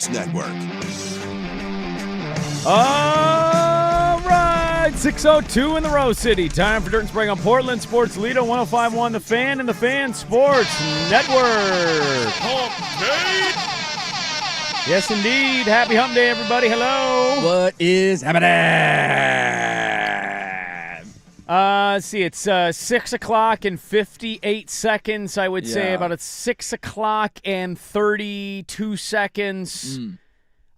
Sports Network. All right, 6:02 in the Rose City. Time for Dirt and Sprague on Portland Sports Leader 105.1 The Fan and the Fan Sports Network. Hump Day! Yes, indeed. Happy Hump Day, everybody. Hello. What is happening? Let's see. It's 6 o'clock and 58 seconds, I would say. About 6 o'clock and 32 seconds.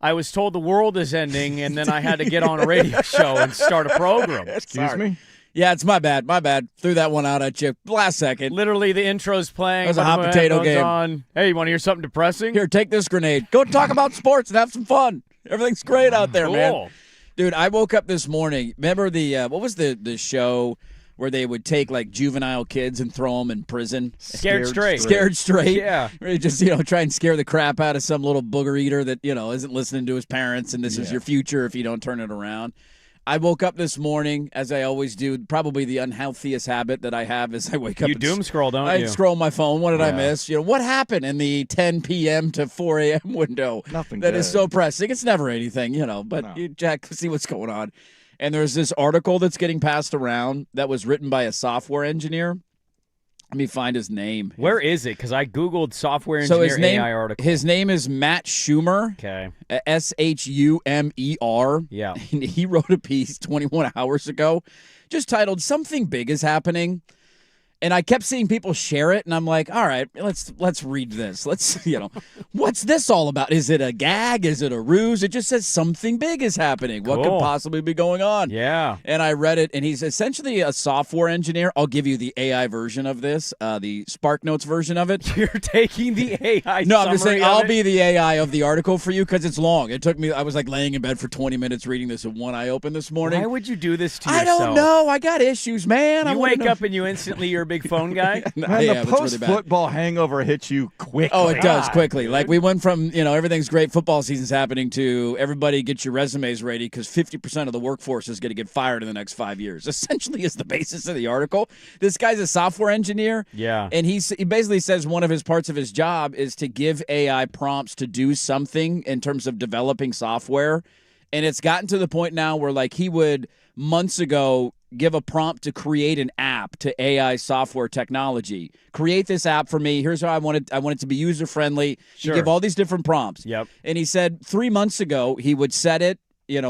I was told the world is ending, and then I had to get on a radio show and start a program. Excuse me? Yeah, it's my bad. My bad. Threw that one out at you last second. Literally, the intro's playing. That was a hot potato game. On. Hey, you want to hear something depressing? Here, take this grenade. Go talk about sports and have some fun. Everything's great out there, Cool. man. Dude, I woke up this morning. Remember the what was the show where they would take like juvenile kids and throw them in prison? Scared Straight. Scared Straight. Yeah. Really just, try and scare the crap out of some little booger eater that, isn't listening to his parents, and this is your future if you don't turn it around. I woke up this morning, as I always do. Probably the unhealthiest habit that I have is I wake up. You doom scroll, don't you? I scroll my phone. What did I miss? What happened in the 10 p.m. to 4 a.m. window? Nothing That good. is so pressing. It's never anything, but you check, see what's going on. And there's this article that's getting passed around that was written by a software engineer. Let me find his name. Where is it? Because I Googled software engineer So his name, AI article. His name is Matt Schumer. Okay. Schumer. Yeah. And he wrote a piece 21 hours ago just titled "Something Big is Happening." And I kept seeing people share it, and I'm like, all right, let's read this. Let's, what's this all about? Is it a gag? Is it a ruse? It just says something big is happening. What could Cool. possibly be going on? Yeah. And I read it, and he's essentially a software engineer. I'll give you the AI version of this, the Spark Notes version of it. You're taking the AI No, I'm just saying summary of I'll it? be the AI of the article for you because it's long. It took me, I was like laying in bed for 20 minutes reading this, and one eye open this morning. Why would you do this to I yourself? don't know. I got issues, man. I You wanna wake know. up and you instantly, you're a big phone guy? Man, Yeah, the it's really bad. post-football hangover hits you quickly. Oh, it does God, quickly. dude. Like we went from, everything's great, football season's happening to everybody get your resumes ready because 50% of the workforce is going to get fired in the next 5 years. Essentially is the basis of the article. This guy's a software engineer. Yeah. And he basically says one of his parts of his job is to give AI prompts to do something in terms of developing software. And it's gotten to the point now where like he would months ago give a prompt to create an app to AI software technology. Create this app for me. Here's how I want it to be user friendly. Sure. You give all these different prompts. Yep. And he said 3 months ago he would set it,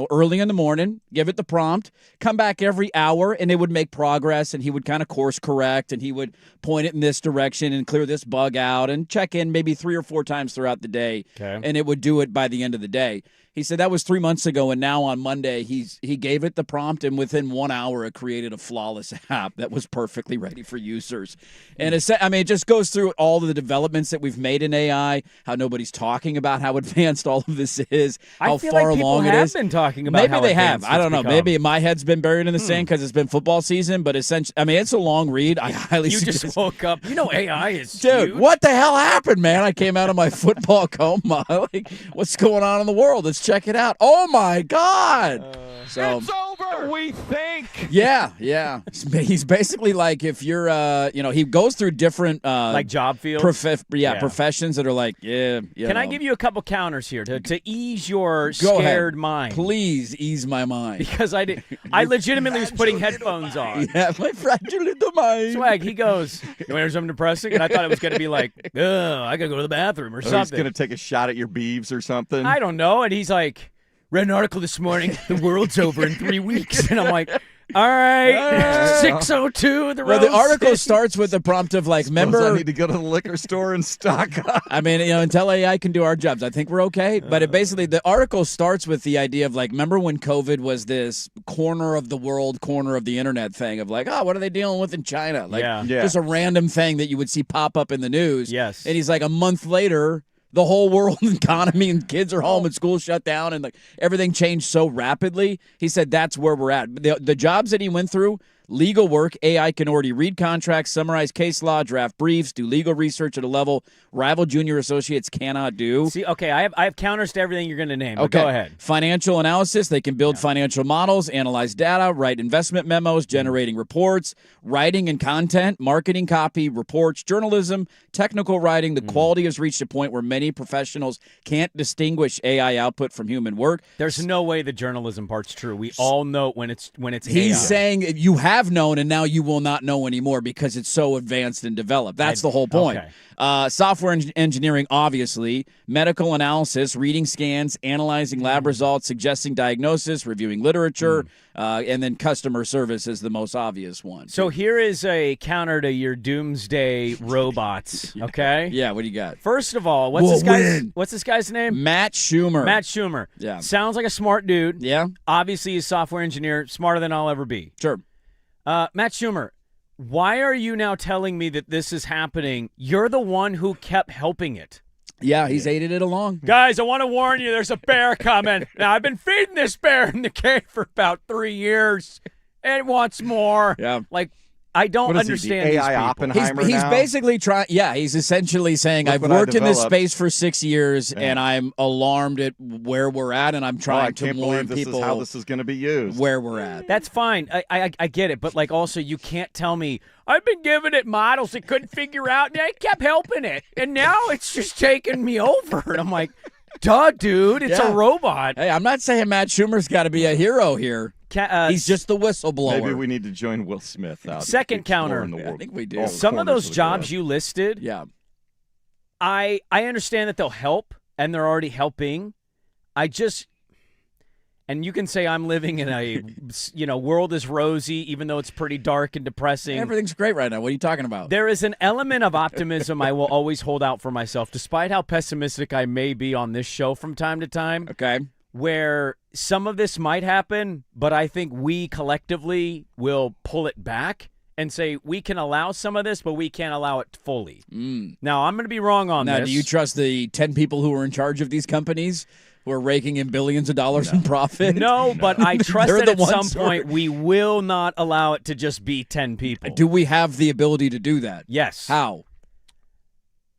early in the morning, give it the prompt, come back every hour, and it would make progress, and he would kind of course correct, and he would point it in this direction and clear this bug out and check in maybe 3 or 4 times throughout the day, Okay. and it would do it by the end of the day. He said that was 3 months ago, and now on Monday he gave it the prompt, and within 1 hour it created a flawless app that was perfectly ready for users. And it just goes through all of the developments that we've made in AI, how nobody's talking about how advanced all of this is, how I feel far like people along it have is. been talking about Maybe how they have. advanced I don't know. it's become. Maybe my head's been buried in the sand because it's been football season, but essentially, it's a long read. I highly You suggest. just woke up. AI is Dude, huge. what the hell happened, man? I came out of my football coma. Like, what's going on in the world? Let's check it out. Oh my God! So It's over, we think. yeah. He's basically like if you're, he goes through different Like job fields? professions that are like, Can I give you a couple counters here to ease your Go scared ahead. mind? Please ease my mind. Because I legitimately was putting headphones on. Yeah, my fragile little mind. Swag, he goes, you want to hear something depressing? And I thought it was going to be like, ugh, I got to go to the bathroom or He's something. going to take a shot at your beeves or something. I don't know. And he's like, read an article this morning. The world's over in 3 weeks. And I'm like, all right, 6:02. Well, the article starts with the prompt of like, I remember, need to go to the liquor store and stock up. I mean, until AI can do our jobs, I think we're okay. But the article starts with the idea of like, remember when COVID was this corner of the world, corner of the internet thing of like, oh, what are they dealing with in China? Like, Yeah. just a random thing that you would see pop up in the news. Yes. And he's like, a month later, the whole world economy and kids are home and school shut down and like everything changed so rapidly. He said that's where we're at. The jobs that he went through, Legal work, AI can already read contracts, summarize case law, draft briefs, do legal research at a level rival junior associates cannot do. See, okay, I have counters to everything you're going to name. Okay. Go ahead. Financial analysis, they can build financial models, analyze data, write investment memos, generating reports, writing and content, marketing copy, reports, journalism, technical writing. The quality has reached a point where many professionals can't distinguish AI output from human work. There's no way the journalism part's true. We all know when it's He's AI. saying you have known and now you will not know anymore because it's so advanced and developed. That's the whole point. Okay. Software engineering, obviously, medical analysis, reading scans, analyzing lab results, suggesting diagnosis, reviewing literature, and then customer service is the most obvious one. So here is a counter to your doomsday robots, okay? Yeah, what do you got? First of all, what's this guy's name? Matt Schumer. Matt Schumer. Yeah. Sounds like a smart dude. Yeah. Obviously, he's a software engineer, smarter than I'll ever be. Sure. Matt Schumer, why are you now telling me that this is happening? You're the one who kept helping it. Yeah, he's aided it along. Guys, I want to warn you, there's a bear coming. Now, I've been feeding this bear in the cave for about 3 years. It wants more. Yeah. Like, I don't What is he, understand the these AI people. Oppenheimer He's now? basically trying. Yeah, he's essentially saying, Look I've what I worked in this developed." space for 6 years, and I'm alarmed at where we're at, and I'm Oh, I trying to can't warn believe this people is how this is going to be used. where we're at. That's fine. I get it. But, like, also, you can't tell me, I've been giving it models it couldn't figure out, and I kept helping it. And now it's just taking me over. And I'm like, duh, dude, it's a robot. Hey, I'm not saying Matt Schumer's got to be a hero here. He's just the whistleblower. Maybe we need to join Will Smith out. Second counter. exploring the I world. think we do. all Some of corners those the jobs globe. you listed, Yeah. I understand that they'll help, and they're already helping. And you can say I'm living in a, world is rosy, even though it's pretty dark and depressing. Everything's great right now. What are you talking about? There is an element of optimism I will always hold out for myself, despite how pessimistic I may be on this show from time to time, Okay. where some of this might happen, but I think we collectively will pull it back and say we can allow some of this, but we can't allow it fully. Now, I'm going to be wrong on Now, this. do you trust the 10 people who are in charge of these companies who are raking in billions of dollars in profit? No, but I trust They're that the at some ones who are- point we will not allow it to just be 10 people. Do we have the ability to do that? Yes. How?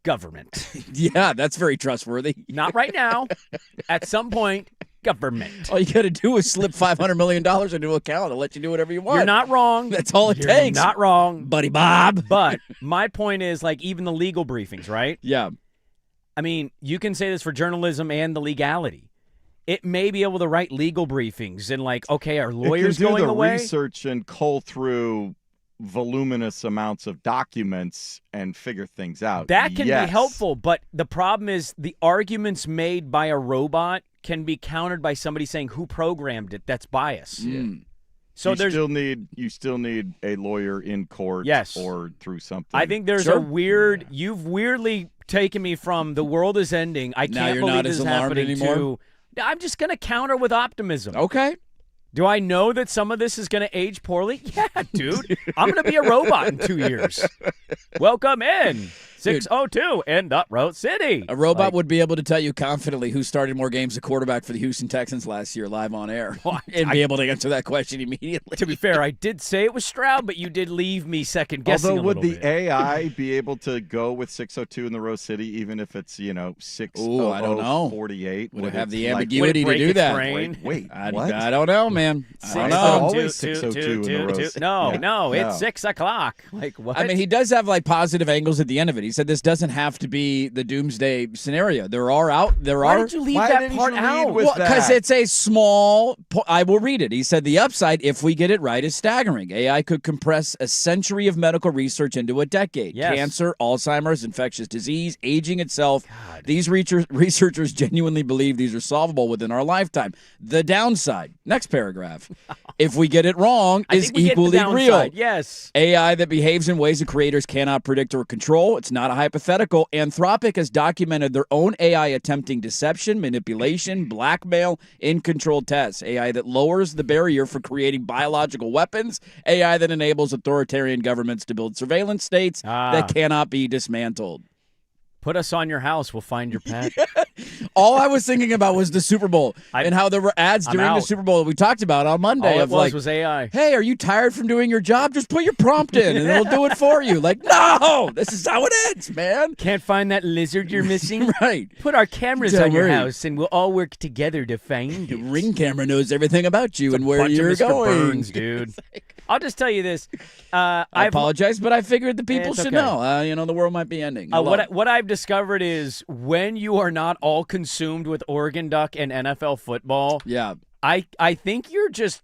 Government. Yeah, that's very trustworthy. Not right now. At some point, government. All you got to do is slip $500 million into an account and let you do whatever you want. You're not wrong. That's all it You're takes. not wrong. Buddy Bob. But my point is, like, even the legal briefings, right? Yeah. I mean, you can say this for journalism and the legality. It may be able to write legal briefings and, like, okay, are lawyers it can do going the away? research and cull through voluminous amounts of documents and figure things out. That can Yes. be helpful, but the problem is the arguments made by a robot can be countered by somebody saying who programmed it. That's bias. So you there's still need a lawyer in court, Yes. or through something. I think there's Sure. a weird you've weirdly taken me from the world is ending. I Now can't you're believe not this as is alarmed happening anymore? to I'm just going to counter with optimism. Okay. Do I know that some of this is going to age poorly? Yeah, dude. I'm going to be a robot in 2 years. Welcome in 602 in the Road City. A robot would be able to tell you confidently who started more games at quarterback for the Houston Texans last year live on air and be able to answer that question immediately. To be fair, I did say it was Stroud, but you did leave me second guessing Although, a would little the bit. AI be able to go with 602 in the Rose City, even if it's 600 Ooh, I don't know. 48? Would it have the like- ambiguity to break do its that? brain? Wait, I what? don't know, man. I don't It's know. always 602 in the Rose. No, Yeah. no, it's No. 6 o'clock. Like, what? I mean, he does have like positive angles at the end of it. He said this doesn't have to be the doomsday scenario. Why did you leave Why that didn't part you lead out? with because that? it's a small. I will read it. He said the upside, if we get it right, is staggering. AI could compress a century of medical research into a decade. Yes. Cancer, Alzheimer's, infectious disease, aging itself. These researchers genuinely believe these are solvable within our lifetime. The downside, next paragraph, if we get it wrong, I is think we get the equally real. downside, yes. AI that behaves in ways that creators cannot predict or control. It's not a hypothetical. Anthropic has documented their own AI attempting deception, manipulation, blackmail in controlled tests. AI that lowers the barrier for creating biological weapons. AI that enables authoritarian governments to build surveillance states that cannot be dismantled. Put us on your house. We'll find your pet. All I was thinking about was the Super Bowl and how there were ads during the Super Bowl that we talked about on Monday. All of it was AI. Hey, are you tired from doing your job? Just put your prompt in and it'll do it for you. Like, no, this is how it ends, man. Can't find that lizard you're missing? Right. Put our cameras Don't on your worry. house and we'll all work together to find The it. Ring camera knows everything about you and where Bunch you're of Mr. going. Burns, dude. I'll just tell you this. I apologize, but I figured the people It's should okay. know. The world might be ending. What I've discovered is when you are not all consumed with Oregon Duck and NFL football, yeah, I think you're just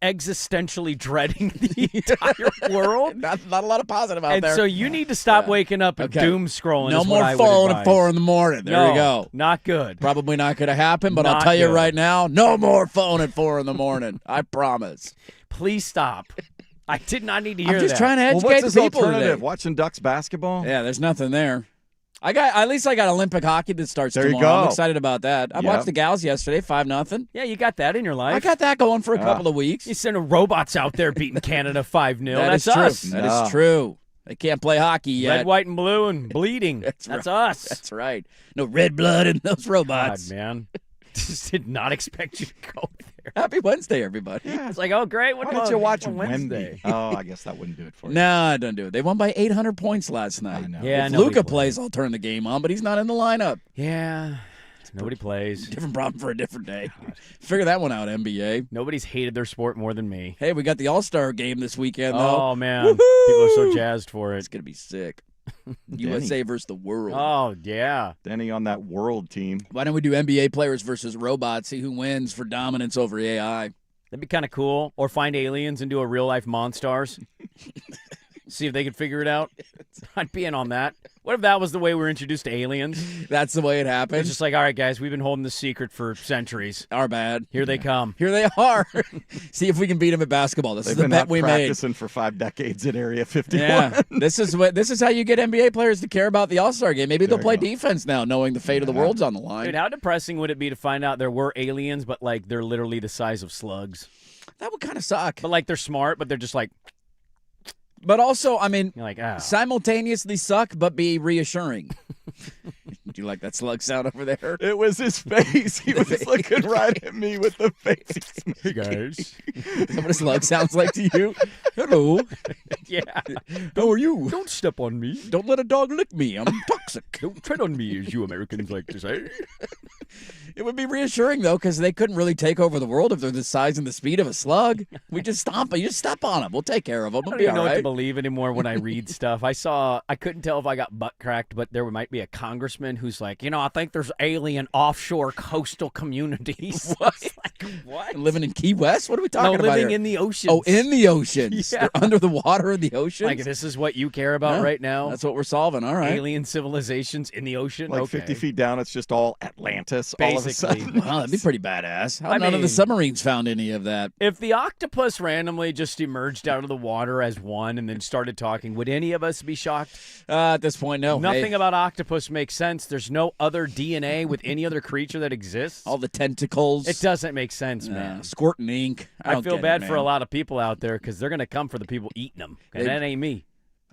existentially dreading the entire world. Not a lot of positive out there. And so you need to stop waking up and doom scrolling. No is more what I would phone advise. at 4 in the morning. There you go. Not good. Probably not going to happen, but I'll Not tell you good. right now, no more phone at 4 in the morning. I promise. Please stop. I did not need to hear I'm just that. trying to Well, educate what's the his people alternative? today. Watching Ducks basketball? Yeah, there's nothing there. At least I got Olympic hockey that starts There you tomorrow. I'm go. excited about that. I watched the gals yesterday, 5-0. Yeah, you got that in your life. I got that going for a couple of weeks. You sending robots out there beating Canada 5-0. That's That's true. us. That No. is true. They can't play hockey yet. Red, white, and blue and bleeding. That's right. us. That's right. No red blood in those God, robots. man. Just did not expect you to go there. Happy Wednesday, everybody. It's like, oh, great. Why did you watch on Wednesday? Oh, I guess that wouldn't do it for you. No, don't do it. They won by 800 points last night. I know. Yeah, If nobody Luka plays. plays, I'll turn the game on, but he's not in the lineup. Yeah. Nobody plays. Different problem for a different day. Figure that one out, NBA. Nobody's hated their sport more than me. Hey, we got the All-Star game this weekend, though. Oh, man. Woohoo! People are so jazzed for it. It's going to be sick. USA versus the world. Oh, yeah. Denny on that world team. Why don't we do NBA players versus robots, see who wins for dominance over AI? That'd be kind of cool. Or find aliens and do a real-life Monstars. See if they could figure it out. I'd be in on that. What if that was the way we were introduced to aliens? That's the way it happened. It's just like, all right, guys, we've been holding this secret for centuries. Our bad. Here they come. Here they are. See if we can beat them at basketball. This They've is the been bet out we made. practicing for 5 decades at Area 51. Yeah, this is how you get NBA players to care about the All-Star game. Maybe they'll There play you go. defense now, knowing the fate of the world's on the line. Dude, how depressing would it be to find out there were aliens, but, like, they're literally the size of slugs? That would kind of suck. But, like, they're smart, but they're just like, But also, I mean, you're like, ah. simultaneously suck, but be reassuring. Do you like that slug sound over there? It was his face. He was looking right at me with the face. Hey, guys. Is that what a slug sounds like to you? Hello. Yeah. How are you? Don't step on me. Don't let a dog lick me. I'm toxic. Don't tread on me, as you Americans like to say. It would be reassuring, though, because they couldn't really take over the world if they're the size and the speed of a slug. We just stomp them. You just step on them. We'll take care of them. I We'll don't be even all know what to right. believe anymore when I read stuff. I couldn't tell if I got butt cracked, but there might be a congressman who's like, I think there's alien offshore coastal communities. What? Like, what? Living in Key West? What are we No, talking about living here? in the oceans. Oh, in the oceans. Yeah. They're under the water in the oceans? Like, this is what you care about Yeah, right now? That's what we're solving. All right. Alien civilizations in the ocean? Like okay. 50 feet down, it's just all Atlantis all of a Basically. sudden. Wow, that'd be pretty badass. How I none of the mean- submarines found any of that? If the octopus randomly just emerged out of the water as one and then started talking, would any of us be shocked? At this point, no. Nothing Hey, about octopus makes sense. There's no other DNA with any other creature that exists. all the tentacles. It doesn't make sense, man. Squirting ink. I don't feel get it, bad for a man. lot of people out there because they're going to come for the people eating them. And that ain't me.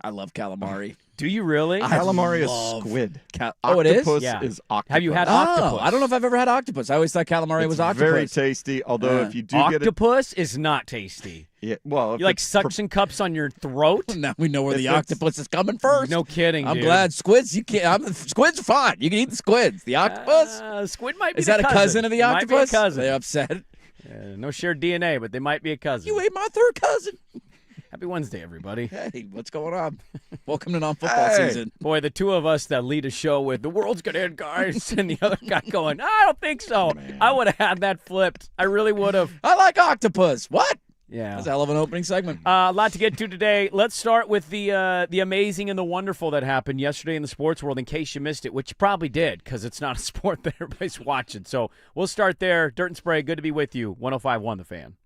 I love calamari. Do you really? Calamari love is squid. Oh, it is? Octopus Yeah. is octopus. Have you had Oh, octopus? I don't know if I've ever had octopus. I always thought calamari was octopus. Very tasty, although if you do get it... Octopus is not tasty. Yeah, well, if You like it's suction cups on your throat? Now we know where If the it's- octopus is coming first. No kidding, I'm dude. glad squids. You can't. Squids are fine. You can eat the squids. The octopus Squid might be is the that a cousin of the Might be a octopus? cousin. They're upset. No shared DNA, but they might be a cousin. You ate my third cousin. Happy Wednesday, everybody. Hey, what's going on? Welcome to non-football season. Boy, the two of us that lead a show with the world's gonna end, guys, and the other guy going, I don't think so. I would have had that flipped. I really would have. I like octopus. What? Yeah. That's a hell of an opening segment. A lot to get to today. Let's start with the amazing and the wonderful that happened yesterday in the sports world, in case you missed it, which you probably did because it's not a sport that everybody's watching. So we'll start there. Dirt and Sprague, good to be with you. 105.1 The Fan.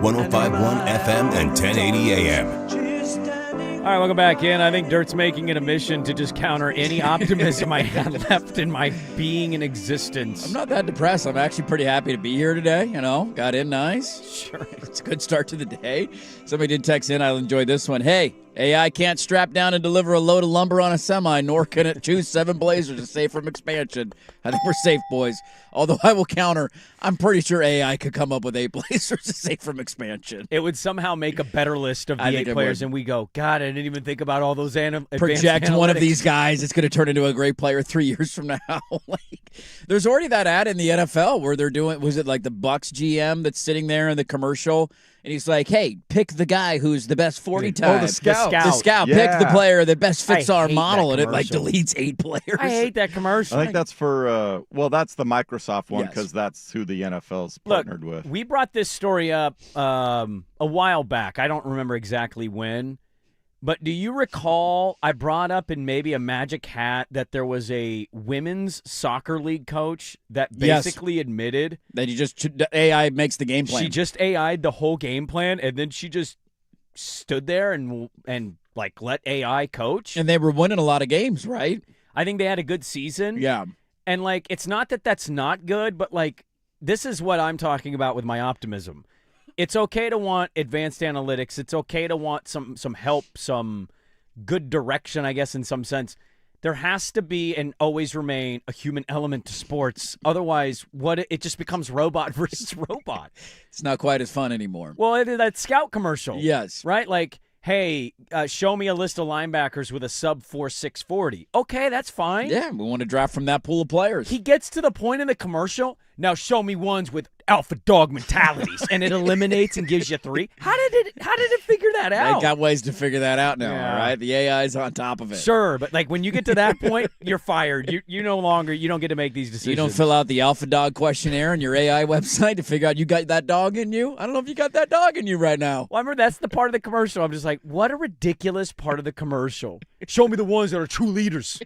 105.1 FM and 1080 AM. All right, welcome back in. I think Dirt's making it a mission to just counter any optimism I had left in my being in existence. I'm not that depressed. I'm actually pretty happy to be here today. Got in nice. Sure. It's a good start to the day. Somebody did text in. I'll enjoy this one. Hey, AI can't strap down and deliver a load of lumber on a semi, nor can it choose 7 blazers to save from expansion. I think we're safe, boys. Although I will counter, I'm pretty sure AI could come up with 8 blazers to save from expansion. It would somehow make a better list of the 8 players, and we go, God, I didn't even think about all those project analytics. One of these guys. It's going to turn into a great player 3 years from now. There's already that ad in the NFL where they're doing, was it like the Bucks GM that's sitting there in the commercial? And he's like, hey, pick the guy who's the best 40 time. Oh, the scout. The scout. Pick the player that best fits our model. And it commercial. deletes 8 players. I hate that commercial. I think that's for, that's the Microsoft one because Yes. that's who the NFL's partnered with. We brought this story up a while back. I don't remember exactly when. But do you recall I brought up in maybe a magic hat that there was a women's soccer league coach that basically admitted that AI makes the game plan. She just AI'd the whole game plan, and then she just stood there and like let AI coach. And they were winning a lot of games, right? I think they had a good season. Yeah. And like it's not that that's not good, but like this is what I'm talking about with my optimism. It's okay to want advanced analytics. It's okay to want some help, some good direction, I guess, in some sense. There has to be and always remain a human element to sports. Otherwise, it just becomes robot versus robot. It's not quite as fun anymore. Well, that Scout commercial. Yes. Right? Like, hey, show me a list of linebackers with a sub 4.6 40. Okay, that's fine. Yeah, we want to draft from that pool of players. He gets to the point in the commercial, now show me ones with alpha dog mentalities, and it eliminates and gives you 3. How did it figure that out? They got ways to figure that out now, Yeah. all right? The AI's on top of it. Sure, but like when you get to that point, you're fired. You don't get to make these decisions. You don't fill out the alpha dog questionnaire on your AI website to figure out you got that dog in you? I don't know if you got that dog in you right now. Well, I remember that's the part of the commercial. I'm just like, what a ridiculous part of the commercial. Show me the ones that are true leaders.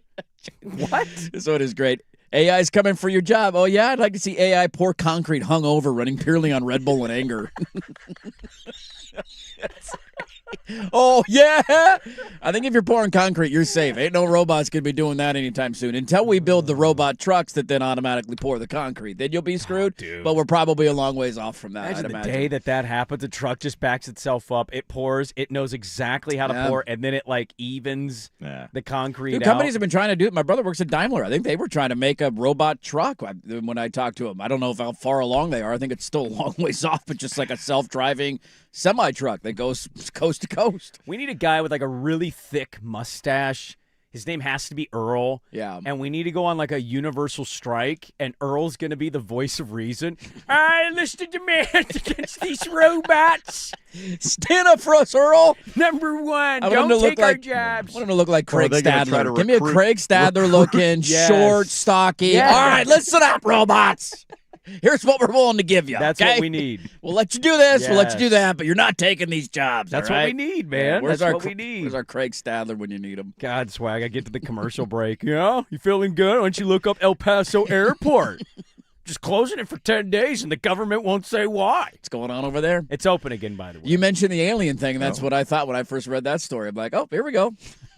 What? So it is great. AI's coming for your job. Oh, yeah? I'd like to see AI pour concrete hung over, running purely on Red Bull and anger. Oh, yeah. I think if you're pouring concrete, you're safe. Ain't no robots going to be doing that anytime soon. Until we build the robot trucks that then automatically pour the concrete. Then you'll be screwed. Dude. But we're probably a long ways off from that, Imagine I'd the imagine. day that happens. The truck just backs itself up. It pours. It knows exactly how to pour, and then it like evens the concrete Dude, out. companies have been trying to do it. My brother works at Daimler. I think they were trying to make a robot truck when I talked to him. I don't know how far along they are. I think it's still a long ways off, but just like a self-driving semi-truck that goes coast to coast. We need a guy with like a really thick mustache. His name has to be Earl. Yeah. And we need to go on like a universal strike, and Earl's going to be the voice of reason. I enlisted demands against these robots. Stand up for us, Earl. Number 1, I want him don't to look take our like- jobs. I want him to look like Craig they gonna try Stadler. to Give me a recruit- Craig Stadler looking, Yes. short, stocky. Yes. All right, listen up, robots. Here's what we're willing to give you. That's okay? what we need. We'll let you do this. We'll let you do Yes. that, but you're not taking these jobs. That's all what right? we need, man. Where's That's our what we need. Where's our Craig Stadler when you need him? God, Swag, I get to the commercial break. Yeah, you feeling good? Why don't you look up El Paso Airport? Just closing it for 10 days, and the government won't say why. What's going on over there? It's open again, by the way. You mentioned the alien thing, and that's what I thought when I first read that story. I'm like, oh, here we go.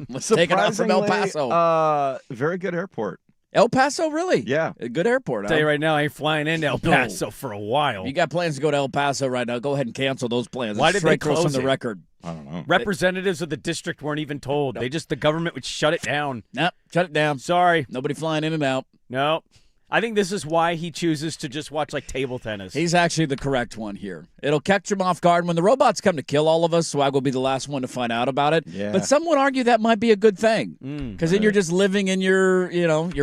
Let's take it out from El Paso. Very good airport. El Paso, really? Yeah. A good airport. Tell you right now, I ain't flying into El Paso for a while. If you got plans to go to El Paso right now, go ahead and cancel those plans. Why It's did they straight from close the it? record? I don't know. Representatives of the district weren't even told. The government would shut it down. Nope, shut it down. Sorry. Nobody flying in and out. No. I think this is why he chooses to just watch like table tennis. He's actually the correct one here. It'll catch him off guard. When the robots come to kill all of us, Swag will be the last one to find out about it. Yeah. But some would argue that might be a good thing. Because then you're just living in your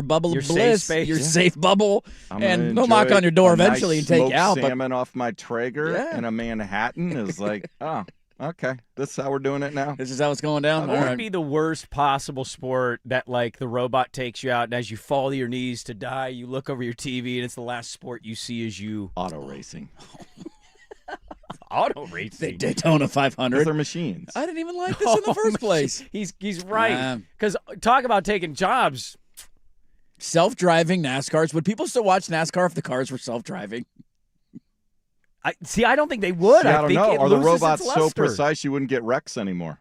bubble Your of safe bliss, space. your Yeah. safe bubble, I'm and gonna they'll knock enjoy on your door a eventually nice and take you smoked out. But salmon off my Traeger Yeah. in a Manhattan is like, oh, okay. This is how we're doing it now. this is how it's going down. What All would right. be the worst possible sport that like the robot takes you out, and as you fall to your knees to die, you look over your TV and it's the last sport you see as you Auto racing. auto The racing. Daytona Because 500. they're machines. I didn't even like this in the first place. He's right. Because talk about taking jobs. Self-driving NASCARs. Would people still watch NASCAR if the cars were self-driving? I don't think they would. See, I don't think know. it Are the loses its robots so luster. precise you wouldn't get wrecks anymore?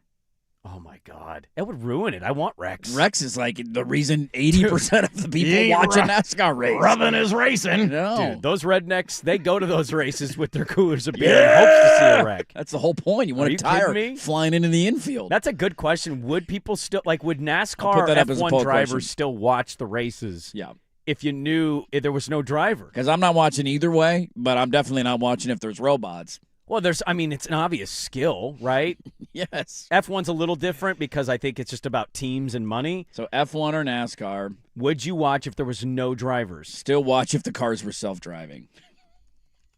Oh, my God. That would ruin it. I want Rex. Rex is like the reason 80% of the people watch a NASCAR race. Rubbing is racing. No. Dude, those rednecks, they go to those races with their coolers of beer in hopes to see a wreck. That's the whole point. You want Are a you tire kidding me? flying into the infield. That's a good question. Would people still, would I'll put NASCAR that up as a F1 poll drivers question. still watch the races Yeah. if you knew if there was no driver? Because I'm not watching either way, but I'm definitely not watching if there's robots. Well, it's an obvious skill, right? Yes. F1's a little different because I think it's just about teams and money. So F1 or NASCAR, Would you watch if there was no drivers? still watch if the cars were self-driving.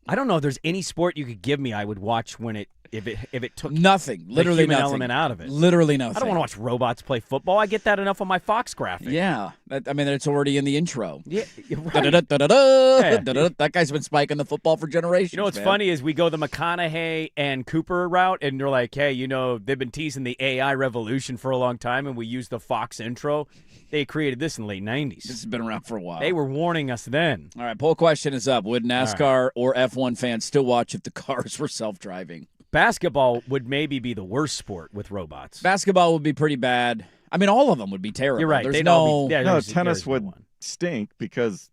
I don't know if there's any sport you could give me I would watch when if it took Nothing. the Literally human nothing. element out of it. Literally nothing. I don't want to watch robots play football. I get that enough on my Fox graphic. Yeah. It's already in the intro. Yeah, you're right. Da-da-da-da-da. Yeah. Da-da-da. That guy's been spiking the football for generations. You know what's man. funny is we go the McConaughey and Cooper route, and they're like, hey, they've been teasing the AI revolution for a long time, and we use the Fox intro. They created this in the late 90s. This has been around for a while. They were warning us then. All right, poll question is up. Would NASCAR or F1 fans still watch if the cars were self-driving? Basketball would maybe be the worst sport with robots. Basketball would be pretty bad. I mean, all of them would be terrible. You're right. There's They'd no. all be, yeah, No, there's tennis no would one. stink because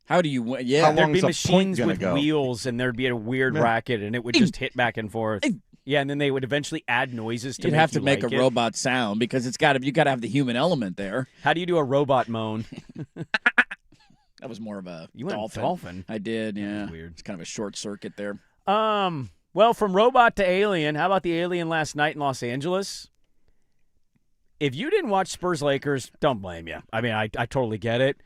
How do you win? Yeah. How There'd be long's a point machines gonna with go? wheels, and there'd be a weird Yeah. racket, and it would just hit back and forth. Yeah, and then they would eventually add noises to You'd make have to you make like a it. robot sound because you got to have the human element there. How do you do a robot moan? That was more of a You went dolphin. dolphin. I did, yeah. was weird. It's kind of a short circuit there. Well, from robot to alien, how about the alien last night in Los Angeles? If you didn't watch Spurs Lakers, don't blame you. I mean, I totally get it.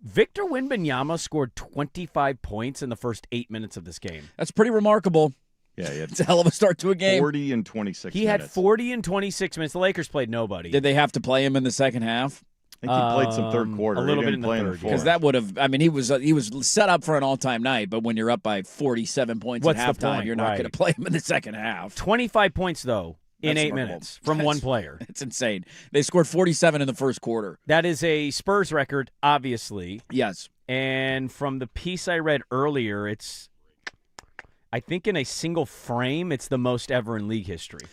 Victor Wembanyama scored 25 points in the first 8 minutes of this game. That's pretty remarkable. yeah, he had It's a hell of a start to a game. 40 and 26 He had minutes. 40 and 26 minutes. The Lakers played nobody. Did they have to play him in the second half? I think he played some third quarter. a little He bit didn't in the play third, the yeah. fourth. Because that would have. I mean, he was set up for an all-time night, but when you're up by 47 points What's at the halftime, point? you're not Right. going to play him in the second half. 25 points, though, in That's 8 remarkable. minutes from one player. It's insane. They scored 47 in the first quarter. That is a Spurs record, obviously. Yes. And from the piece I read earlier, it's, I think in a single frame, it's the most ever in league history.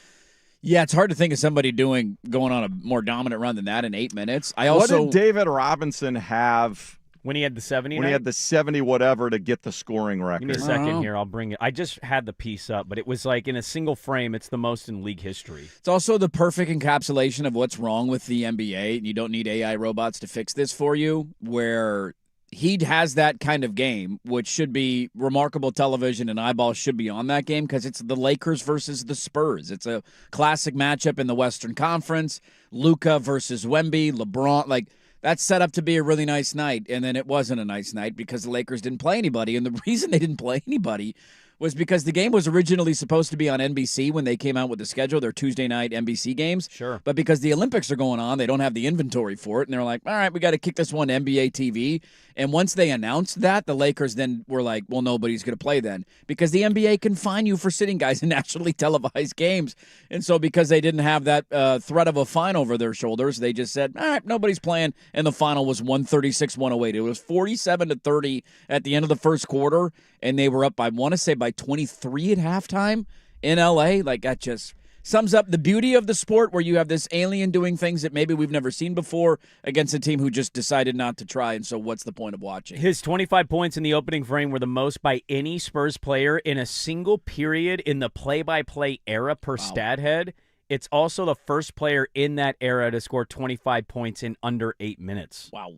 Yeah, it's hard to think of somebody going on a more dominant run than that in 8 minutes. What did David Robinson have When he had the 70 when he had the 70 whatever to get the scoring Give me a record? second know. here. I'll bring it. I just had the piece up, but it was like in a single frame, it's the most in league history. It's also the perfect encapsulation of what's wrong with the NBA, and you don't need AI robots to fix this for you, where he has that kind of game, which should be remarkable television, and eyeballs should be on that game because it's the Lakers versus the Spurs. It's a classic matchup in the Western Conference. Luka versus Wemby, LeBron, like that's set up to be a really nice night, and then it wasn't a nice night because the Lakers didn't play anybody, and the reason they didn't play anybody was because the game was originally supposed to be on NBC when they came out with the schedule, their Tuesday night NBC games. Sure. But because the Olympics are going on, they don't have the inventory for it, and they're like, all right, we got to kick this one to NBA TV. And once they announced that, the Lakers then were like, well, nobody's going to play then because the NBA can fine you for sitting guys in nationally televised games. And so because they didn't have that threat of a fine over their shoulders, they just said, all right, nobody's playing. And the final was 136-108. It was 47-30 at the end of the first quarter, and they were up, I want to say, by 23 at halftime in LA. Like, that just sums up the beauty of the sport where you have this alien doing things that maybe we've never seen before against a team who just decided not to try. And so what's the point of watching? His 25 points in the opening frame were the most by any Spurs player in a single period in the play-by-play era per stat head. It's also the first player in that era to score 25 points in under 8 minutes. Wow.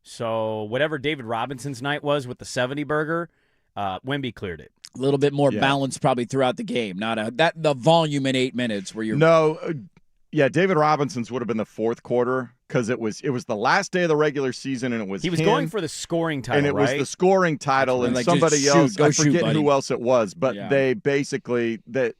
So whatever David Robinson's night was with the 70 burger, Wemby cleared it. A little bit more Yeah. balance probably throughout the game. Not the volume in 8 minutes where you're Yeah, David Robinson's would have been the fourth quarter because it was the last day of the regular season and it was He was him, going for the scoring title, and it was right? the scoring title That's and right. Like, somebody just else. shoot, go I shoot, forget buddy. who else it was, but Yeah. they basically the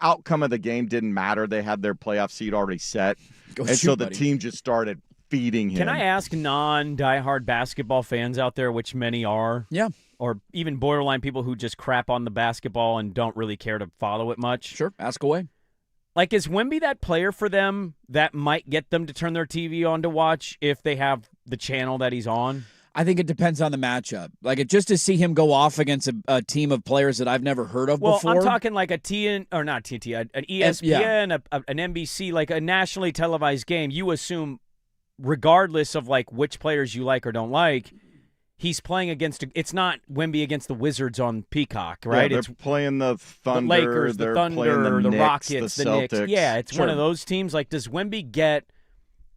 outcome of the game didn't matter. They had their playoff seed already set, Go and shoot, so the buddy. team just started feeding him. Can I ask non-diehard basketball fans out there, which many are, Yeah, or even borderline people who just crap on the basketball and don't really care to follow it much? sure. Ask away. Like, is Wemby that player for them that might get them to turn their TV on to watch if they have the channel that he's on? I think it depends on the matchup. Like, just to see him go off against a team of players that I've never heard of before. Well, I'm talking like an ESPN, an NBC, like a nationally televised game. You assume, regardless of like which players you like or don't like, he's playing against. It's not Wemby against the Wizards on Peacock, right? Yeah, they're it's playing the Thunder, the Lakers, they're the Thunder, playing the Knicks, Rockets, the the Knicks. Celtics. Yeah, it's Sure. one of those teams. Like, does Wemby get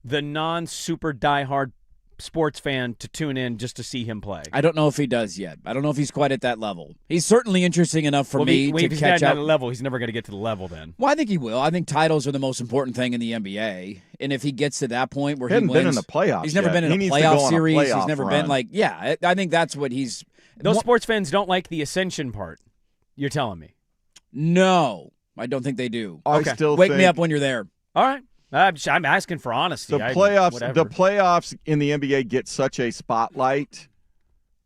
the non-super diehard sports fan to tune in just to see him play? I don't know if he does yet. I don't know if he's quite at that level. He's certainly interesting enough for me to if he's catch not up. at a level, he's never going to get to the level then. Well, I think he will. I think titles are the most important thing in the NBA. And if he gets to that point where He he hadn't wins, been in the playoffs. he's never yet. been in He a needs to go playoff on a series. He's playoff never run. been like, yeah, I think that's what he's. Those sports fans don't like the ascension part. You're telling me? No, I don't think they do. I Okay. still Wake think me up when you're there. All right. I'm asking for honesty. the playoffs in the NBA get such a spotlight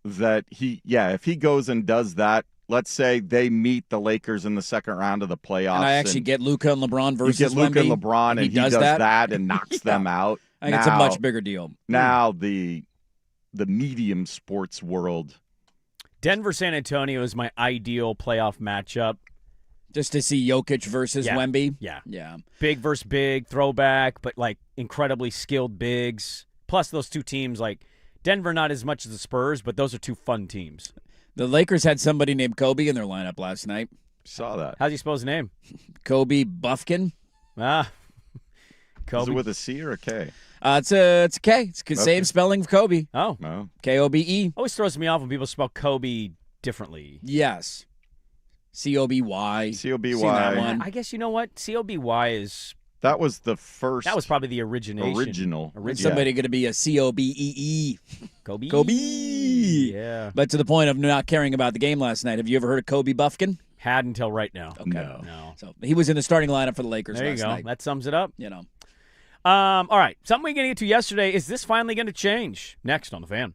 that if he goes and does that, let's say they meet the Lakers in the second round of the playoffs, And I actually get Luka and LeBron versus you get Luka and Wemby, LeBron, and he does that and knocks them out. I think it's a much bigger deal. Now the medium sports world. Denver San Antonio is my ideal playoff matchup. Just to see Jokic versus Wemby. Yeah. Big versus big, throwback, but like incredibly skilled bigs. Plus those two teams, like Denver not as much as the Spurs, but those are two fun teams. The Lakers had somebody named Kobe in their lineup last night. Saw that. How's he supposed to name? Kobe Buffkin. Kobe. Is it with a C or a K? It's a K. It's the same spelling of Kobe. Oh. No. Kobe. Always throws me off when people spell Kobe differently. Yes. Coby. Coby. Seen that one. I guess you know what? Coby is. That was the first. That was probably the original. Is somebody going to be a Cobee? Kobe. Yeah. But to the point of not caring about the game last night, have you ever heard of Kobe Buffkin? Had until right now. Okay. No. So he was in the starting lineup for the Lakers There you last go. night. That sums it up. You know. All right. Something we're going to get to yesterday. Is this finally going to change? Next on The Fan.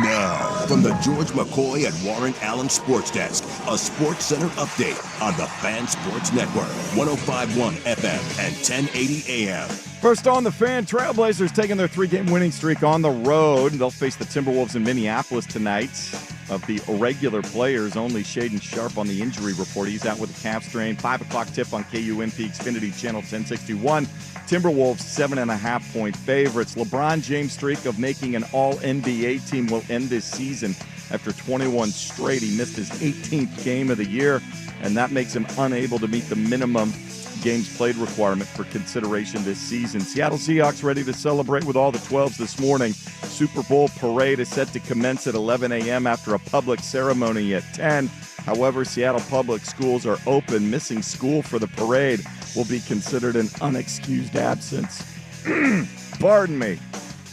Now, from the George McCoy and Warren Allen Sports Desk, a Sports Center update on the Fan Sports Network, 105.1 FM and 1080 AM. First on The Fan, Trailblazers taking their 3-game winning streak on the road. They'll face the Timberwolves in Minneapolis tonight. Of the irregular players, only Shaden Sharp on the injury report. He's out with a calf strain. 5 o'clock tip on KUNP Xfinity Channel 1061. Timberwolves 7.5-point favorites. LeBron James' streak of making an All-NBA team will end this season after 21 straight. He missed his 18th game of the year, and that makes him unable to meet the minimum games played requirement for consideration this season. Seattle Seahawks ready to celebrate with all the 12s this morning. Super Bowl parade is set to commence at 11 a.m. after a public ceremony at 10. However, Seattle public schools are open. Missing school for the parade will be considered an unexcused absence. Pardon me.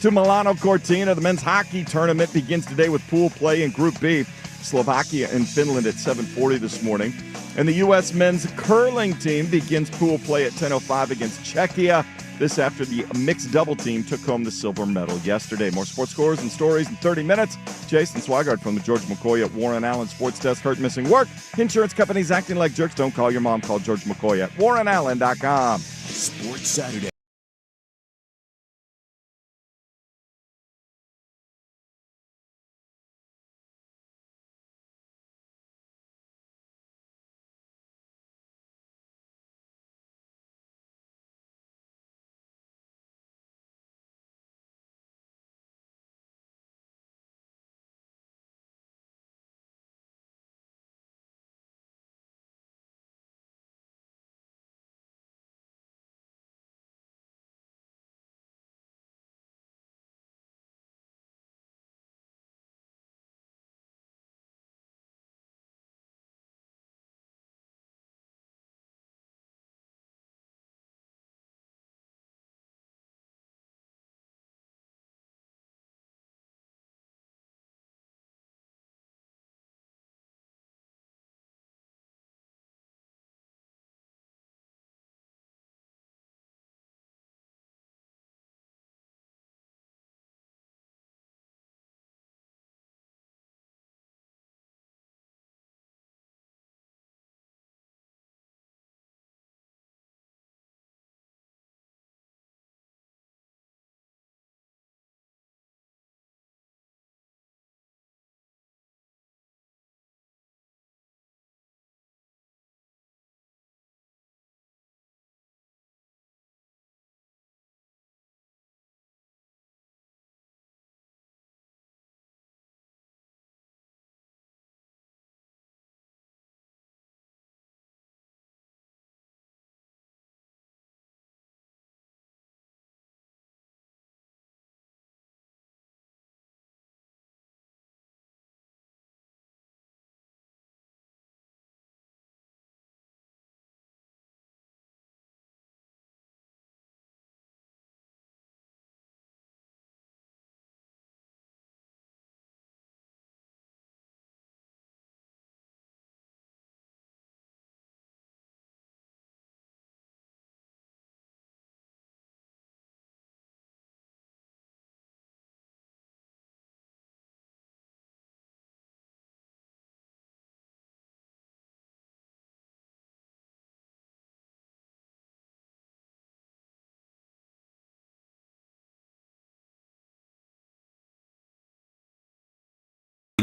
To Milano Cortina, the men's hockey tournament begins today with pool play in Group B. Slovakia and Finland at 7:40 this morning. And the U.S. men's curling team begins pool play at 10:05 against Czechia. This after the mixed double team took home the silver medal yesterday. More sports scores and stories in 30 minutes. Jason Swigard from the George McCoy at Warren Allen Sports Desk. Hurt, missing work. Insurance companies acting like jerks. Don't call your mom. Call George McCoy at warrenallen.com. Sports Saturday.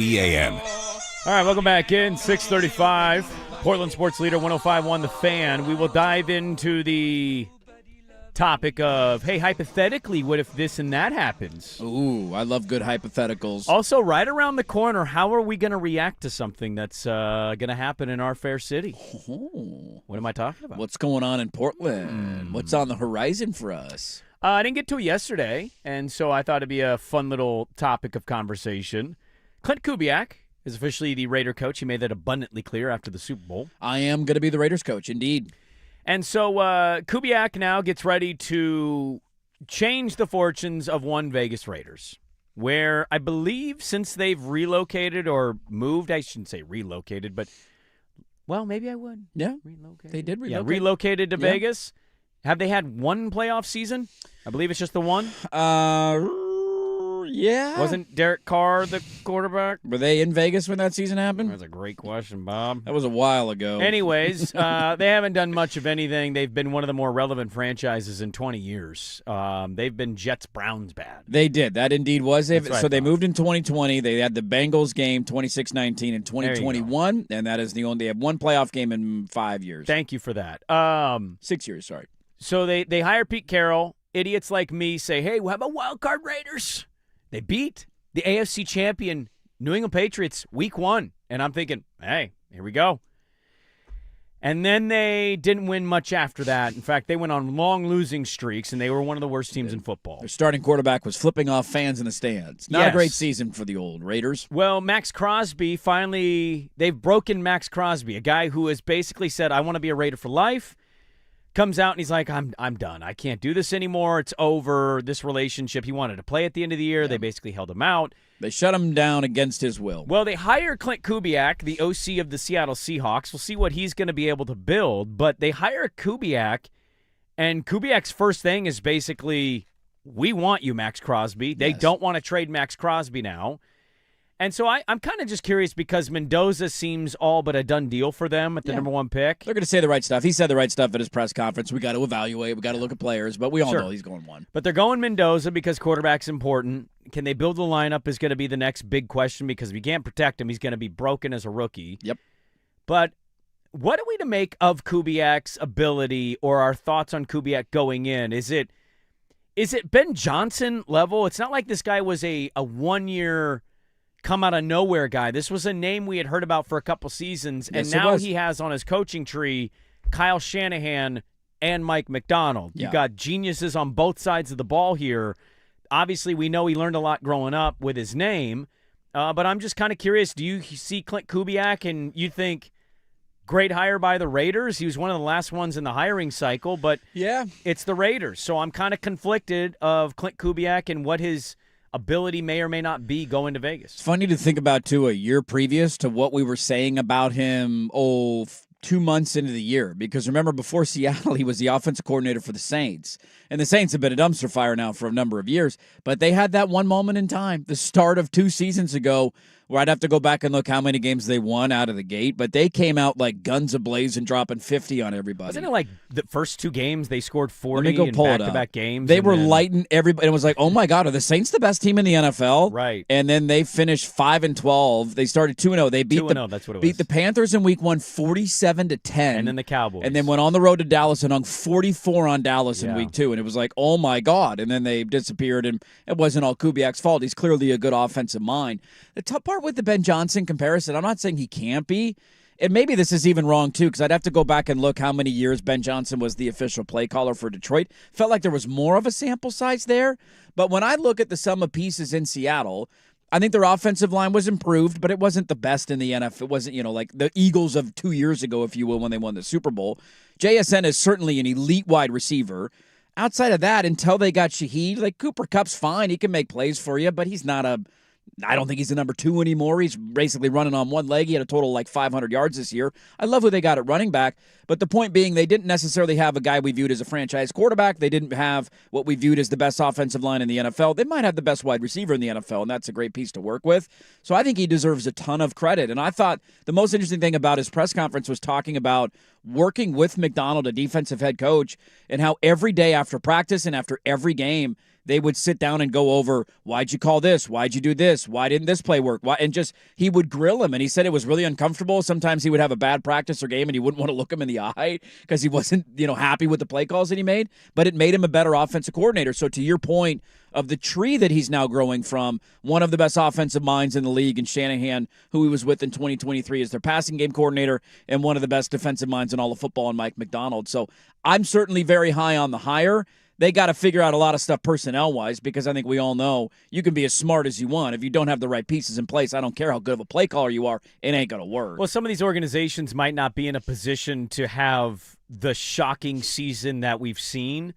1080 AM. All right, welcome back in. 6:35. Portland Sports Leader 105.1 The Fan. We will dive into the topic of, hey, hypothetically, what if this and that happens? Ooh, I love good hypotheticals. Also, right around the corner, how are we going to react to something that's going to happen in our fair city? Oh. What am I talking about? What's going on in Portland? What's on the horizon for us? I didn't get to it yesterday, and so I thought it'd be a fun little topic of conversation. Clint Kubiak is officially the Raider coach. He made that abundantly clear after the Super Bowl. I am going to be the Raiders coach, indeed. And so Kubiak now gets ready to change the fortunes of one Vegas Raiders, where I believe since they've relocated or moved, I shouldn't say relocated, but, well, maybe I would. Yeah, relocated. they did relocate. Yeah, relocated to Yeah. Vegas. Have they had one playoff season? I believe it's just the one. Yeah. Wasn't Derek Carr the quarterback? Were they in Vegas when that season happened? That's a great question, Bob. That was a while ago. Anyways, they haven't done much of anything. They've been one of the more relevant franchises in 20 years. They've been Jets-Browns bad. They did. That indeed was it. That's right, So they Bob. moved in 2020. They had the Bengals game 26-19 in 2021, and that is the only. They have one playoff game in 5 years. Thank you for that. 6 years, sorry. So they hire Pete Carroll. Idiots like me say, hey, how about wild card Raiders? They beat the AFC champion New England Patriots week 1. And I'm thinking, hey, here we go. And then they didn't win much after that. In fact, they went on long losing streaks, and they were one of the worst teams in football. Their starting quarterback was flipping off fans in the stands. Not Yes. a great season for the old Raiders. Well, Max Crosby they've broken Max Crosby, a guy who has basically said, I want to be a Raider for life. Comes out and he's like, I'm done. I can't do this anymore. It's over. This relationship. He wanted to play at the end of the year. Yeah. They basically held him out. They shut him down against his will. Well, they hire Clint Kubiak, the OC of the Seattle Seahawks. We'll see what he's going to be able to build. But they hire Kubiak, and Kubiak's first thing is basically, we want you, Max Crosby. They don't want to trade Max Crosby now. And so I'm kind of just curious because Mendoza seems all but a done deal for them at the number 1 pick. They're going to say the right stuff. He said the right stuff at his press conference. We got to evaluate. We got to look at players, but we all know he's going 1. But they're going Mendoza because quarterback's important. Can they build the lineup is going to be the next big question because if you can't protect him, he's going to be broken as a rookie. Yep. But what are we to make of Kubiak's ability or our thoughts on Kubiak going in? Is it Ben Johnson level? It's not like this guy was a 1-year come out of nowhere guy. This was a name we had heard about for a couple seasons, and now he has on his coaching tree Kyle Shanahan and Mike McDonald. Yeah. You got geniuses on both sides of the ball here. Obviously, we know he learned a lot growing up with his name, but I'm just kind of curious, do you see Clint Kubiak and you think great hire by the Raiders? He was one of the last ones in the hiring cycle, but it's the Raiders. So I'm kind of conflicted of Clint Kubiak and what his ability may or may not be going to Vegas. It's funny to think about, too, a year previous to what we were saying about him, 2 months into the year. Because remember, before Seattle, he was the offensive coordinator for the Saints. And the Saints have been a dumpster fire now for a number of years. But they had that one moment in time, the start of 2 seasons ago, where I'd have to go back and look how many games they won out of the gate. But they came out like guns ablaze dropping 50 on everybody. Wasn't it like the first 2 games they scored 40 in back-to-back games? They were lighting everybody. It was like, oh, my God, are the Saints the best team in the NFL? Right. And then they finished 5-12. They started 2-0. They beat 2-0, that's what it was. Beat the Panthers in week 1 47-10. And then the Cowboys. And then went on the road to Dallas and hung 44 on Dallas in week 2. And it was like, oh, my God. And then they disappeared, and it wasn't all Kubiak's fault. He's clearly a good offensive mind. The tough part with the Ben Johnson comparison, I'm not saying he can't be. And maybe this is even wrong, too, because I'd have to go back and look how many years Ben Johnson was the official play caller for Detroit. Felt like there was more of a sample size there. But when I look at the sum of pieces in Seattle, I think their offensive line was improved, but it wasn't the best in the NFL. It wasn't, like the Eagles of 2 years ago, if you will, when they won the Super Bowl. JSN is certainly an elite wide receiver. Outside of that, until they got Shaheed, like Cooper Kupp's fine. He can make plays for you, but he's not I don't think he's the number 2 anymore. He's basically running on one leg. He had a total of like 500 yards this year. I love who they got at running back. But the point being, they didn't necessarily have a guy we viewed as a franchise quarterback. They didn't have what we viewed as the best offensive line in the NFL. They might have the best wide receiver in the NFL, and that's a great piece to work with. So I think he deserves a ton of credit. And I thought the most interesting thing about his press conference was talking about working with McDonald, a defensive head coach, and how every day after practice and after every game, they would sit down and go over, why'd you call this? Why'd you do this? Why didn't this play work? Why? And just, he would grill him, and he said it was really uncomfortable. Sometimes he would have a bad practice or game, and he wouldn't want to look him in the eye because he wasn't, happy with the play calls that he made, but it made him a better offensive coordinator. So to your point of the tree that he's now growing from, one of the best offensive minds in the league, and Shanahan, who he was with in 2023, is their passing game coordinator, and one of the best defensive minds in all of football, and Mike McDonald. So I'm certainly very high on the hire. They got to figure out a lot of stuff personnel-wise, because I think we all know you can be as smart as you want. If you don't have the right pieces in place, I don't care how good of a play caller you are, it ain't going to work. Well, some of these organizations might not be in a position to have the shocking season that we've seen.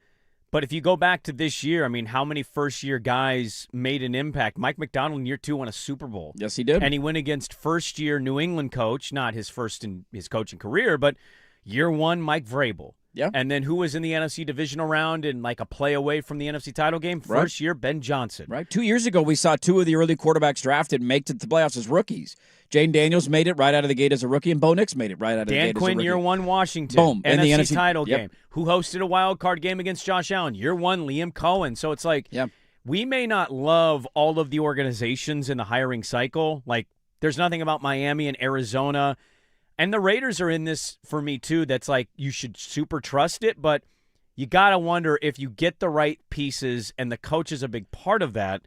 But if you go back to this year, I mean, how many first-year guys made an impact? Mike McDonald in year 2 won a Super Bowl. Yes, he did. And he went against first-year New England coach, not his first in his coaching career, but year 1, Mike Vrabel. Yeah. And then who was in the NFC divisional round and like a play away from the NFC title game? First year, Ben Johnson. Right. 2 years ago, we saw 2 of the early quarterbacks drafted make it to the playoffs as rookies. Jane Daniels made it right out of the gate as a rookie, and Bo Nix made it right out of the gate as a rookie. Dan Quinn, year 1, Washington. Boom. NFC, in the NFC title game. Who hosted a wild card game against Josh Allen? Year 1, Liam Cohen. So it's like, we may not love all of the organizations in the hiring cycle. Like, there's nothing about Miami and Arizona. And the Raiders are in this for me, too. That's like, you should super trust it, but you got to wonder if you get the right pieces, and the coach is a big part of that,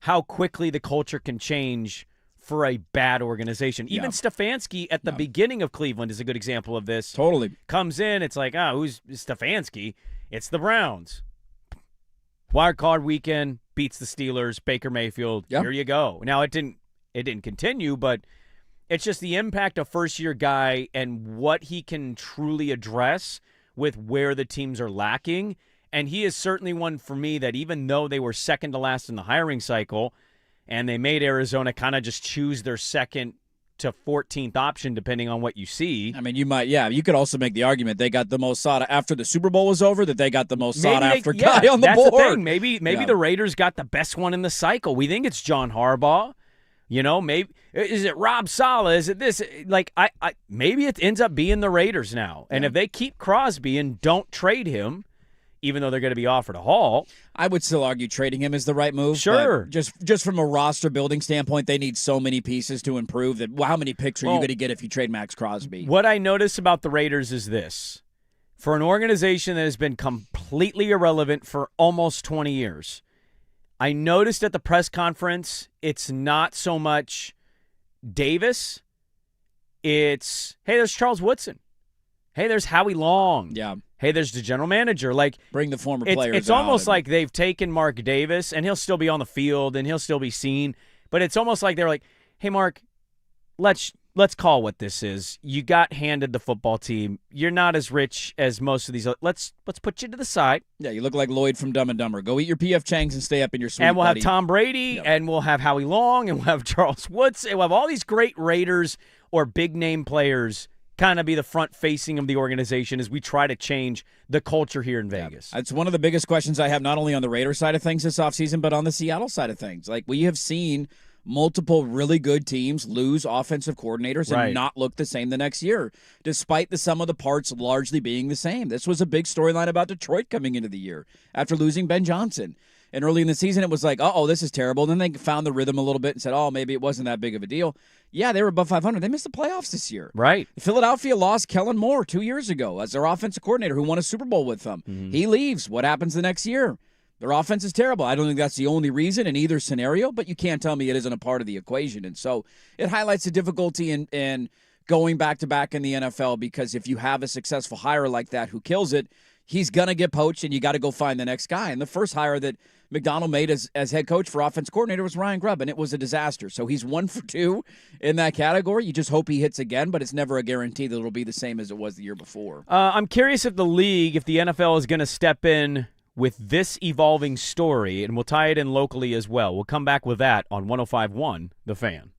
how quickly the culture can change for a bad organization. Even Stefanski at the beginning of Cleveland is a good example of this. Totally. Comes in, it's like, who's Stefanski? It's the Browns. Wild card weekend, beats the Steelers, Baker Mayfield. Here you go. Now, it didn't continue, but it's just the impact of first-year guy and what he can truly address with where the teams are lacking. And he is certainly one for me that, even though they were second to last in the hiring cycle and they made Arizona kind of just choose their second to 14th option depending on what you see. I mean, you could also make the argument they got the most sought after the Super Bowl was over, that they got the most sought after guy on the that's board. The thing. Maybe the Raiders got the best one in the cycle. We think it's John Harbaugh. Maybe is it Rob Saleh? Is it this? Like, I maybe it ends up being the Raiders now. And if they keep Crosby and don't trade him, even though they're going to be offered a haul, I would still argue trading him is the right move. Sure. Just from a roster building standpoint, they need so many pieces to improve that. How many picks are you going to get if you trade Max Crosby? What I notice about the Raiders is this: for an organization that has been completely irrelevant for almost 20 years. I noticed at the press conference, it's not so much Davis. It's, hey, there's Charles Woodson. Hey, there's Howie Long. Yeah. Hey, there's the general manager. Like, bring the former players. It's almost like they've taken Mark Davis, and he'll still be on the field, and he'll still be seen. But it's almost like they're like, hey, Mark, let's call what this is. You got handed the football team. You're not as rich as most of these. Let's put you to the side. Yeah, you look like Lloyd from Dumb and Dumber. Go eat your P.F. Chang's and stay up in your suite, And we'll buddy. have Tom Brady, and we'll have Howie Long, and we'll have Charles Woods, and we'll have all these great Raiders or big-name players kind of be the front-facing of the organization as we try to change the culture here in Vegas. It's one of the biggest questions I have, not only on the Raider side of things this offseason, but on the Seattle side of things. Like, we have seen multiple really good teams lose offensive coordinators and not look the same the next year, despite the sum of the parts largely being the same. This was a big storyline about Detroit coming into the year after losing Ben Johnson. And early in the season, it was like, this is terrible. And then they found the rhythm a little bit and said, maybe it wasn't that big of a deal. Yeah, they were above 500. They missed the playoffs this year. Right. Philadelphia lost Kellen Moore 2 years ago as their offensive coordinator who won a Super Bowl with them. Mm-hmm. He leaves. What happens the next year? Their offense is terrible. I don't think that's the only reason in either scenario, but you can't tell me it isn't a part of the equation. And so it highlights the difficulty in going back-to-back in the NFL, because if you have a successful hire like that who kills it, he's going to get poached, and you got to go find the next guy. And the first hire that McDonald made as head coach for offense coordinator was Ryan Grubb, and it was a disaster. So he's 1 for 2 in that category. You just hope he hits again, but it's never a guarantee that it'll be the same as it was the year before. I'm curious if the NFL is going to step in with this evolving story, and we'll tie it in locally as well. We'll come back with that on 105.1 The Fan.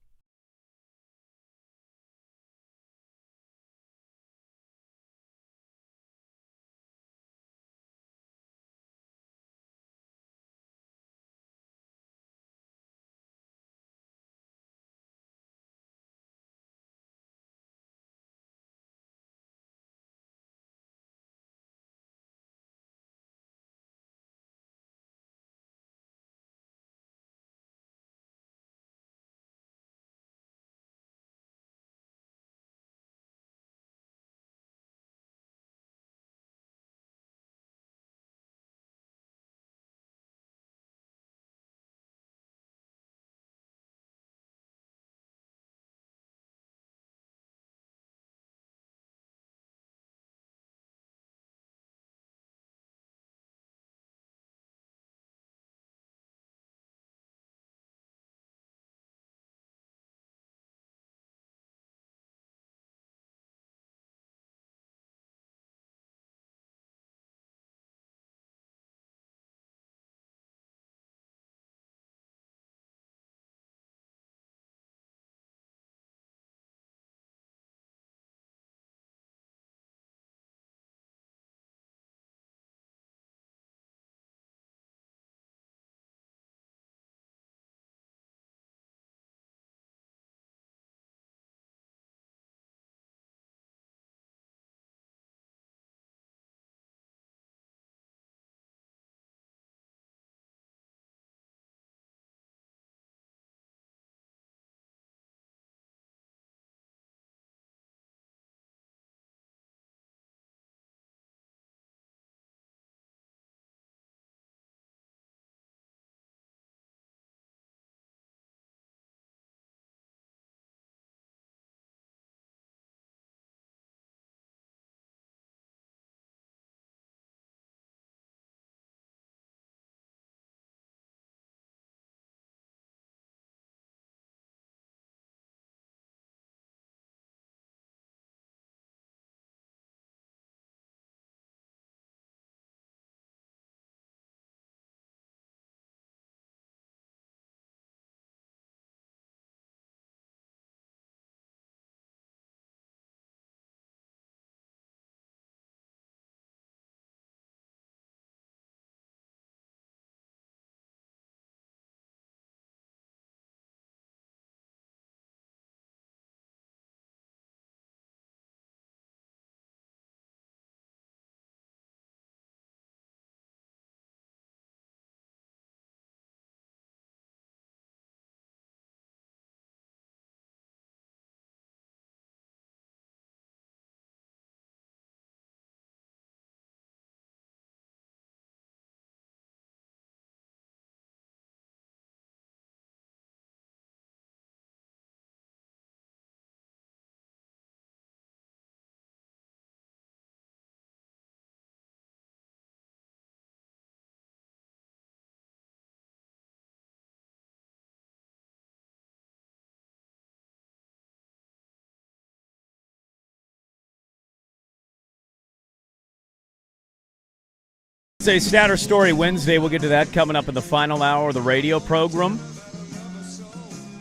Say Statter Story Wednesday. We'll get to that coming up in the final hour of the radio program.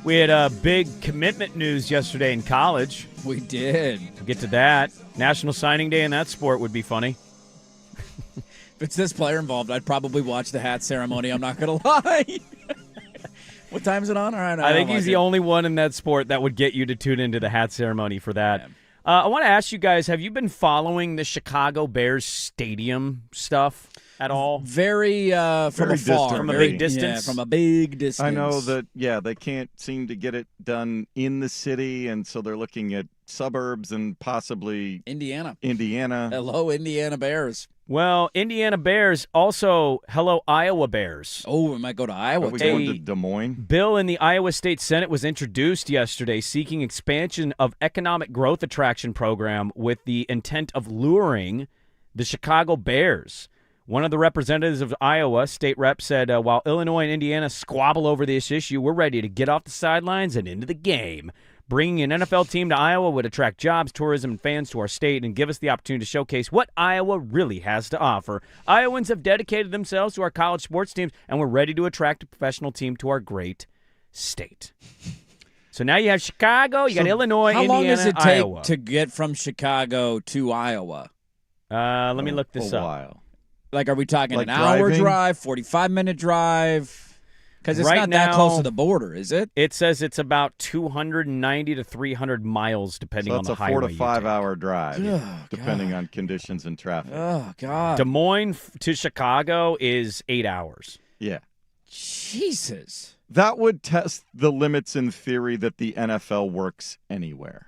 We had a big commitment news yesterday in college. We did. We'll get to that. National Signing Day in that sport would be funny. If it's this player involved, I'd probably watch the hat ceremony. I'm not going to lie. What time is it on? All right. I think he's the only one in that sport that would get you to tune into the hat ceremony for that. Yeah. I want to ask you guys, have you been following the Chicago Bears stadium stuff at all? Very from very afar. Distant. From a big distance? Yeah, from a big distance. I know that, they can't seem to get it done in the city, and so they're looking at suburbs and possibly Indiana. Hello, Indiana Bears. Well, Indiana Bears, also, hello, Iowa Bears. Oh, we might go to Iowa. Are we going to Des Moines? Bill in the Iowa State Senate was introduced yesterday seeking expansion of economic growth attraction program with the intent of luring the Chicago Bears. One of the representatives of Iowa, state rep, said, while Illinois and Indiana squabble over this issue, we're ready to get off the sidelines and into the game. Bringing an NFL team to Iowa would attract jobs, tourism, and fans to our state and give us the opportunity to showcase what Iowa really has to offer. Iowans have dedicated themselves to our college sports teams, and we're ready to attract a professional team to our great state. So now you have Chicago, you got Illinois, Indiana, How long does it Iowa. take to get from Chicago to Iowa? Let me look this up. A while. Like, are we talking Like an hour driving? drive, 45-minute drive? Because it's Right not that now, close to the border, is it? It says it's about 290 to 300 miles, depending So on that's the a highway 4 to 5 hour drive, Oh, depending God. on conditions and traffic. Oh, God. Des Moines to Chicago is 8 hours. Yeah. Jesus. That would test the limits in theory that the NFL works anywhere.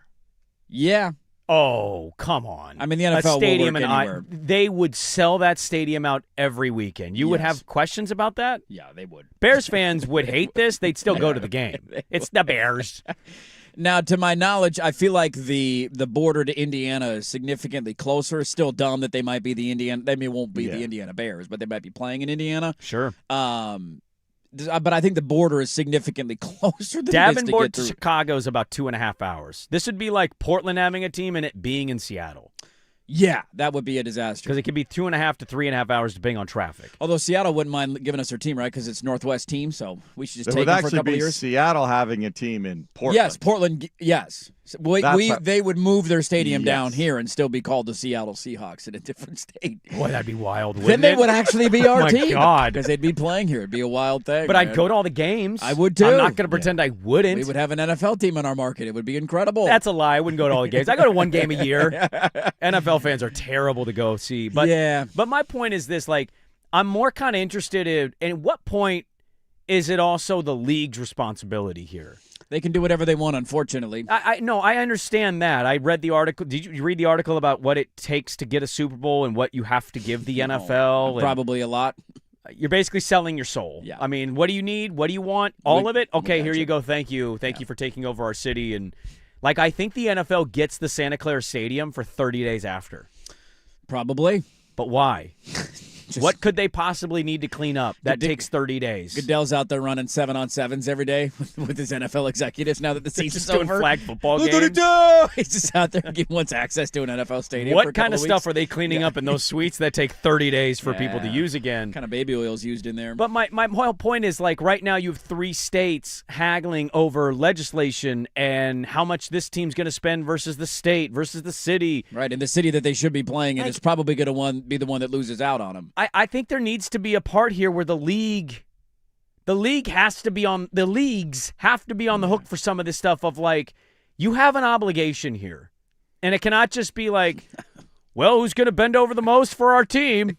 Yeah. Oh, come on. I mean, the A NFL will stadium work in anywhere. they would sell that stadium out every weekend. You would Yes. have questions about that? Yeah, they would. Bears fans would hate this. They'd still go to the game. It's the Bears. Now, to my knowledge, I feel like the border to Indiana is significantly closer. It's still dumb that they might be the Indiana. They won't be the Indiana Bears, but they might be playing in Indiana. Sure. But I think the border is significantly closer than Davenport this to Chicago is about 2.5 hours. This would be like Portland having a team and it being in Seattle. Yeah, that would be a disaster. Because it could be 2.5 to 3.5 hours depending on traffic. Although Seattle wouldn't mind giving us their team, right? Because it's Northwest team, so we should just It take would them for a actually couple be of years. Seattle having a team in Portland. Yes, Portland. Yes, they would move their stadium Yes. down here and still be called the Seattle Seahawks in a different state. Boy, that'd be wild, wouldn't Then they it? would actually be our my team. God. Because they'd be playing here. It'd be a wild thing. But man. I'd go to all the games. I would too. I'm not going to pretend I wouldn't. We would have an NFL team in our market. It would be incredible. That's a lie. I wouldn't go to all the games. I go to one game a year. NFL fans are terrible to go see. But, yeah. But my point is this, like, I'm more kind of interested in at what point is it also the league's responsibility here? They can do whatever they want, unfortunately. No, I understand that. I read the article. Did you read the article about what it takes to get a Super Bowl and what you have to give the NFL? And Probably a lot. you're basically selling your soul. Yeah. I mean, what do you need? What do you want? All of it? Okay, here you go. Thank you. Thank you for taking over our city. And, like, I think the NFL gets the Santa Clara Stadium for 30 days after. Probably. But why? What could they possibly need to clean up? That takes 30 days. Goodell's out there running 7-on-7s every day with his NFL executives now that the season's Just doing over. flag football Look games. what he do! He's just out there. He wants access to an NFL stadium. for a What kind couple of stuff are they cleaning up in those suites that take 30 days for people to Yeah. use again? What kind of baby oil's used in there? But my whole point is, like, right now you have 3 states haggling over legislation and how much this team's going to spend versus the state versus the city. Right, in the city that they should be playing, and Like- it's probably going to be the one that loses out on them. I think there needs to be a part here where the leagues have to be on the hook for some of this stuff of, like, you have an obligation here. And it cannot just be like, well, who's going to bend over the most for our team?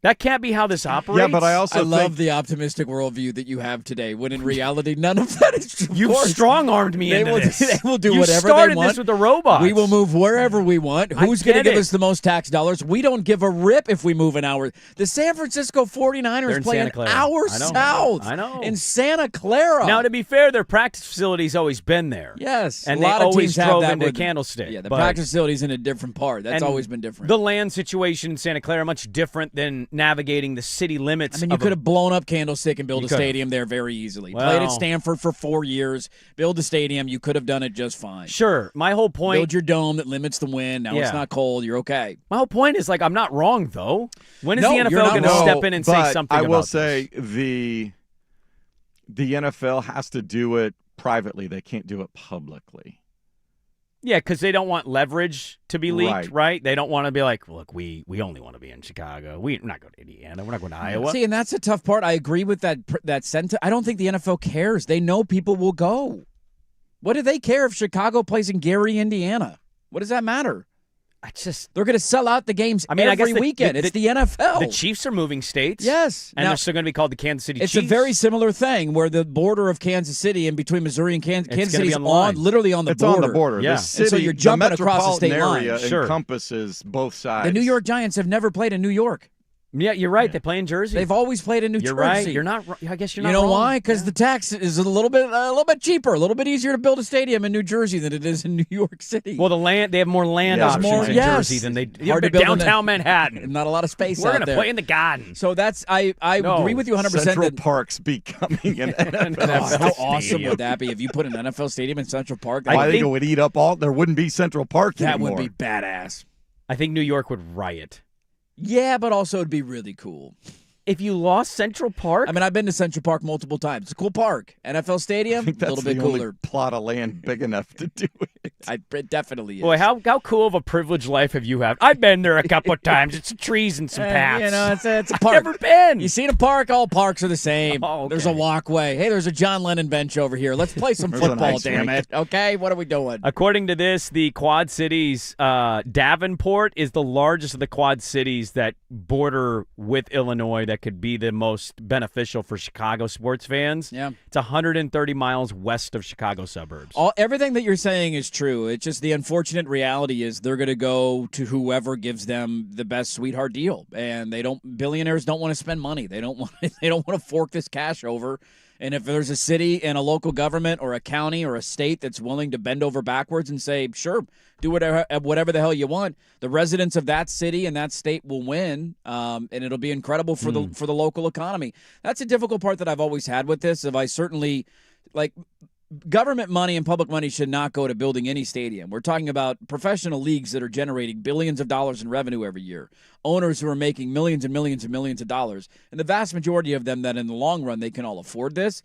That can't be how this operates. Yeah, but I also I think love the optimistic worldview that you have today, when in reality, none of that is true. You've strong-armed me into this. They will do you whatever started they want. this with the robots. We will move wherever we want. Who's going to get give it. us the most tax dollars? We don't give a rip if we move an hour. The San Francisco 49ers They're in play Santa an Clara. hour I know. south. I know. In Santa Clara. Now, to be fair, their practice facility's always been there. yes. And a lot they of always teams have drove that into with- Candlestick. Yeah, the but- practice facility's in a different part. That's and always been different. The land situation in Santa Clara much different than navigating the city limits. I mean, you could have blown up Candlestick and built a stadium there very easily. Well, played at Stanford for 4 years, build a stadium. You could have done it just fine. Sure. My whole point. Build your dome that limits the wind. Now it's not cold. You're okay. My whole point is, like, I'm not wrong, though. When is No, the you're NFL not going to wrong. step in and say something I will about say this? the NFL has to do it privately. They can't do it publicly. Yeah, because they don't want leverage to be leaked, right? They don't want to be like, look, we only want to be in Chicago. We're not going to Indiana. We're not going to Iowa. See, and that's the tough part. I agree with that sentence. I don't think the NFL cares. They know people will go. What do they care if Chicago plays in Gary, Indiana? What does that matter? They're going to sell out the games every weekend. It's the NFL. The Chiefs are moving states. Yes. And they're still going to be called the Kansas City Chiefs. It's a very similar thing where the border of Kansas City and between Missouri and Kansas City is literally on the border. It's on the border. Yeah. The city, so you're jumping across the state line. Encompasses both sides. The New York Giants have never played in New York. Yeah, you're right. They play in Jersey. They've always played in New Jersey. You're right. You're not. I guess you're not. You know wrong. why? Because the tax is a little bit cheaper, a little bit easier to build a stadium in New Jersey than it is in New York City. Well, they have more land options in Jersey than they do downtown Manhattan. Not a lot of space. We're going to play in the Garden. So that's I agree with you 100%. Central Park's becoming an NFL. How awesome would that be if you put an NFL stadium in Central Park? I think it would eat up all. There wouldn't be Central Park anymore. That would be badass. I think New York would riot. Yeah, but also it'd be really cool. If you lost Central Park? I mean, I've been to Central Park multiple times. It's a cool park. NFL Stadium, I think that's a little bit the cooler. Only plot of land big enough to do it. It definitely is. Boy, how cool of a privileged life have you had? I've been there a couple of times. It's trees and some paths. You know, it's a park. I've never been. You seen a park? All parks are the same. Oh, okay. There's a walkway. Hey, there's a John Lennon bench over here. Let's play some football, damn it. Okay, what are we doing? According to this, the Quad Cities, Davenport is the largest of the Quad Cities that border with Illinois that could be the most beneficial for Chicago sports fans. Yeah. It's 130 miles west of Chicago suburbs. Everything that you're saying is true. It's just the unfortunate reality is they're going to go to whoever gives them the best sweetheart deal. And billionaires don't want to spend money. They don't want to fork this cash over. And if there's a city and a local government or a county or a state that's willing to bend over backwards and say, sure, do whatever the hell you want, the residents of that city and that state will win, and it'll be incredible for the local economy. That's a difficult part that I've always had with this. I certainly government money and public money should not go to building any stadium. We're talking about professional leagues that are generating billions of dollars in revenue every year, owners who are making millions and millions and millions of dollars, and the vast majority of them that in the long run they can all afford this.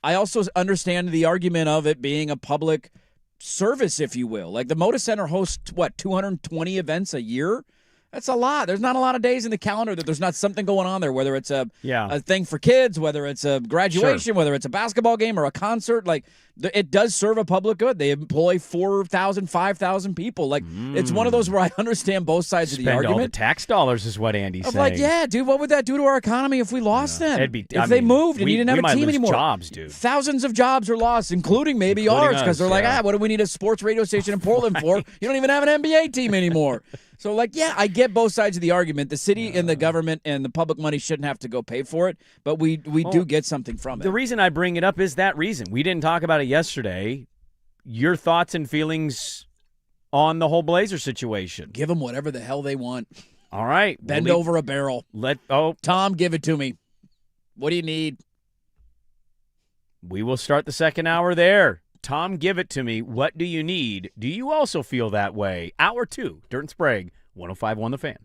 I also understand the argument of it being a public service, if you will. Like the Moda Center hosts, 220 events a year? That's a lot. There's not a lot of days in the calendar that there's not something going on there, whether it's a thing for kids, whether it's a graduation, whether it's a basketball game or a concert. It does serve a public good. They employ 4,000, 5,000 people. It's one of those where I understand both sides of the argument. Spend all the tax dollars is what Andy's saying. Dude, what would that do to our economy if we lost them? They moved and you didn't have a team anymore. Jobs, dude. Thousands of jobs are lost, including ours, because they're what do we need a sports radio station in Portland for? You don't even have an NBA team anymore. So, I get both sides of the argument. The city and the government and the public money shouldn't have to go pay for it, but we do get something from it. The reason I bring it up is that reason. We didn't talk about it yesterday. Your thoughts and feelings on the whole Blazer situation. Give them whatever the hell they want. All right. Bend over a barrel. Tom, give it to me. What do you need? We will start the second hour there. Tom, give it to me. What do you need? Do you also feel that way? Hour 2, Dirt and Sprague, 105.1 The Fan.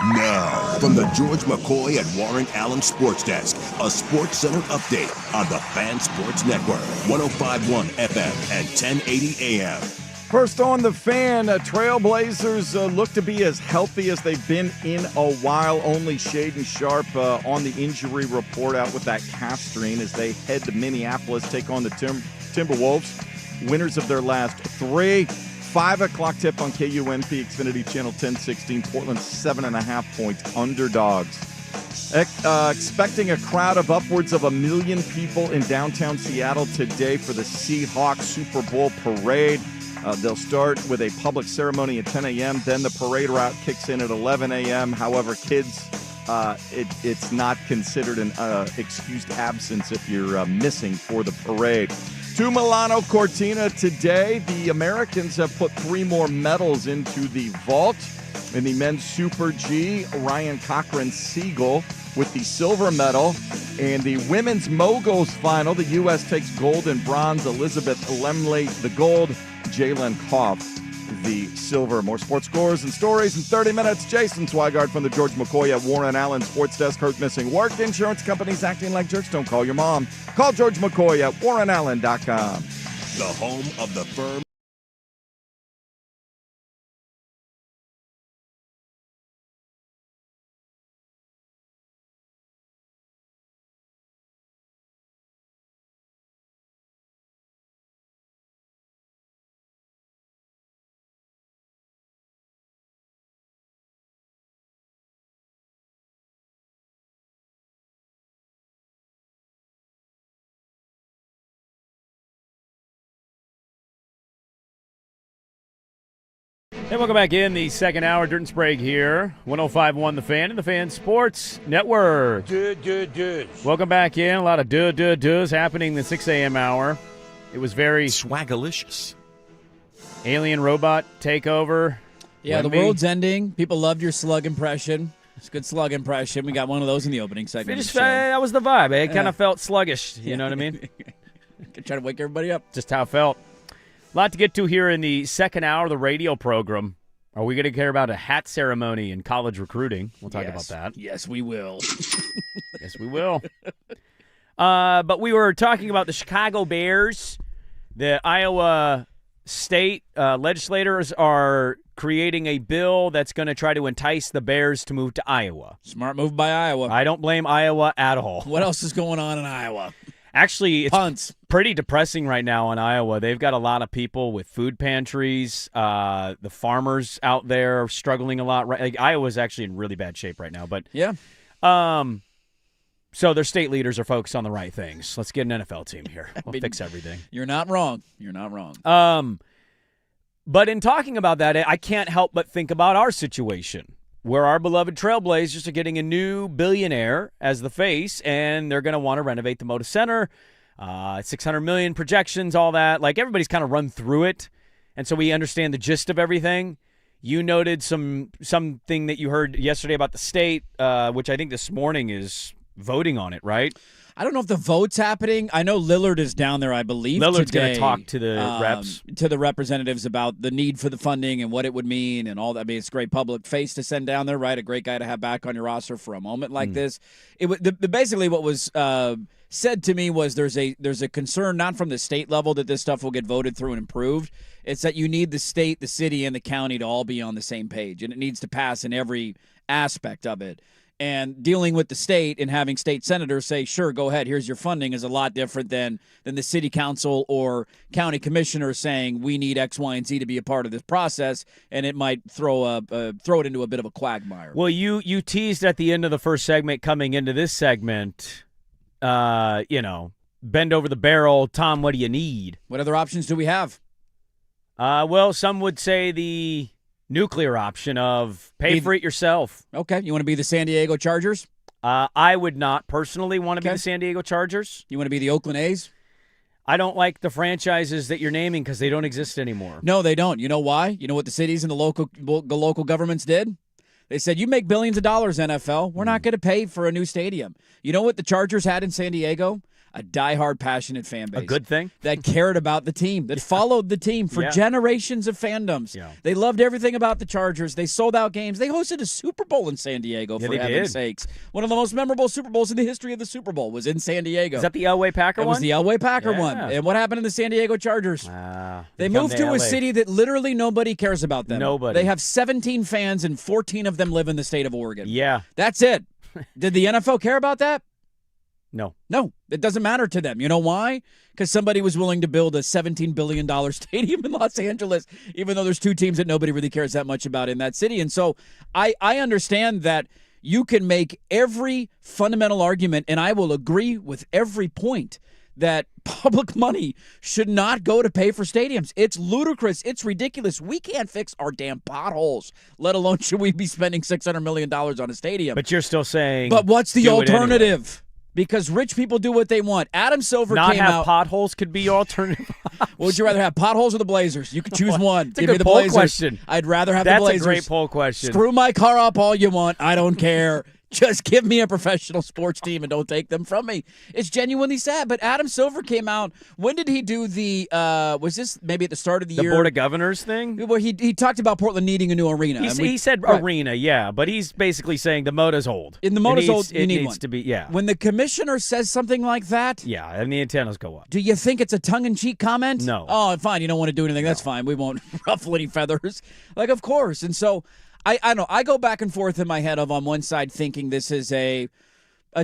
Now, from the George McCoy and Warren Allen Sports Desk, a Sports Center update on the Fan Sports Network, 105.1 FM and 1080 AM. First on the Fan, Trailblazers look to be as healthy as they've been in a while. Only Shaden Sharp on the injury report, out with that calf strain as they head to Minneapolis, take on the Timberwolves, winners of their last three. 5 o'clock tip on KUNP Xfinity Channel 1016. Portland 7.5-point underdogs. Expecting a crowd of upwards of 1 million people in downtown Seattle today for the Seahawks Super Bowl parade. They'll start with a public ceremony at 10 a.m. Then the parade route kicks in at 11 a.m. However, kids, it's not considered an excused absence if you're missing for the parade. To Milano Cortina today, the Americans have put 3 more medals into the vault. In the men's Super G, Ryan Cochran-Siegel with the silver medal. And the women's moguls final, the U.S. takes gold and bronze. Elizabeth Lemley, the gold. Jalen Koff, the silver. More sports scores and stories in 30 minutes. Jason Swigard from the George McCoy at Warren Allen Sports Desk. Hurt, missing work. Insurance companies acting like jerks. Don't call your mom. Call George McCoy at warrenallen.com. The home of the firm. Hey, welcome back in the second hour. Dirt and Sprague here. 105.1 The Fan and the Fan Sports Network. Welcome back in. A lot of does happening in the 6 a.m. hour. It was very swagalicious. Alien robot takeover. Yeah, the world's ending. People loved your slug impression. It's a good slug impression. We got one of those in the opening segment. That was the vibe. It kind of felt sluggish. You know what I mean? Try to wake everybody up. Just how it felt. A lot to get to here in the second hour of the radio program. Are we going to care about a hat ceremony in college recruiting? We'll talk about that. Yes, we will. Yes, we will. But we were talking about the Chicago Bears. The Iowa State legislators are creating a bill that's going to try to entice the Bears to move to Iowa. Smart move by Iowa. I don't blame Iowa at all. What else is going on in Iowa? Actually, it's Punts. Pretty depressing right now in Iowa. They've got a lot of people with food pantries. The farmers out there are struggling a lot. Like, Iowa's actually in really bad shape right now. But yeah. So their state leaders are focused on the right things. Let's get an NFL team here. We'll fix everything. You're not wrong. You're not wrong. But in talking about that, I can't help but think about our situation, where our beloved Trailblazers are getting a new billionaire as the face, and they're going to want to renovate the Moda Center. $600 million projections, all that. Like, everybody's kind of run through it, and so we understand the gist of everything. You noted something that you heard yesterday about the state, which I think this morning is voting on it, right? I don't know if the vote's happening. I know Lillard is down there, I believe, Lillard's going to talk to the reps. To the representatives about the need for the funding and what it would mean and all that. I mean, it's a great public face to send down there, right? A great guy to have back on your roster for a moment like this. Basically what was said to me was there's a concern not from the state level that this stuff will get voted through and improved. It's that you need the state, the city, and the county to all be on the same page, and it needs to pass in every aspect of it. And dealing with the state and having state senators say, sure, go ahead, here's your funding, is a lot different than the city council or county commissioner saying we need X, Y, and Z to be a part of this process, and it might throw it into a bit of a quagmire. Well, you teased at the end of the first segment coming into this segment, bend over the barrel, Tom, what do you need? What other options do we have? Well, some would say the nuclear option of pay for it yourself. Okay. You want to be the San Diego Chargers? I would not personally want to be the San Diego Chargers. You want to be the Oakland A's? I don't like the franchises that you're naming because they don't exist anymore. No, they don't. You know why? You know what the cities and the local governments did? They said, you make billions of dollars, NFL. We're not going to pay for a new stadium. You know what the Chargers had in San Diego? a diehard, passionate fan base. A good thing. That cared about the team, that followed the team for generations of fandoms. Yeah. They loved everything about the Chargers. They sold out games. They hosted a Super Bowl in San Diego, for heaven's sakes. One of the most memorable Super Bowls in the history of the Super Bowl was in San Diego. Is that the Elway Packer one? It was the Elway Packer one. And what happened to the San Diego Chargers? They moved to a city that literally nobody cares about them. Nobody. They have 17 fans, and 14 of them live in the state of Oregon. Yeah. That's it. Did the NFL care about that? No. No, it doesn't matter to them. You know why? Because somebody was willing to build a $17 billion stadium in Los Angeles, even though there's two teams that nobody really cares that much about in that city. And so I understand that you can make every fundamental argument, and I will agree with every point, that public money should not go to pay for stadiums. It's ludicrous. It's ridiculous. We can't fix our damn potholes, let alone should we be spending $600 million on a stadium. But you're still saying... But what's the alternative? Anyway. Because rich people do what they want. Adam Silver Not came have out. potholes could be your alternative. Would you rather have potholes or the Blazers? You can choose one. It's a Give good me the poll Blazers. question. I'd rather have the That's Blazers. a great poll question. Screw my car up all you want. I don't care. Just give me a professional sports team and don't take them from me. It's genuinely sad. But Adam Silver came out. When did he do the, was this maybe at the start of the year? The Board of Governors thing? Where he talked about Portland needing a new arena. He said arena, yeah. But he's basically saying the motor's old. In the motor's old, you need needs one. To be, yeah. When the commissioner says something like that. Yeah, and the antennas go up. Do you think it's a tongue-in-cheek comment? No. Oh, fine. You don't want to do anything. That's fine. We won't ruffle any feathers. Like, of course. And so... I know. I go back and forth in my head of on one side thinking this is a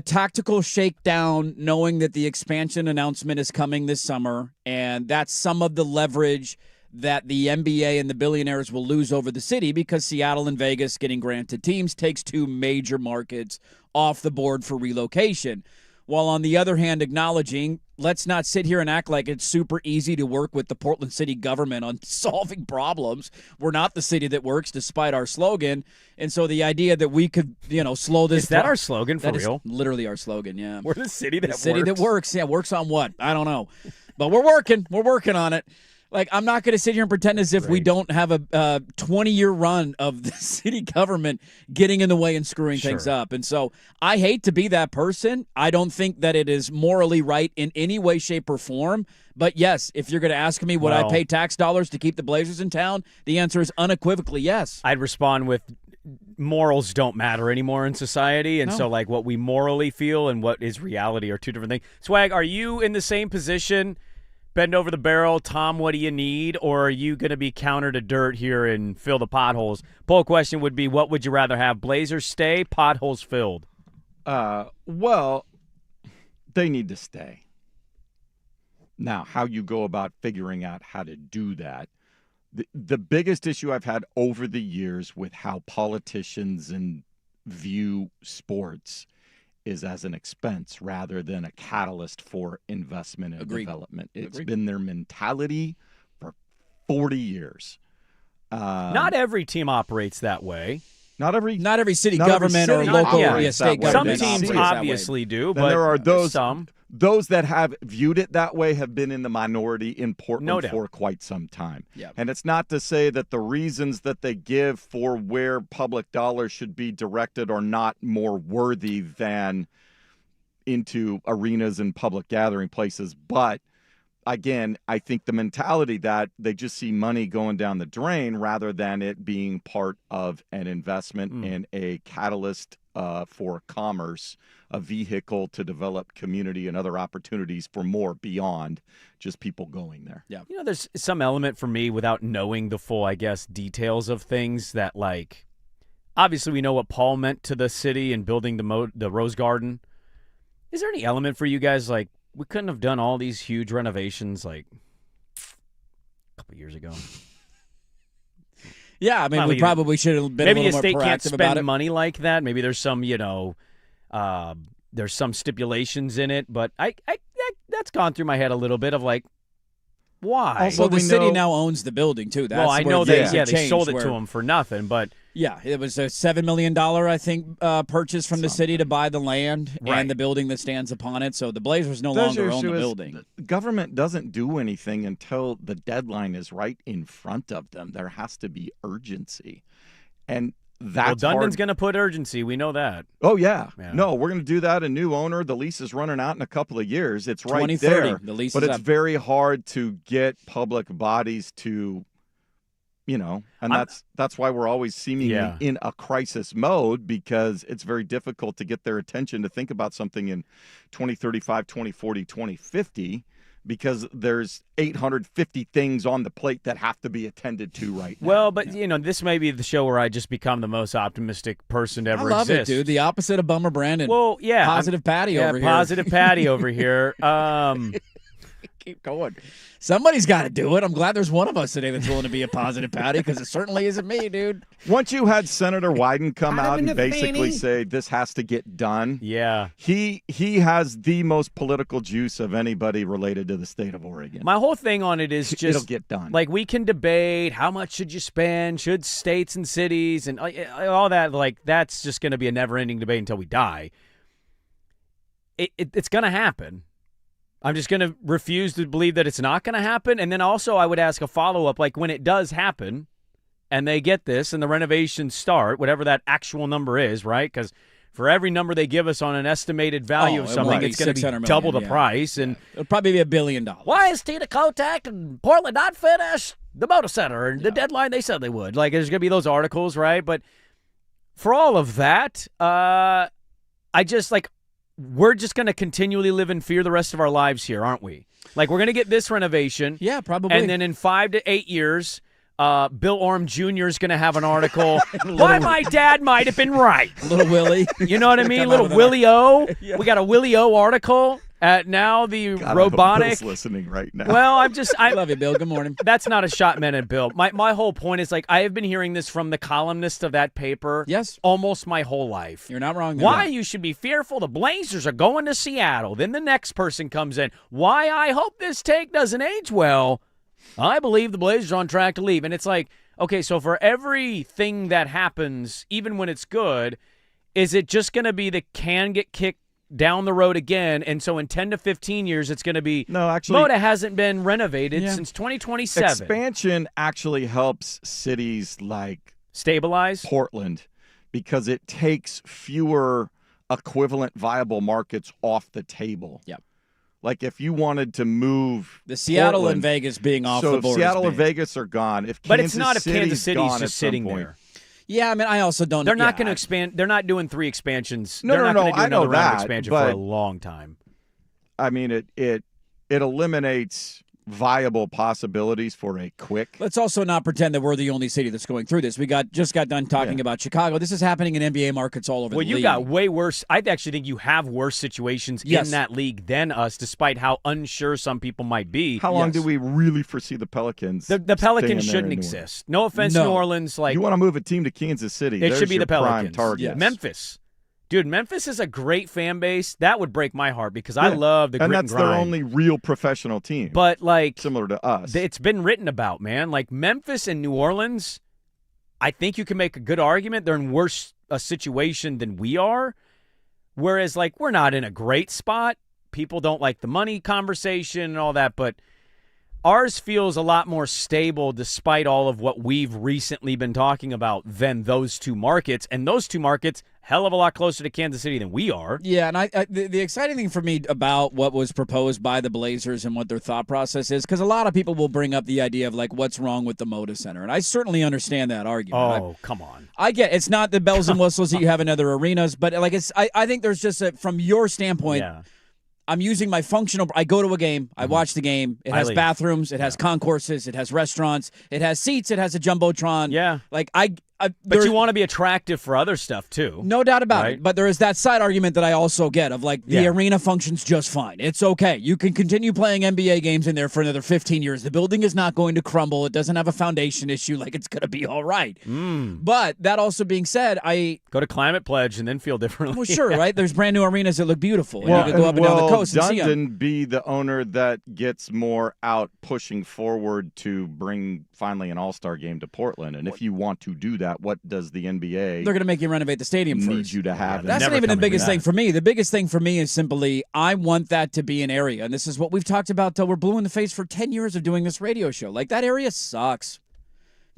tactical shakedown, knowing that the expansion announcement is coming this summer, and that's some of the leverage that the NBA and the billionaires will lose over the city because Seattle and Vegas getting granted teams takes two major markets off the board for relocation. While on the other hand, acknowledging, let's not sit here and act like it's super easy to work with the Portland city government on solving problems. We're not the city that works, despite our slogan. And so the idea that we could, slow this. Is that our slogan for real? Literally our slogan, yeah. We're the city that works. The city that works. Yeah, works on what? I don't know. But we're working. We're working on it. Like, I'm not going to sit here and pretend as if we don't have a 20-year run of the city government getting in the way and screwing things up. And so I hate to be that person. I don't think that it is morally right in any way, shape, or form. But, yes, if you're going to ask me would I pay tax dollars to keep the Blazers in town, the answer is unequivocally yes. I'd respond with morals don't matter anymore in society. And so, like, what we morally feel and what is reality are two different things. Swag, are you in the same position? Bend over the barrel, Tom, what do you need? Or are you going to be counter to dirt here and fill the potholes? Poll question would be, what would you rather have? Blazers stay, potholes filled? Well, they need to stay. Now, how you go about figuring out how to do that, the biggest issue I've had over the years with how politicians view sports is as an expense rather than a catalyst for investment and development. It's been their mentality for 40 years. Not every team operates that way. Not every city government or local state government. Some teams obviously do, then but there are those some. Those that have viewed it that way have been in the minority in Portland for quite some time. Yep. And it's not to say that the reasons that they give for where public dollars should be directed are not more worthy than into arenas and public gathering places. But again, I think the mentality that they just see money going down the drain rather than it being part of an investment and a catalyst for commerce, a vehicle to develop community and other opportunities for more beyond just people going there. Yeah. There's some element for me without knowing the full, I guess, details of things that, like, obviously we know what Paul meant to the city and building the Rose Garden. Is there any element for you guys, like, we couldn't have done all these huge renovations, like, a couple years ago? Yeah, I mean, we probably should have been maybe a little more proactive about it. Maybe the state can't spend money like that. Maybe there's some, there's some stipulations in it. But that's gone through my head a little bit of, like, why? Also, the city now owns the building, too. Well, I know they sold it to them for nothing, but... Yeah, it was a $7 million, I think, purchase from the city to buy the land and the building that stands upon it. So the Blazers no longer own the building. The government doesn't do anything until the deadline is right in front of them. There has to be urgency. And that's Dundon's hard. going to put urgency. We know that. Oh, yeah. Yeah. No, we're going to do that. A new owner. The lease is running out in a couple of years. It's right 2030. there. The lease but is it's up. very hard to get public bodies to, and that's why we're always seemingly in a crisis mode, because it's very difficult to get their attention to think about something in 2035, 2040, 2050. Because there's 850 things on the plate that have to be attended to right now. Well, but, this may be the show where I just become the most optimistic person to ever exist. I love exist. it, dude. The opposite of Bummer Brandon. Well, yeah. Positive Patty over here. Positive Patty over here. Keep going. Somebody's got to do it. I'm glad there's one of us today that's willing to be a positive Patty, because it certainly isn't me, dude. Once you had Senator Wyden come out and basically say this has to get done, he has the most political juice of anybody related to the state of Oregon. My whole thing on it is just it'll get done. Like, we can debate how much should you spend, should states and cities and all that. Like, that's just going to be a never-ending debate until we die. It's going to happen. I'm just going to refuse to believe that it's not going to happen. And then also I would ask a follow-up, like, when it does happen and they get this and the renovations start, whatever that actual number is, right? Because for every number they give us on an estimated value of something, it's going to be double the price. And it'll probably be $1 billion. Why is Tina Kotek and Portland not finished the Moda Center and the deadline they said they would? Like, there's going to be those articles, right? But for all of that, I just, like, we're just going to continually live in fear the rest of our lives here, aren't we? Like, we're going to get this renovation. Yeah, probably. And then in 5 to 8 years, Bill Orm Jr. is going to have an article, why my dad might have been right. Little Willie. You know what I mean? Little Willie O. Yeah. We got a Willie O article. Now the robotic. Bill's listening right now. Well, I love you, Bill. Good morning. That's not a shot meant at Bill. My whole point is, like, I have been hearing this from the columnist of that paper. Yes. Almost my whole life. You're not wrong there. Why you should be fearful the Blazers are going to Seattle. Then the next person comes in. Why I hope this take doesn't age well. I believe the Blazers are on track to leave. And it's like, okay, so for everything that happens, even when it's good, is it just going to be the can get kicked down the road again, and so in 10 to 15 years, it's going to be no. Actually, Moda hasn't been renovated since 2027. Expansion actually helps cities like stabilize Portland, because it takes fewer equivalent viable markets off the table. Yep. Like, if you wanted to move the Seattle Portland, and Vegas being off so the board, Seattle and Vegas are gone. But it's not if Kansas City's just sitting there. Yeah, I mean, I also don't. They're not going to expand. They're not doing 3 expansions. No, they're not going to do I know another round of that, expansion but, for a long time. I mean, it eliminates viable possibilities for a quick. Let's also not pretend that we're the only city that's going through this. We just got done talking about Chicago. This is happening in NBA markets all over the league. Well, you got way worse. I actually think you have worse situations in that league than us, despite how unsure some people might be. How long do we really foresee the Pelicans? The Pelicans shouldn't exist. No offense, New Orleans. Like, you want to move a team to Kansas City? It should be the Pelicans. Prime target. Yes. Memphis. Dude, Memphis is a great fan base. That would break my heart, because I love the grit and grind. And that's their only real professional team. But, like, similar to us. It's been written about, man. Like, Memphis and New Orleans, I think you can make a good argument. They're in worse a situation than we are. Whereas, like, we're not in a great spot. People don't like the money conversation and all that, but ours feels a lot more stable despite all of what we've recently been talking about than those two markets. And those two markets, hell of a lot closer to Kansas City than we are. Yeah, and the exciting thing for me about what was proposed by the Blazers and what their thought process is, because a lot of people will bring up the idea of, like, what's wrong with the Moda Center, and I certainly understand that argument. Oh, come on. I get it's not the bells and whistles that you have in other arenas, but, like, I think there's just from your standpoint. Yeah. I'm using my functional. I go to a game. I watch the game. It has bathrooms. It has concourses. It has restaurants. It has seats. It has a jumbotron. Yeah. Like, but you want to be attractive for other stuff, too. No doubt about it. But there is that side argument that I also get of, like, the arena functions just fine. It's okay. You can continue playing NBA games in there for another 15 years. The building is not going to crumble. It doesn't have a foundation issue. Like, it's going to be all right. But that also being said, I go to Climate Pledge and then feel differently. Well, sure, right? There's brand new arenas that look beautiful. Well, you can go up and down the coast and see them. Dundon be the owner that gets more out pushing forward to bring finally an all-star game to Portland. And if you want to do that, what does the NBA? They're going to make you renovate the stadium first. Need you to have. That's not even the biggest thing for me. The biggest thing for me is simply I want that to be an area, and this is what we've talked about till we're blue in the face for 10 years of doing this radio show. Like, that area sucks.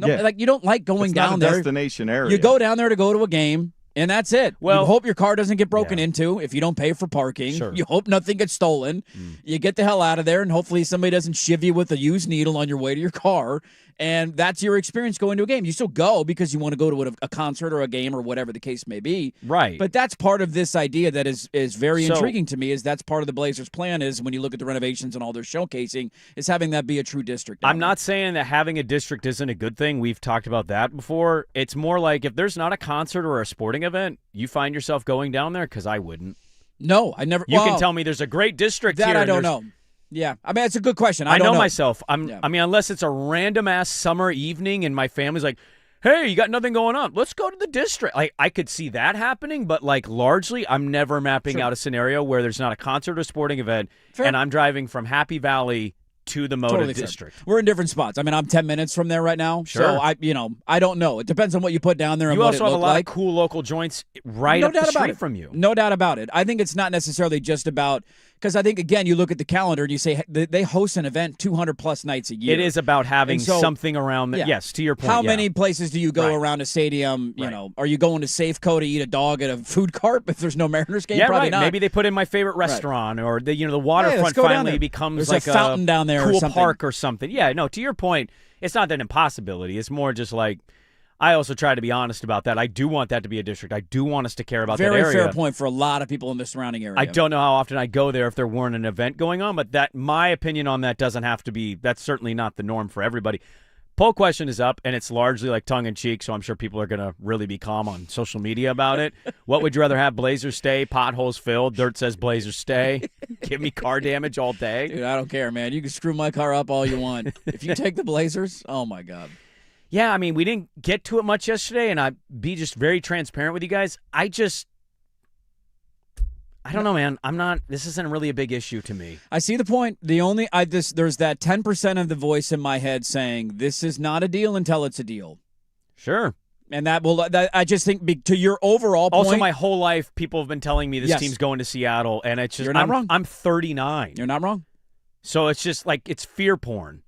No, like you don't like going it's down not a there. Destination area. You go down there to go to a game. And that's it. Well, you hope your car doesn't get broken into if you don't pay for parking. Sure. You hope nothing gets stolen. You get the hell out of there, and hopefully somebody doesn't shiv you with a used needle on your way to your car. And that's your experience going to a game. You still go because you want to go to a concert or a game or whatever the case may be. Right. But that's part of this idea that is very intriguing to me, is that's part of the Blazers' plan is when you look at the renovations and all their showcasing, is having that be a true district. I'm not saying that having a district isn't a good thing. We've talked about that before. It's more like if there's not a concert or a sporting event, you find yourself going down there, because I wouldn't. No, I never. You can tell me there's a great district that here. I don't know. Yeah, I mean, it's a good question. I don't know myself. I mean, unless it's a random-ass summer evening and my family's like, hey, you got nothing going on, let's go to the district. Like, I could see that happening, but, like, largely I'm never mapping out a scenario where there's not a concert or sporting event and I'm driving from Happy Valley to the Moda district. Fair. We're in different spots. I mean, I'm 10 minutes from there right now. Sure. So, I don't know. It depends on what you put down there and you what also it have a looked lot like. of cool local joints right up the street from you. No doubt about it. I think it's not necessarily just about – because I think, again, you look at the calendar and you say they host an event 200-plus nights a year. It is about having something around that. Yes, to your point. How many places do you go around a stadium? You know, are you going to Safeco to eat a dog at a food cart if there's no Mariners game? Yeah, Probably not. Maybe they put in my favorite restaurant, or the waterfront finally becomes there's like a fountain down there, cool or something. park or something. Yeah, no, to your point, it's not an impossibility. It's more just like, I also try to be honest about that. I do want that to be a district. I do want us to care about that area. Very fair point for a lot of people in the surrounding area. I don't know how often I go there if there weren't an event going on, but that my opinion on that doesn't have to be. That's certainly not the norm for everybody. Poll question is up, and it's largely like tongue-in-cheek, so I'm sure people are going to really be calm on social media about it. What would you rather have? Blazers stay, potholes filled, dirt says Blazers stay, give me car damage all day? Dude, I don't care, man. You can screw my car up all you want. If you take the Blazers, oh, my God. Yeah, I mean, we didn't get to it much yesterday, and I'd be just very transparent with you guys. I don't know, man. This isn't really a big issue to me. I see the point. There's that 10% of the voice in my head saying this is not a deal until it's a deal. Sure. And I just think to your overall point. Also, my whole life, people have been telling me this team's going to Seattle, and it's just, You're not wrong. I'm 39. You're not wrong. So it's just like, it's fear porn.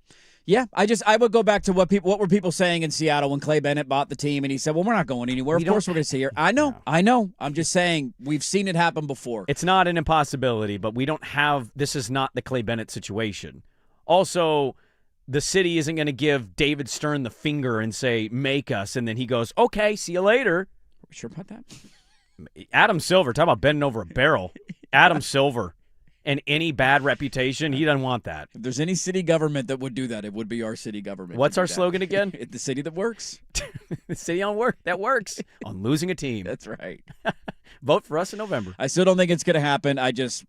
Yeah, I would go back to what were people saying in Seattle when Clay Bennett bought the team and he said, well, we're not going anywhere. Of course we're going to stay here. I know. I'm just saying we've seen it happen before. It's not an impossibility, but this is not the Clay Bennett situation. Also, the city isn't going to give David Stern the finger and say, make us, and then he goes, okay, see you later. Are we sure about that? Adam Silver, talk about bending over a barrel. Adam Silver. And any bad reputation, he doesn't want that. If there's any city government that would do that, it would be our city government. What's our slogan again? The city that works. The city that works on losing a team. That's right. Vote for us in November. I still don't think it's going to happen.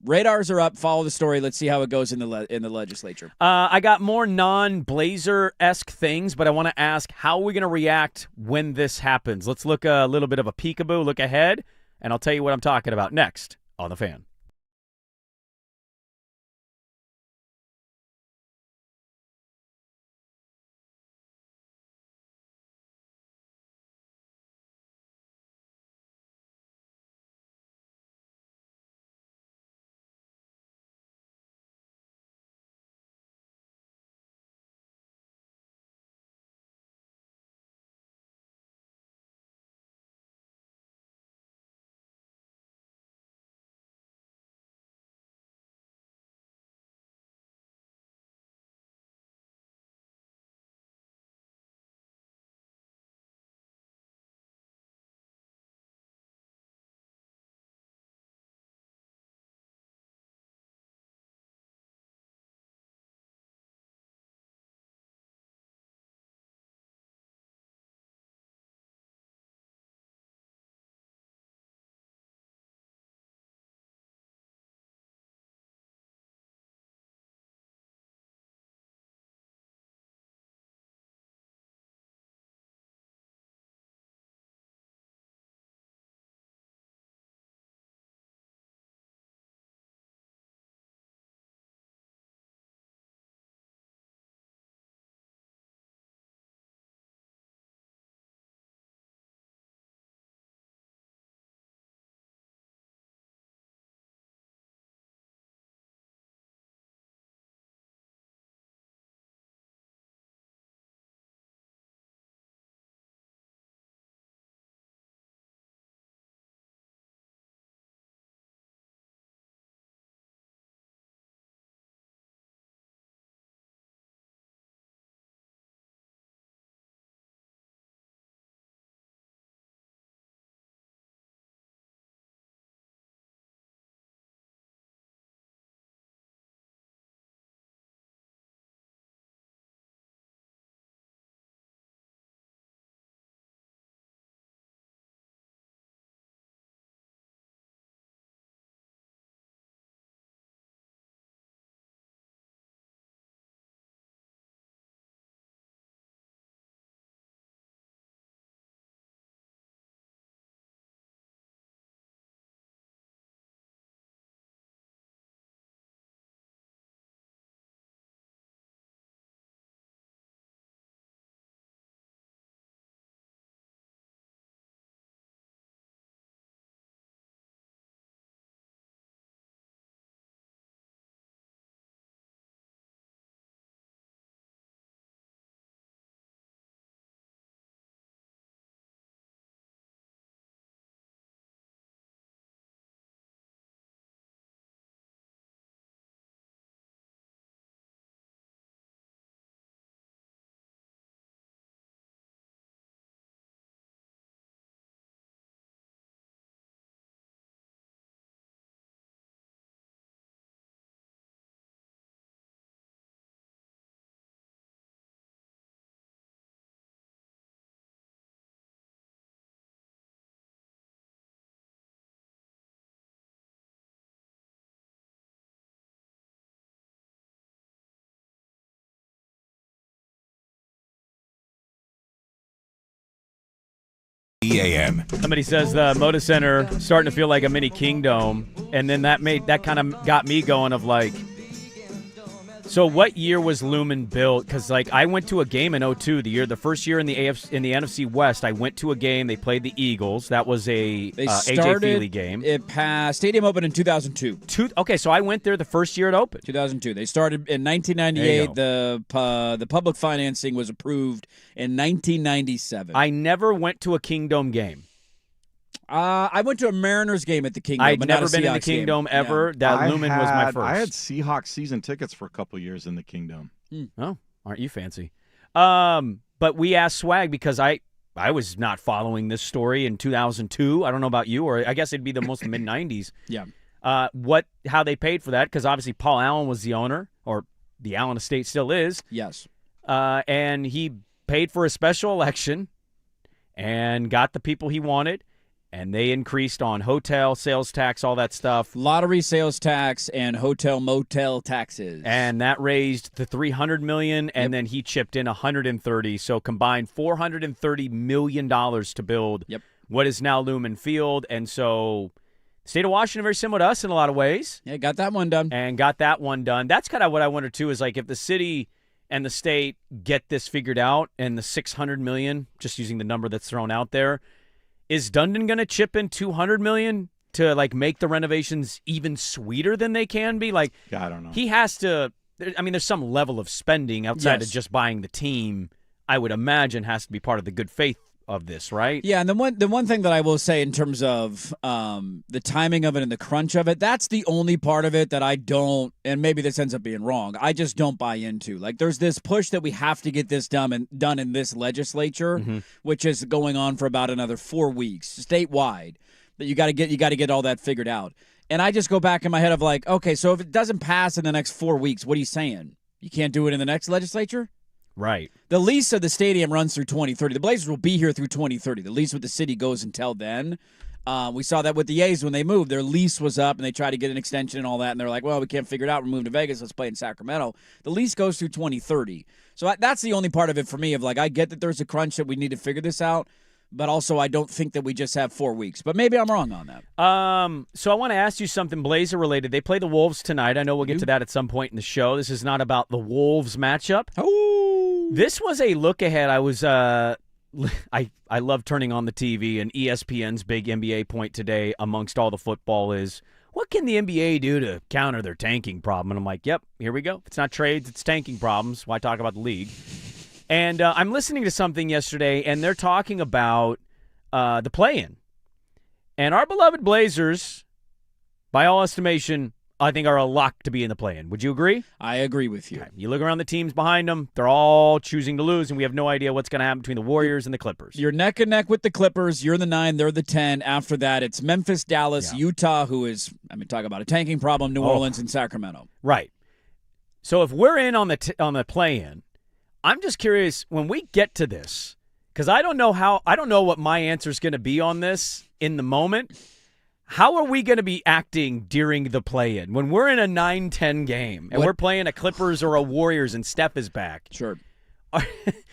Radars are up. Follow the story. Let's see how it goes in the legislature. I got more non-Blazer-esque things, but I want to ask, how are we going to react when this happens? Let's look a little bit of a peekaboo, look ahead, and I'll tell you what I'm talking about next on The Fan. AM. Somebody says the Moda Center starting to feel like a mini Kingdome, and then that kind of got me going of like, so what year was Lumen built? Because like I went to a game in 2002, the first year in the NFC West. I went to a game. They played the Eagles. That was a AJ Feely game. It passed. Stadium opened in 2002. Okay, so I went there the first year it opened. 2002. They started in 1998. The public financing was approved in 1997. I never went to a Kingdome game. I went to a Mariners game at the Kingdome. I'd but never not a been in the Seahawks game. Kingdome ever. Yeah. Lumen was my first. I had Seahawks season tickets for a couple years in the Kingdome. Oh, aren't you fancy? But we asked Swag because I was not following this story in 2002. I don't know about you, or I guess it'd be the most mid-90s. Yeah. How they paid for that, because obviously Paul Allen was the owner, or the Allen estate still is. Yes. And he paid for a special election and got the people he wanted. And they increased on hotel, sales tax, all that stuff. Lottery sales tax and hotel motel taxes. And that raised the $300 million, and then he chipped in $130. So combined $430 million to build what is now Lumen Field. And so the state of Washington, very similar to us in a lot of ways. Yeah, got that one done. That's kind of what I wonder, too, is like if the city and the state get this figured out and the $600 million, just using the number that's thrown out there, is Dundon going to chip in $200 million to like make the renovations even sweeter than they can be? Like, I don't know. He has to. I mean, there's some level of spending outside of just buying the team. I would imagine has to be part of the good faith of this, right? Yeah, and the one thing that I will say in terms of the timing of it and the crunch of it, that's the only part of it that I don't, and maybe this ends up being wrong, I just don't buy into. Like, there's this push that we have to get this done in this legislature, which is going on for about another 4 weeks statewide. That you got to get all that figured out. And I just go back in my head of like, okay, so if it doesn't pass in the next 4 weeks, what are you saying? You can't do it in the next legislature? Right. The lease of the stadium runs through 2030. The Blazers will be here through 2030. The lease with the city goes until then. We saw that with the A's when they moved. Their lease was up, and they tried to get an extension and all that, and they're like, well, we can't figure it out. We're moving to Vegas. Let's play in Sacramento. The lease goes through 2030. So that's the only part of it for me of like, I get that there's a crunch that we need to figure this out, but also I don't think that we just have 4 weeks. But maybe I'm wrong on that. So I want to ask you something Blazer related. They play the Wolves tonight. I know we'll get to that at some point in the show. This is not about the Wolves matchup. Oh. This was a look ahead. I was I love turning on the TV, and ESPN's big NBA point today amongst all the football is, what can the NBA do to counter their tanking problem? And I'm like, yep, here we go. If it's not trades, it's tanking problems. Why talk about the league? And I'm listening to something yesterday, and they're talking about the play-in. And our beloved Blazers, by all estimation, I think are a lock to be in the play-in. Would you agree? I agree with you. Okay. You look around the teams behind them, they're all choosing to lose, and we have no idea what's going to happen between the Warriors and the Clippers. You're neck and neck with the Clippers. You're the 9, they're the 10. After that, it's Memphis, Dallas, Utah, who is, talk about a tanking problem, New Orleans, and Sacramento. Right. So if we're in on the play-in, I'm just curious, when we get to this, because I don't know what my answer is going to be on this in the moment. How are we going to be acting during the play-in when we're in a 9-10 game and we're playing a Clippers or a Warriors and Steph is back? Sure.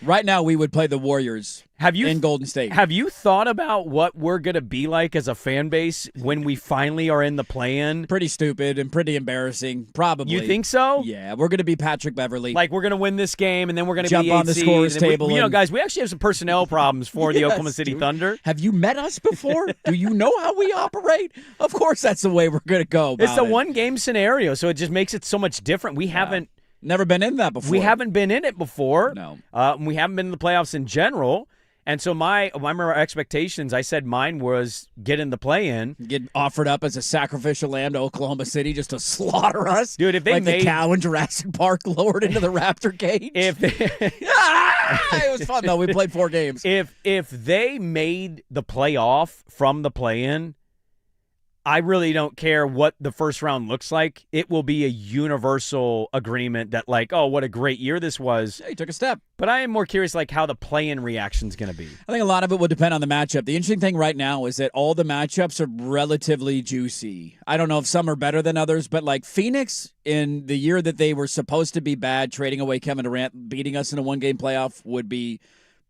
Right now, we would play the Warriors in Golden State. Have you thought about what we're going to be like as a fan base when we finally are in the play-in? Pretty stupid and pretty embarrassing, probably. You think so? Yeah, we're going to be Patrick Beverly. Like, we're going to win this game, and then we're going to jump be on the scorer's table. Guys, we actually have some personnel problems for the Oklahoma City Thunder. Have you met us before? Do you know how we operate? Of course, that's the way we're going to go. It's a one-game scenario, so it just makes it so much different. We haven't. Never been in that before. We haven't been in it before. No. We haven't been in the playoffs in general. And so my expectations, I said mine was get in the play-in. Get offered up as a sacrificial lamb to Oklahoma City just to slaughter us. Dude, if they like made the cow in Jurassic Park lowered into the raptor cage. It was fun, though. We played 4 games. If they made the playoff from the play-in, I really don't care what the first round looks like. It will be a universal agreement that, like, oh, what a great year this was. Yeah, you took a step. But I am more curious, like, how the play-in reaction is going to be. I think a lot of it will depend on the matchup. The interesting thing right now is that all the matchups are relatively juicy. I don't know if some are better than others, but, like, Phoenix, in the year that they were supposed to be bad, trading away Kevin Durant, beating us in a one-game playoff would be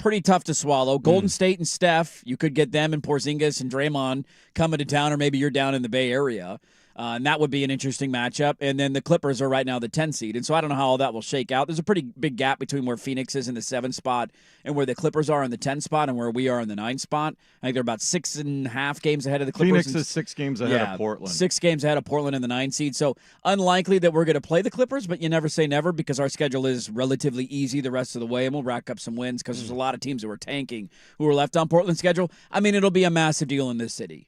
pretty tough to swallow. Golden State and Steph, you could get them and Porzingis and Draymond coming to town, or maybe you're down in the Bay Area. And that would be an interesting matchup. And then the Clippers are right now the 10 seed. And so I don't know how all that will shake out. There's a pretty big gap between where Phoenix is in the 7 spot and where the Clippers are in the 10 spot and where we are in the 9 spot. I think they're about 6.5 games ahead of the Clippers. Phoenix is 6 games ahead of Portland. 6 games ahead of Portland in the 9 seed. So unlikely that we're going to play the Clippers, but you never say never because our schedule is relatively easy the rest of the way, and we'll rack up some wins because there's a lot of teams who are tanking who are left on Portland's schedule. I mean, it'll be a massive deal in this city.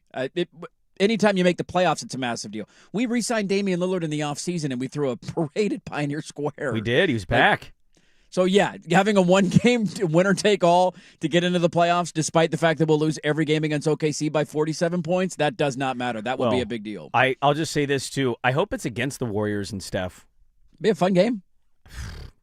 Anytime you make the playoffs, it's a massive deal. We re-signed Damian Lillard in the offseason, and we threw a parade at Pioneer Square. We did. He was back. So, yeah, having a one-game winner-take-all to get into the playoffs, despite the fact that we'll lose every game against OKC by 47 points, that does not matter. That will be a big deal. I'll just say this, too. I hope it's against the Warriors and Steph. Be a fun game.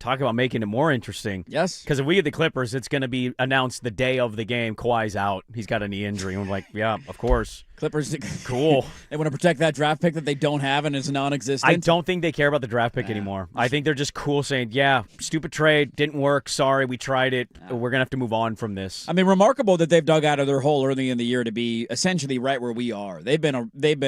Talk about making it more interesting. Yes. Because if we get the Clippers, it's going to be announced the day of the game. Kawhi's out. He's got a knee injury. And we're like, yeah, of course. Clippers. Cool. They want to protect that draft pick that they don't have and is non-existent. I don't think they care about the draft pick anymore. I think they're just cool saying, yeah, stupid trade, didn't work, sorry, we tried it. We're going to have to move on from this. I mean, remarkable that they've dug out of their hole early in the year to be essentially right where we are. They've been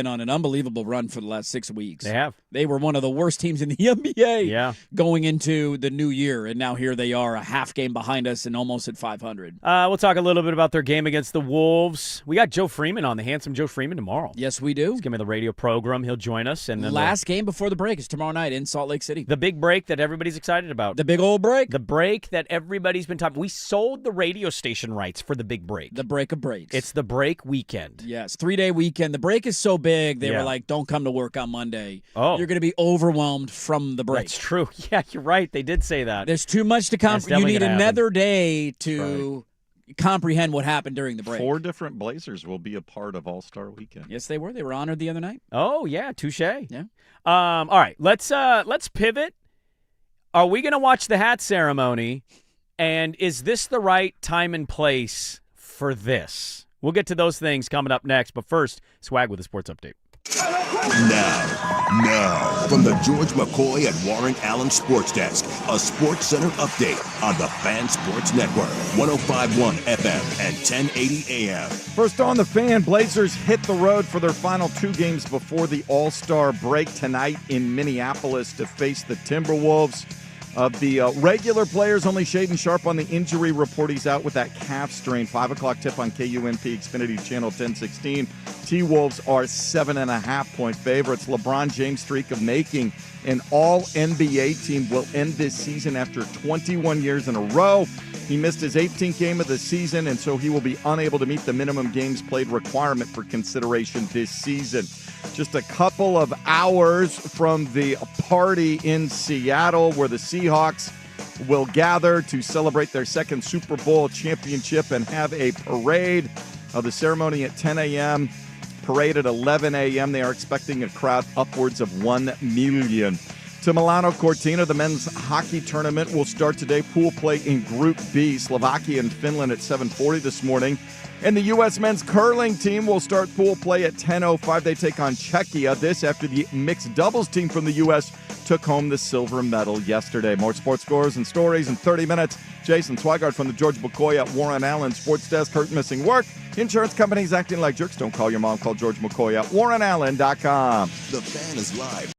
on an unbelievable run for the last 6 weeks. They have. They were one of the worst teams in the NBA going into the new year, and now here they are a half game behind us and almost at 500. We'll talk a little bit about their game against the Wolves. We got Joe Freeman on, the handsome Joe Freeman, tomorrow. Yes, we do. He's going to be the radio program. He'll join us. And then last game before the break is tomorrow night in Salt Lake City. The big break that everybody's excited about. The big old break? The break that everybody's been talking. We sold the radio station rights for the big break. The break of breaks. It's the break weekend. Yes, 3-day weekend. The break is so big, they were like, don't come to work on Monday. Oh. You're going to be overwhelmed from the break. That's true. Yeah, you're right. They did say that. There's too much to comprehend. You need another day to comprehend what happened during the break. 4 different Blazers will be a part of All-Star Weekend. Yes, they were. They were honored the other night. Oh, yeah, touche. Yeah. All right, let's pivot. Are we going to watch the hat ceremony, and is this the right time and place for this? We'll get to those things coming up next, but first, Swag with a sports update. Now, from the George McCoy and Warren Allen Sports Desk, a Sports Center update on the Fan Sports Network, 105.1 FM and 1080 AM. First on the Fan, Blazers hit the road for their final 2 games before the All-Star break tonight in Minneapolis to face the Timberwolves. Of the regular players, only Shaedon Sharpe on the injury report. He's out with that calf strain. 5 o'clock tip on KUNP Xfinity Channel 1016. T-Wolves are 7.5-point favorites. LeBron James' streak of making an all-NBA team will end this season after 21 years in a row. He missed his 18th game of the season, and so he will be unable to meet the minimum games played requirement for consideration this season. Just a couple of hours from the party in Seattle where the Seahawks will gather to celebrate their second Super Bowl championship and have a parade. The ceremony at 10 a.m., parade at 11 a.m. They are expecting a crowd upwards of 1 million. To Milano Cortina, the men's hockey tournament will start today. Pool play in Group B, Slovakia and Finland at 7:40 this morning. And the U.S. men's curling team will start pool play at 10:05. They take on Czechia. This after the mixed doubles team from the U.S. took home the silver medal yesterday. More sports scores and stories in 30 minutes. Jason Swigart from the George McCoy at Warren Allen Sports Desk. Hurt missing work. Insurance companies acting like jerks. Don't call your mom. Call George McCoy at warrenallen.com. The Fan is live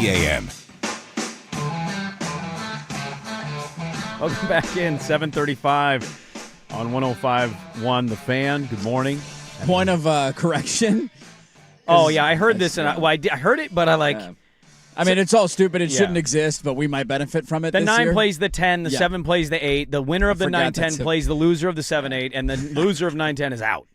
a.m. Welcome back in, 7:35 on 105.1 The Fan. Good morning. Point of correction. Oh, yeah, I heard this, and I heard it, but I mean, it's all stupid. It shouldn't exist, but we might benefit from it the this 9 year. plays the 10, the 7 plays the 8. The winner of the 9-10 plays the loser of the 7-8, and the loser of 9-10 is out.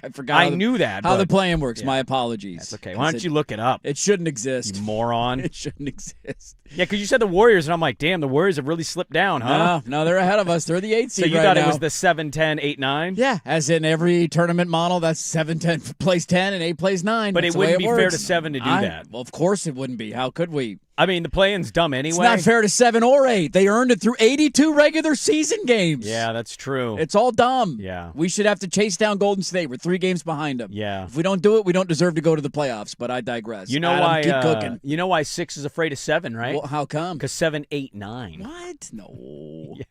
I forgot. I knew that. How the plan works. My apologies. That's okay. Why don't you look it up? It shouldn't exist. You moron. It shouldn't exist. Yeah, because you said the Warriors, and I'm like, damn, the Warriors have really slipped down, huh? No, they're ahead of us. They're the 8 seed So you right thought now. it was the 7-10, 8-9? Yeah, as in every tournament model, that's 7-10 plays 10 and 8 plays 9. But That's it the way wouldn't be fair works. to 7 to do that. Well, of course it wouldn't be. How could we? I mean, the play-in's dumb anyway. It's not fair to 7 or 8. They earned it through 82 regular season games. Yeah, that's true. It's all dumb. Yeah. We should have to chase down Golden State. We're 3 games behind them. Yeah. If we don't do it, we don't deserve to go to the playoffs, but I digress. You know Adam, why? keep cooking. You know why 6 is afraid of 7, right? Well, how come? Because 7, 8, 9. What? No. Yeah.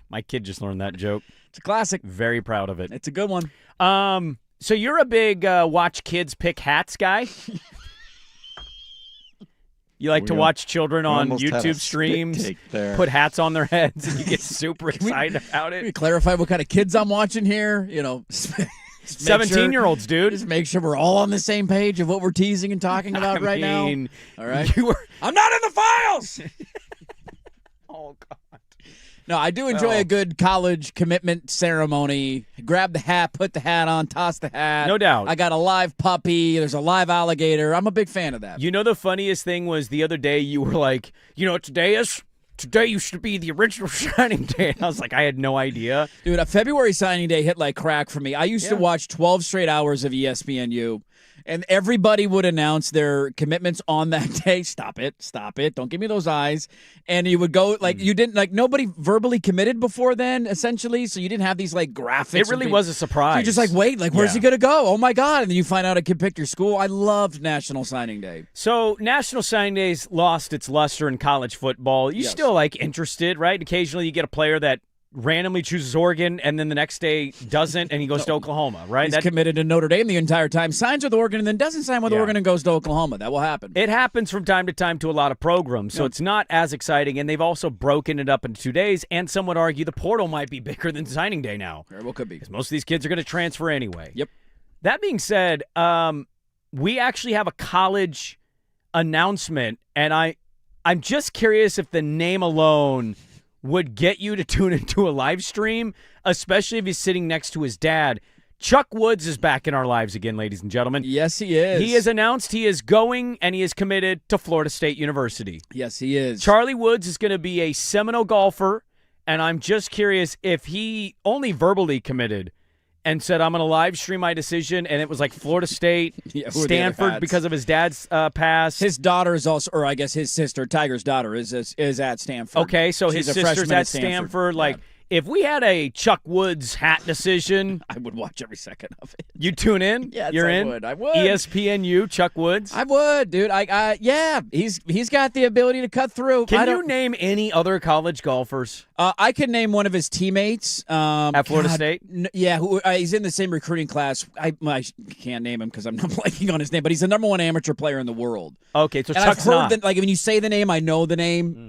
My kid just learned that joke. It's a classic. Very proud of it. It's a good one. So you're a big watch kids pick hats guy? You like to watch children on YouTube streams put hats on their heads, and you get super excited about Let me it? clarify what kind of kids I'm watching here. 17-year-olds, dude. Just make sure we're all on the same page of what we're teasing and talking about right now. All right. I'm not in the files. Oh, God. No, I do enjoy a good college commitment ceremony. Grab the hat, put the hat on, toss the hat. No doubt. I got a live puppy. There's a live alligator. I'm a big fan of that. You know, the funniest thing was the other day you were like, you know what today is? Today used to be the original signing day. And I was like, I had no idea. Dude, a February signing day hit like crack for me. I used to watch 12 straight hours of ESPNU, and everybody would announce their commitments on that day. Stop it. Don't give me those eyes. And you would go, you didn't, nobody verbally committed before then, essentially, so you didn't have these, graphics. It really was a surprise. So you're just like, wait, where's he going to go? Oh, my God. And then you find out a kid picked your school. I loved National Signing Day. So National Signing Day's lost its luster in college football. You still, interested, right? Occasionally you get a player that randomly chooses Oregon and then the next day doesn't, and he goes to Oklahoma, right? He's committed to Notre Dame the entire time, signs with Oregon, and then doesn't sign with Oregon and goes to Oklahoma. That will happen. It happens from time to time to a lot of programs, so it's not as exciting, and they've also broken it up into 2 days, and some would argue the portal might be bigger than signing day now. Very well could be. Because most of these kids are going to transfer anyway. Yep. That being said, we actually have a college announcement, and I'm just curious if the name alone would get you to tune into a live stream, especially if he's sitting next to his dad. Chuck Woods is back in our lives again, ladies and gentlemen. Yes, he is. He has announced he is going and he is committed to Florida State University. Yes, he is. Charlie Woods is going to be a Seminole golfer, and I'm just curious if he only verbally committed and said, I'm going to live stream my decision, and it was like Florida State, Stanford because of his dad's pass. His daughter is also, or I guess his sister, Tiger's daughter, is at Stanford. Okay, so She's his a sister's freshman at Stanford. Yeah. If we had a Chuck Woods hat decision, I would watch every second of it. You tune in? Yes, You're I in? would. I would. ESPNU, Chuck Woods? I would, dude. Yeah, he's got the ability to cut through. Can you name any other college golfers? I can name one of his teammates. At Florida State? He's in the same recruiting class. I can't name him because I'm not blanking on his name, but he's the number one amateur player in the world. Okay, so and Chuck's I've heard not. when you say the name, I know the name.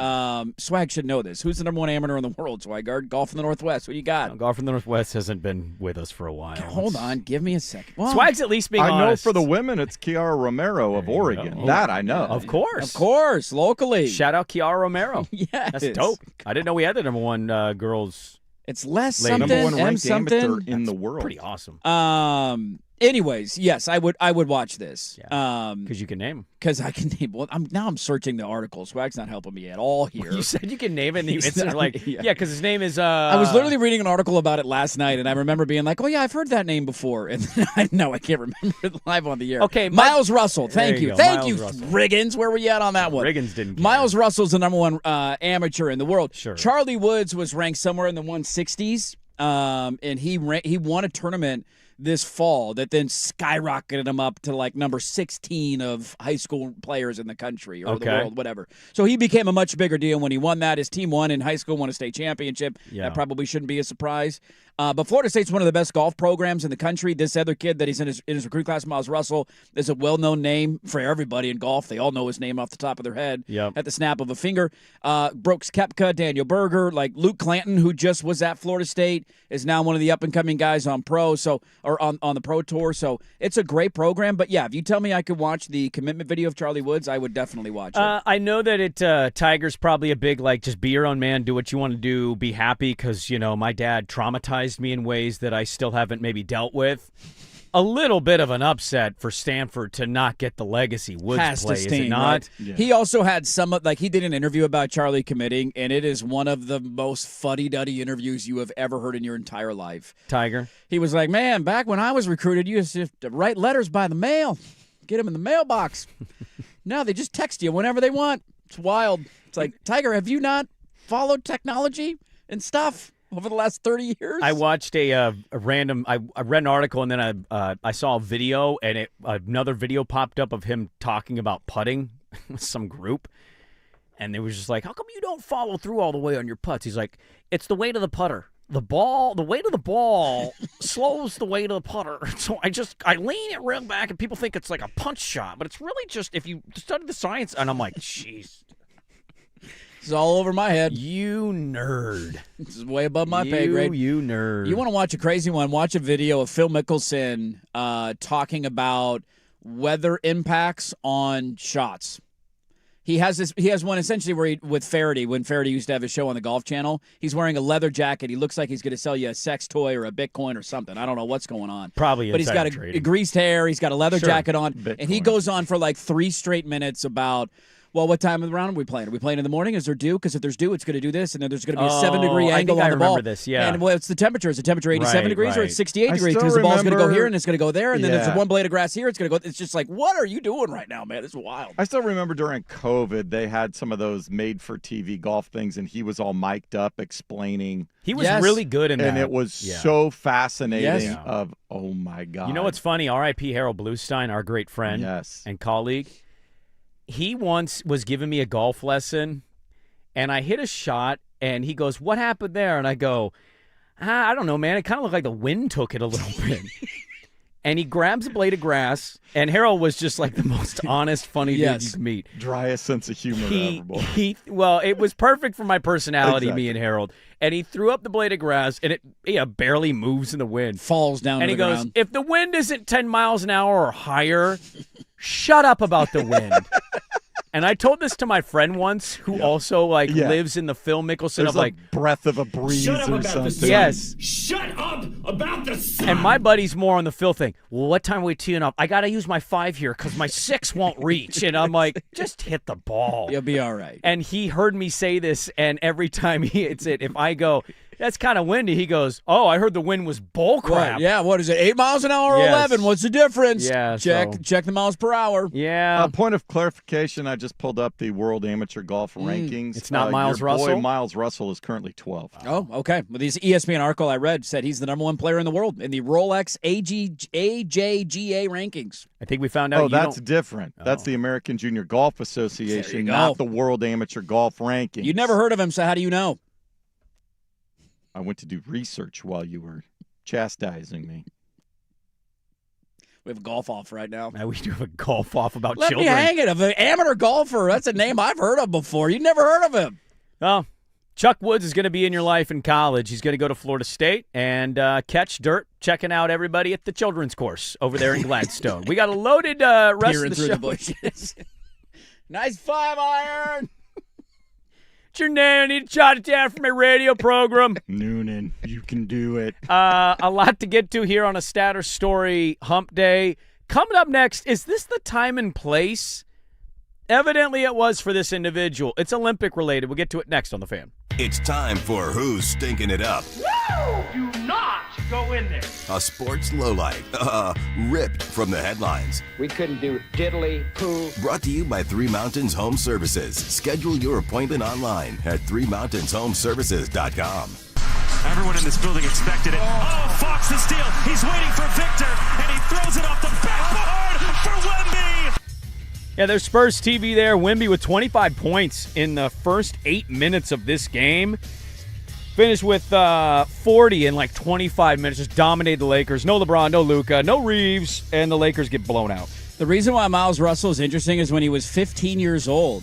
Swag should know this. Who's the number one amateur in the world, Swigard? Golf in the Northwest. What do you got? Golf from the Northwest hasn't been with us for a while. Hold on. Give me a second. Well, Swag's at least being honest. I know for the women, it's Kiara Romero of Oregon. That I know. Of course. Of course. Locally. Shout out Kiara Romero. Yes. That's dope. I didn't know we had the number one girls. It's less Lady. something. Number one ranked something. amateur in the world. Pretty awesome. Anyways, yes, I would watch this. Because you can name them. Because I can name. Well, I'm searching the article. Swag's not helping me at all here. You said you can name it, and you He's instantly not- like, yeah. because his name is. I was literally reading an article about it last night, and I remember being like, "Oh yeah, I've heard that name before," and then I can't remember it live on the air. Okay, Miles Russell. Thank There you you, go, thank Miles you, Russell. Riggins. Where were you at on that one? Riggins didn't care. Miles Russell's the number one amateur in the world. Sure. Charlie Woods was ranked somewhere in the 160s, and he won a tournament this fall that then skyrocketed him up to like number 16 of high school players in the country or the world, whatever. So he became a much bigger deal when he won that. His team won in high school, won a state championship. Yeah. That probably shouldn't be a surprise. But Florida State's one of the best golf programs in the country. This other kid that he's in his recruit class, Miles Russell, is a well-known name for everybody in golf. They all know his name off the top of their head at the snap of a finger. Brooks Koepka, Daniel Berger, like Luke Clanton, who just was at Florida State, is now one of the up-and-coming guys on on the Pro Tour. So it's a great program. But, yeah, if you tell me I could watch the commitment video of Charlie Woods, I would definitely watch it. I know that Tiger's probably a big, like, just be your own man, do what you want to do, be happy, because, my dad traumatized me in ways that I still haven't maybe dealt with. A little bit of an upset for Stanford to not get the legacy Woods play, is it not? Right? Yeah. He also had he did an interview about Charlie committing, and it is one of the most fuddy-duddy interviews you have ever heard in your entire life. Tiger? He was like, man, back when I was recruited, you used to write letters by the mail, get them in the mailbox. Now they just text you whenever they want. It's wild. It's like, Tiger, have you not followed technology and stuff over the last 30 years? I watched a random. I read an article and then I saw a video, and another video popped up of him talking about putting with some group, and it was just like, "How come you don't follow through all the way on your putts?" He's like, "It's the weight of the putter. The weight of the ball slows the weight of the putter. So I lean it real back, and people think it's like a punch shot, but it's really just if you study the science." And I'm like, "Jeez." It's all over my head. You nerd. This is way above my pay grade. You nerd. You want to watch a crazy one? Watch a video of Phil Mickelson talking about weather impacts on shots. He has one essentially where with Faraday, when Faraday used to have his show on the Golf Channel, he's wearing a leather jacket. He looks like he's going to sell you a sex toy or a Bitcoin or something. I don't know what's going on. Probably, but he's got a greased hair. He's got a leather jacket on, Bitcoin. And he goes on for like 3 straight minutes about, well, what time of the round are we playing? Are we playing in the morning? Is there dew? Because if there's dew, it's going to do this, and then there's going to be a 7-degree angle on the ball. I remember this, yeah. And what's the temperature? Is the temperature 87 degrees or it's 68 degrees? still Because the ball's going to go remember- here and it's going to go there, and then there's one blade of grass here. It's going to go. It's just like, what are you doing right now, man? It's wild. I still remember during COVID, they had some of those made-for-TV golf things, and he was all mic'd up explaining. He was really good in that. And it was so fascinating of, oh, my God. You know what's funny? R.I.P. Harold Bluestein, our great friend and colleague. He once was giving me a golf lesson, and I hit a shot, and he goes, "What happened there?" And I go, I don't know, man. It kind of looked like the wind took it a little bit. And he grabs a blade of grass, and Harold was just like the most honest, funny dude you can meet. Driest sense of humor ever. Well, it was perfect for my personality, me and Harold. And he threw up the blade of grass, and it barely moves in the wind. Falls down and to the ground. And he goes, if the wind isn't 10 miles an hour or higher, shut up about the wind. And I told this to my friend once, who also lives in the Phil Mickelson There's of breath of a breeze or something. Yes. Shut up about the sun. And my buddy's more on the Phil thing. Well, what time are we teeing up? I got to use my 5 here because my 6 won't reach. And I'm like, just hit the ball. You'll be all right. And he heard me say this, and every time he hits it, if I go, that's kind of windy, he goes, oh, I heard the wind was bull crap. What? Yeah, what is it, 8 miles an hour or 11? What's the difference? Yeah, Check the miles per hour. Yeah. Point of clarification, I just pulled up the World Amateur Golf rankings. It's not Miles your Russell? Boy Miles Russell is currently 12th. Oh, okay. Well, this ESPN article I read said he's the number 1 player in the world in the Rolex AJGA rankings. I think we found out. Oh, that's different. That's the American Junior Golf Association, not the World Amateur Golf rankings. You'd never heard of him, so how do you know? I went to do research while you were chastising me. We have a golf off right now. We do have a golf off about Let children. me hang it. Of an amateur golfer. That's a name I've heard of before. You've never heard of him. Well, Chuck Woods is going to be in your life in college. He's going to go to Florida State and catch dirt, checking out everybody at the children's course over there in Gladstone. We got a loaded rest Peering of the through show. the bushes. Nice 5-iron. What's your name? I need to jot it down for my radio program. Noonan, you can do it. A lot to get to here on a Statter Story Hump Day. Coming up next, is this the time and place? Evidently it was for this individual. It's Olympic related. We'll get to it next on The Fan. It's time for Who's Stinking It Up? Woo! Do not go in there. A sports lowlight, ripped from the headlines. We couldn't do diddly poo. Brought to you by Three Mountains Home Services. Schedule your appointment online at threemountainshomservices.com. Everyone in this building expected it. Oh, Fox the steal. He's waiting for Victor. Yeah, there's Spurs TV there. Wemby with 25 points in the first 8 minutes of this game. Finished with 40 in like 25 minutes. Just dominated the Lakers. No LeBron, no Luka, no Reeves, and the Lakers get blown out. The reason why Miles Russell is interesting is when he was 15 years old.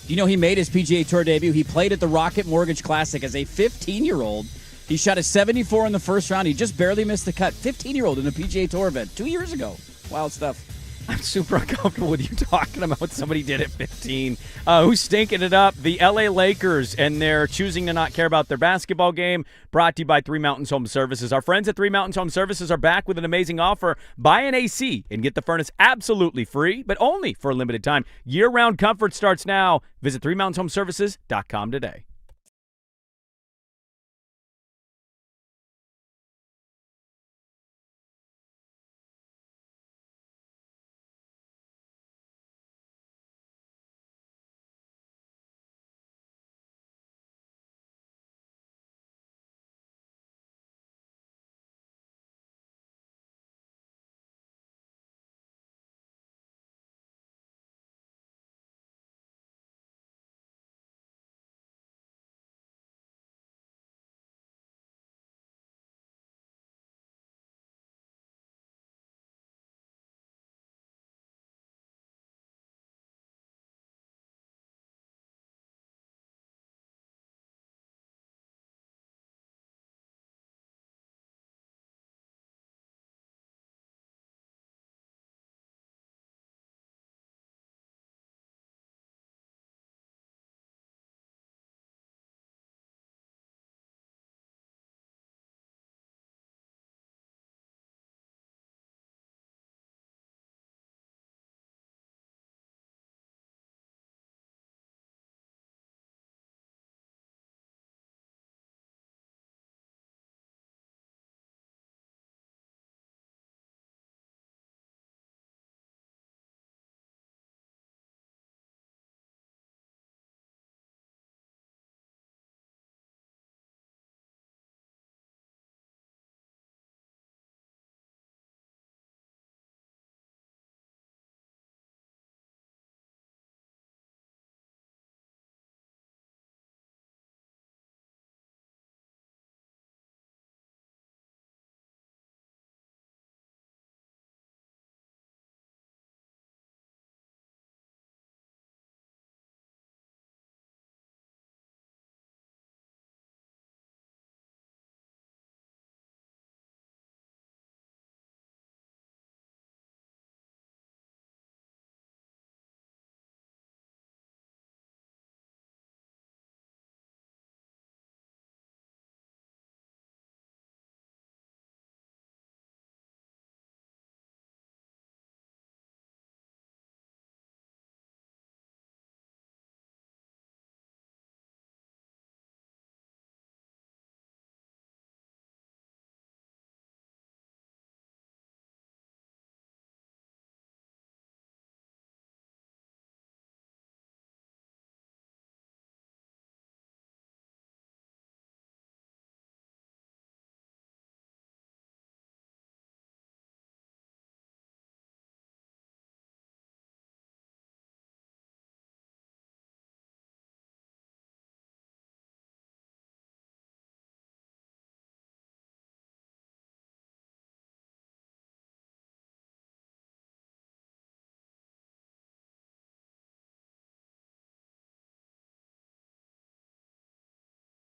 Do you know he made his PGA Tour debut? He played at the Rocket Mortgage Classic as a 15-year-old. He shot a 74 in the first round. He just barely missed the cut. 15-year-old in a PGA Tour event 2 years ago. Wild stuff. I'm super uncomfortable with you talking about what somebody did at 15. Who's stinking it up? The LA Lakers, and they're choosing to not care about their basketball game. Brought to you by Three Mountains Home Services. Our friends at Three Mountains Home Services are back with an amazing offer. Buy an AC and get the furnace absolutely free, but only for a limited time. Year-round comfort starts now. Visit ThreeMountainsHomeservices.com today.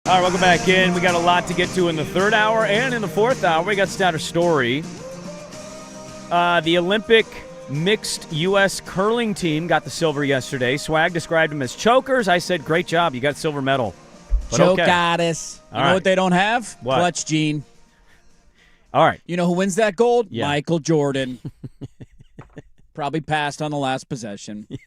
All right, welcome back in. We got a lot to get to in the third hour and in the fourth hour. We got Statter Story. The Olympic mixed U.S. curling team got the silver yesterday. Swag described them as chokers. I said, great job. You got silver medal. But Choke okay. goddess. You know right. what they don't have? What? Clutch gene. All right. You know who wins that gold? Yeah. Michael Jordan. Probably passed on the last possession. Yeah.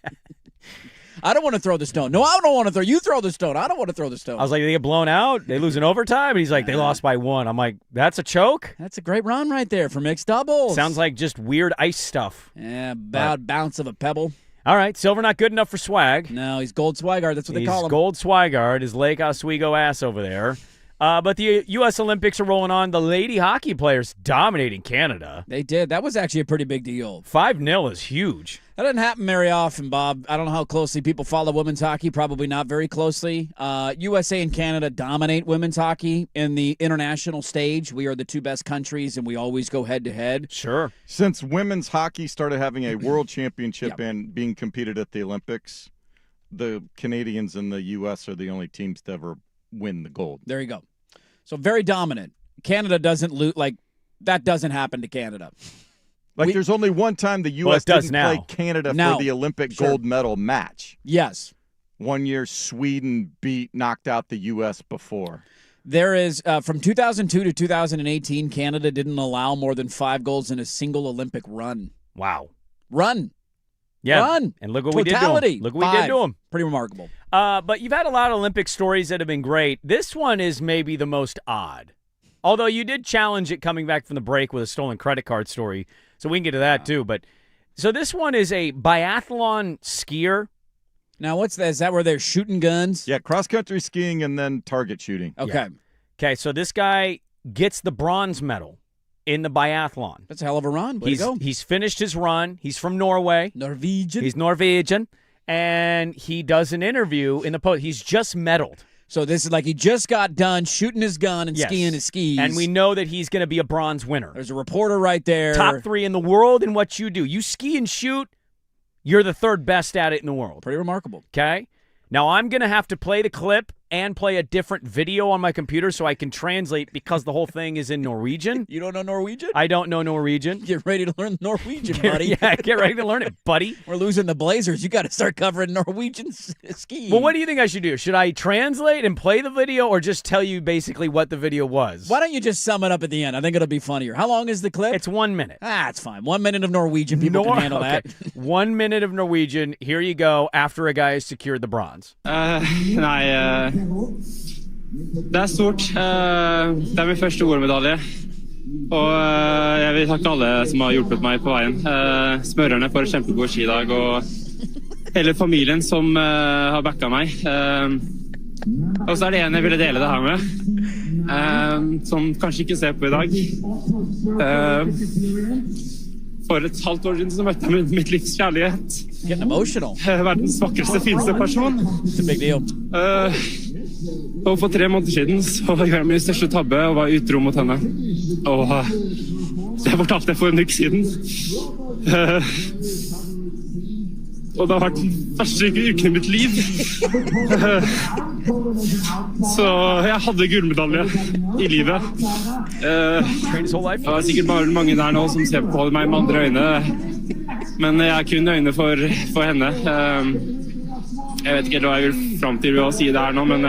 I don't want to throw the stone. No, I don't want to throw. You throw the stone. I don't want to throw the stone. I was like, they get blown out? They lose in overtime? And he's like, they lost by 1. I'm like, that's a choke? That's a great run right there for mixed doubles. Sounds like just weird ice stuff. Yeah, about bounce of a pebble. All right, silver not good enough for Swag. No, he's Gold Swigard. That's what they call him. Gold Swigard, his Lake Oswego ass over there. But the U.S. Olympics are rolling on. The lady hockey players dominating Canada. They did. That was actually a pretty big deal. 5-0 is huge. That doesn't happen very often, Bob. I don't know how closely people follow women's hockey. Probably not very closely. USA and Canada dominate women's hockey in the international stage. We are the two best countries, and we always go head-to-head. Sure. Since women's hockey started having a world championship and being competed at the Olympics, the Canadians and the U.S. are the only teams to ever win the gold. There you go. So very dominant. Canada doesn't loot like that. Doesn't happen to Canada. There's only one time the U.S. didn't play Canada for the Olympic gold medal match. Yes. One year, Sweden knocked out the U.S. before. There is, from 2002 to 2018, Canada didn't allow more than 5 goals in a single Olympic run. Wow. Run. Yeah. Run. And look what Totality. we did to them. Look what we did to them. Pretty remarkable. But you've had a lot of Olympic stories that have been great. This one is maybe the most odd. Although you did challenge it coming back from the break with a stolen credit card story. So we can get to that too. But so this one is a biathlon skier. Now, what's that? Is that where they're shooting guns? Yeah, cross-country skiing and then target shooting. Okay. Yeah. Okay, so this guy gets the bronze medal in the biathlon. That's a hell of a run. Way to go. He's finished his run. He's from Norway. Norwegian. He's Norwegian. And he does an interview in the post. He's just medaled. So this is like he just got done shooting his gun and skiing his skis. And we know that he's going to be a bronze winner. There's a reporter right there. Top 3 in the world in what you do. You ski and shoot, you're the 3rd best at it in the world. Pretty remarkable. Okay? Now I'm going to have to play the clip and play a different video on my computer so I can translate because the whole thing is in Norwegian. You don't know Norwegian? I don't know Norwegian. Get ready to learn Norwegian, buddy. Yeah, get ready to learn it, buddy. We're losing the Blazers. You got to start covering Norwegian skiing. Well, what do you think I should do? Should I translate and play the video or just tell you basically what the video was? Why don't you just sum it up at the end? I think it'll be funnier. How long is the clip? It's 1 minute. It's fine. 1 minute of Norwegian. People can handle that. 1 minute of Norwegian. Here you go after a guy has secured the bronze. Det er stort. Det er min første OL-medalje. Og jeg vil takke alle som har hjulpet meg på veien. Smørerne for en kjempegod skidag, og hele familien som har backa meg. Og så er det en jeg ville dele det her med, som kanskje ikke ser på i dag. For et halvt år siden så møtte jeg mitt livs kjærlighet. Getting emotional. Verdens vakreste, fineste person. It's a big deal. Og for 3 måneder siden så gjorde jeg min største tabbe og var utro mot henne. Og så jeg fortalte det for en uke siden. Og det har vært den verste uken i mitt liv. Så jeg hadde gullmedalje i livet. Det var sikkert bare mange der nå som ser på meg med andre øyne. Men jeg har kun øyne for henne. Jeg vet ikke hva jeg vil fram til å si det her nå, men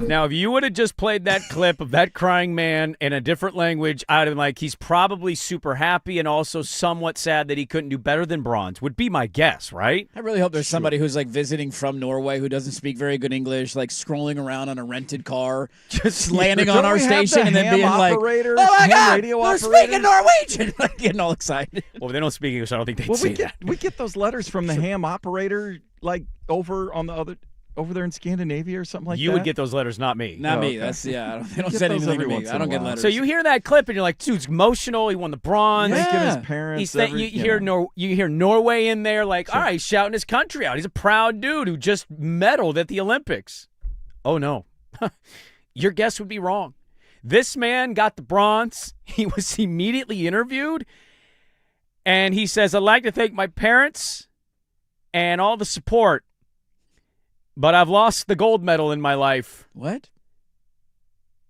Now, if you would have just played that clip of that crying man in a different language, I'd have been like, he's probably super happy and also somewhat sad that he couldn't do better than bronze, would be my guess, right? I really hope there's somebody who's like visiting from Norway who doesn't speak very good English, like scrolling around on a rented car, just landing on our station and then being like, "Oh my God, they're speaking Norwegian!" Like getting all excited. Well, if they don't speak English, I don't think they'd say that. We get those letters from the ham operator, like over there in Scandinavia or something like that. You would get those letters, not me. Not me. Okay. That's they don't send anything to me. I don't get letters. So you hear that clip and you're like, dude's emotional. He won the bronze. Thanking his parents. You hear Norway in there, like, all right, he's shouting his country out. He's a proud dude who just medaled at the Olympics. Oh no, your guess would be wrong. This man got the bronze. He was immediately interviewed, and he says, "I'd like to thank my parents and all the support, but I've lost the gold medal in my life. What?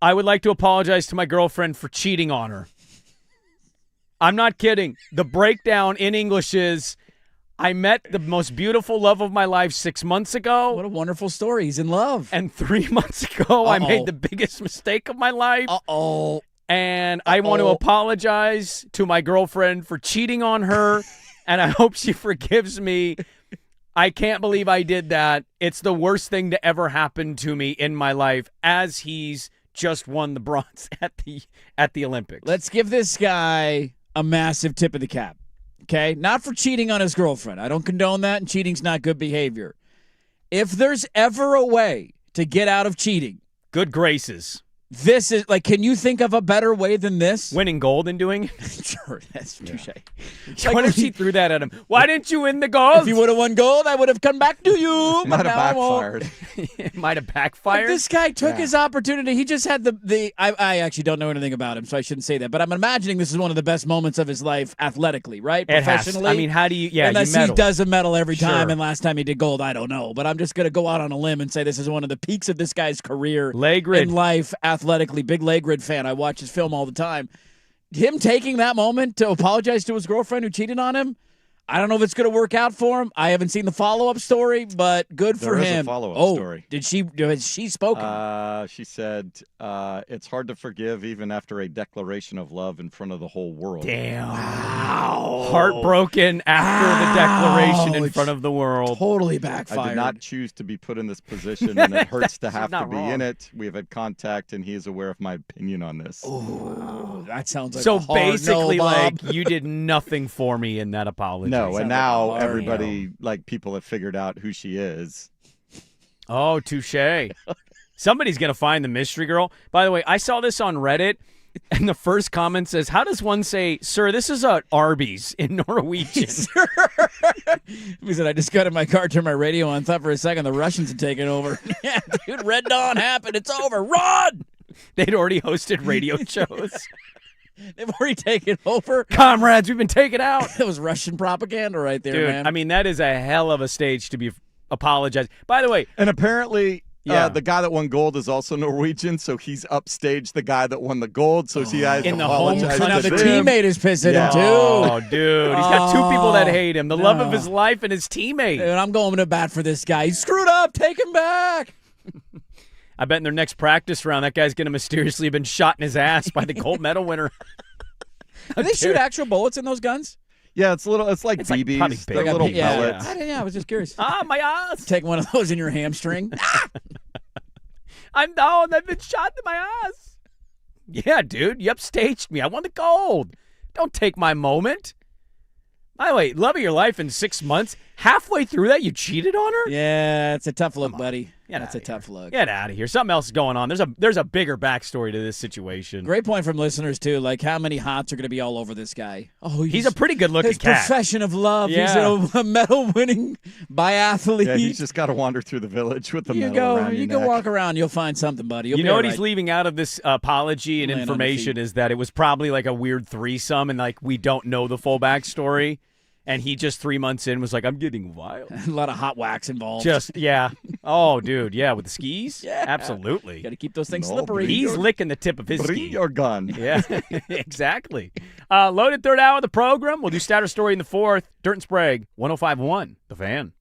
I would like to apologize to my girlfriend for cheating on her." I'm not kidding. The breakdown in English is, I met the most beautiful love of my life 6 months ago. What a wonderful story. He's in love. And 3 months ago, I made the biggest mistake of my life. And I want to apologize to my girlfriend for cheating on her, and I hope she forgives me. I can't believe I did that. It's the worst thing to ever happen to me in my life, as he's just won the bronze at the Olympics. Let's give this guy a massive tip of the cap, okay? Not for cheating on his girlfriend. I don't condone that, and cheating's not good behavior. If there's ever a way to get out of cheating, good graces, This is like, can you think of a better way than this? Winning gold and doing it? Sure, that's touche. What if she threw that at him? Why didn't you win the gold? If you would have won gold, I would have come back to you. Might but have now I won't. backfired. It might have Like, backfired. this guy took his opportunity. He just had I actually don't know anything about him, so I shouldn't say that. But I'm imagining this is one of the best moments of his life athletically, right? It has. Professionally. I mean, how do you? Yeah, Unless you he medal. does a medal every time, Sure. and last time he did gold, I don't know. But I'm just going to go out on a limb and say this is one of the peaks of this guy's career Legrid. in life, athletically. Big Legrid fan. I watch his film all the time. Him taking that moment to apologize to his girlfriend who cheated on him, I don't know if it's going to work out for him. I haven't seen the follow-up story, but good for There is a him. follow-up story. Has she spoken? She said, it's hard to forgive even after a declaration of love in front of the whole world. Damn. Wow. Heartbroken after the declaration in Ouch. front of the world. Totally backfired. I did not choose to be put in this position, and it hurts to have to not be wrong. in it. We have had contact, and he is aware of my opinion on this. Oh, that sounds like So a hard basically, no, Bob. like, you did nothing for me in that apology. No, Sounds and like a now hard everybody, like, people have figured out who she is. Oh, touche. Somebody's going to find the mystery girl. By the way, I saw this on Reddit, and the first comment says, how does one say, sir, this is a Arby's in Norwegian? He said, I just got in my car, turned my radio on, thought for a second the Russians had taken over. Yeah, dude, Red Dawn happened. It's over. Run! They'd already hosted radio shows. They've already taken over. Comrades, we've been taken out. That was Russian propaganda right there, Dude, man. I mean, that is a hell of a stage to be apologizing. By the way, And apparently, Yeah. the guy that won gold is also Norwegian, so he's upstaged the guy that won the gold, so he has In the home apologized so now to the them. teammate is pissed at Yeah. him, too. oh, dude, he's got two people that hate him: the love of no. his life and his teammate. And I'm going to bat for this guy. He screwed up. Take him back. I bet in their next practice round, that guy's going to mysteriously have been shot in his ass by the gold medal winner. Do they shoot actual bullets in those guns? Yeah, it's like It's like BBs, probably they're big. little yeah. pellets. I was just curious. Ah, my ass! Take one of those in your hamstring. I'm down. I've been shot in my ass. Yeah, dude, you upstaged me. I won the gold. Don't take my moment. By the way, love of your life in 6 months. Halfway through that, you cheated on her? Yeah, it's a tough look, buddy. Get That's a outta here. tough look. Get out of here. Something else is going on. There's a bigger backstory to this situation. Great point from listeners, too. Like, how many hots are going to be all over this guy? Oh, He's a pretty good-looking his cat. profession of love. Yeah. He's a medal-winning biathlete. Yeah, he's just got to wander through the village with the you medal go, around you your go neck. walk around. You'll find something, buddy. You'll You be know all what he's right. leaving out of this apology and Land on your information feet. is that it was probably like a weird threesome and like we don't know the full backstory. And he just 3 months in was like, I'm getting wild. A lot of hot wax involved. Just, yeah. Oh, dude. Yeah, with the skis? Yeah. Absolutely. Got to keep those things No, slippery. He's licking the tip of his Bring ski. your gun. Yeah, exactly. Loaded third hour of the program. We'll do Statter Story in the fourth. Dirt and Sprague, 105.1, The Fan.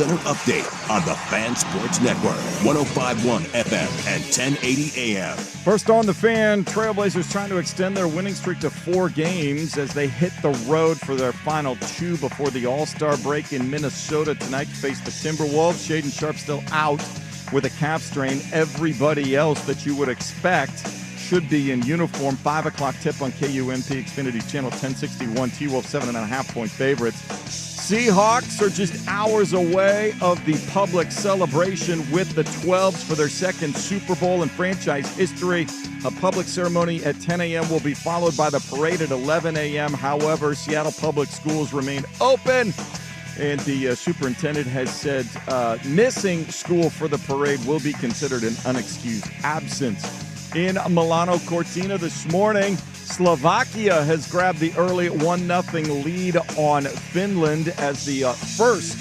Center update on the Fan Sports Network, 105.1 FM and 1080 AM. First on the Fan, Trailblazers trying to extend their winning streak to 4 games as they hit the road for their final 2 before the All-Star break in Minnesota tonight to face the Timberwolves. Shaedon Sharpe still out with a calf strain. Everybody else that you would expect should be in uniform. 5 o'clock tip on KUNP Xfinity Channel 1061. T-Wolves 7.5-point favorites. Seahawks are just hours away of the public celebration with the 12s for their second Super Bowl in franchise history. A public ceremony at 10 a.m. will be followed by the parade at 11 a.m. However, Seattle Public Schools remain open, and the superintendent has said missing school for the parade will be considered an unexcused absence. In Milano Cortina this morning, Slovakia has grabbed the early 1-0 lead on Finland as the first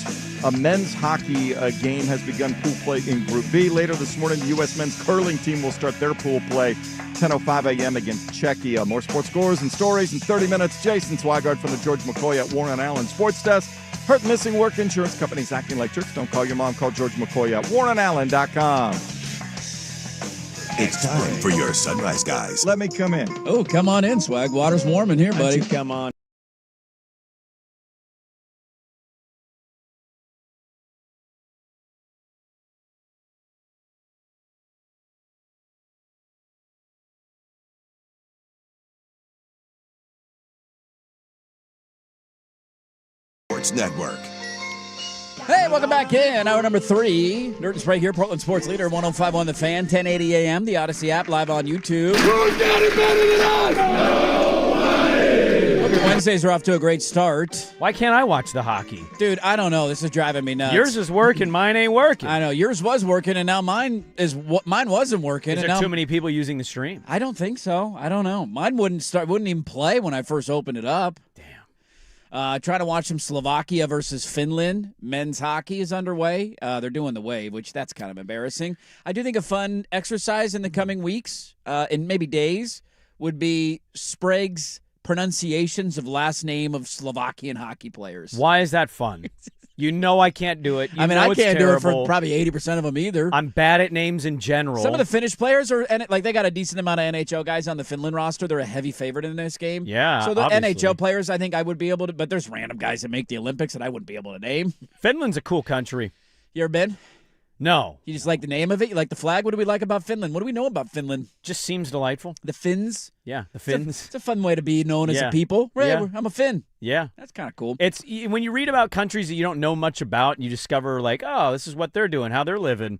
men's hockey game has begun pool play in Group B. Later this morning, the U.S. men's curling team will start their pool play 10:05 a.m. against Czechia. More sports scores and stories in 30 minutes. Jason Swigard from the George McCoy at Warren Allen Sports Desk. Hurt missing work, insurance companies acting like jerks. Don't call your mom. Call George McCoy at warrenallen.com. It's time for your Sunrise Guys. Let me come in. Oh, come on in, Swag. Water's warm in here, buddy. Come on. Sports Network. Hey, welcome back in. Hour number 3. Dirt and Sprague here, Portland Sports Leader, 105.1 The Fan, 1080 AM, the Odyssey app, live on YouTube. Who's got it better than us? Nobody! Hope your Wednesdays are off to a great start. Why can't I watch the hockey? Dude, I don't know. This is driving me nuts. Yours is working, mine ain't working. I know. Yours was working, and now mine wasn't working. Is and there now too many people using the stream? I don't think so. I don't know. Mine wouldn't even play when I first opened it up. Damn. Trying to watch some Slovakia versus Finland. Men's hockey is underway. They're doing the wave, which that's kind of embarrassing. I do think a fun exercise in the coming weeks, and maybe days, would be Sprague's pronunciations of last name of Slovakian hockey players. Why is that fun? You know I can't do it. I can't do it for probably 80% of them either. I'm bad at names in general. Some of the Finnish players are, and they got a decent amount of NHL guys on the Finland roster. They're a heavy favorite in this game. Yeah, so the obviously. NHL players, I think I would be able to, but there's random guys that make the Olympics that I wouldn't be able to name. Finland's a cool country. You ever been? No. You just like the name of it? You like the flag? What do we like about Finland? What do we know about Finland? Just seems delightful. The Finns? Yeah, the Finns. It's a fun way to be known as a Yeah. people. Right, Yeah. I'm a Finn. Yeah. That's kind of cool. It's when you read about countries that you don't know much about, and you discover like, oh, this is what they're doing, how they're living.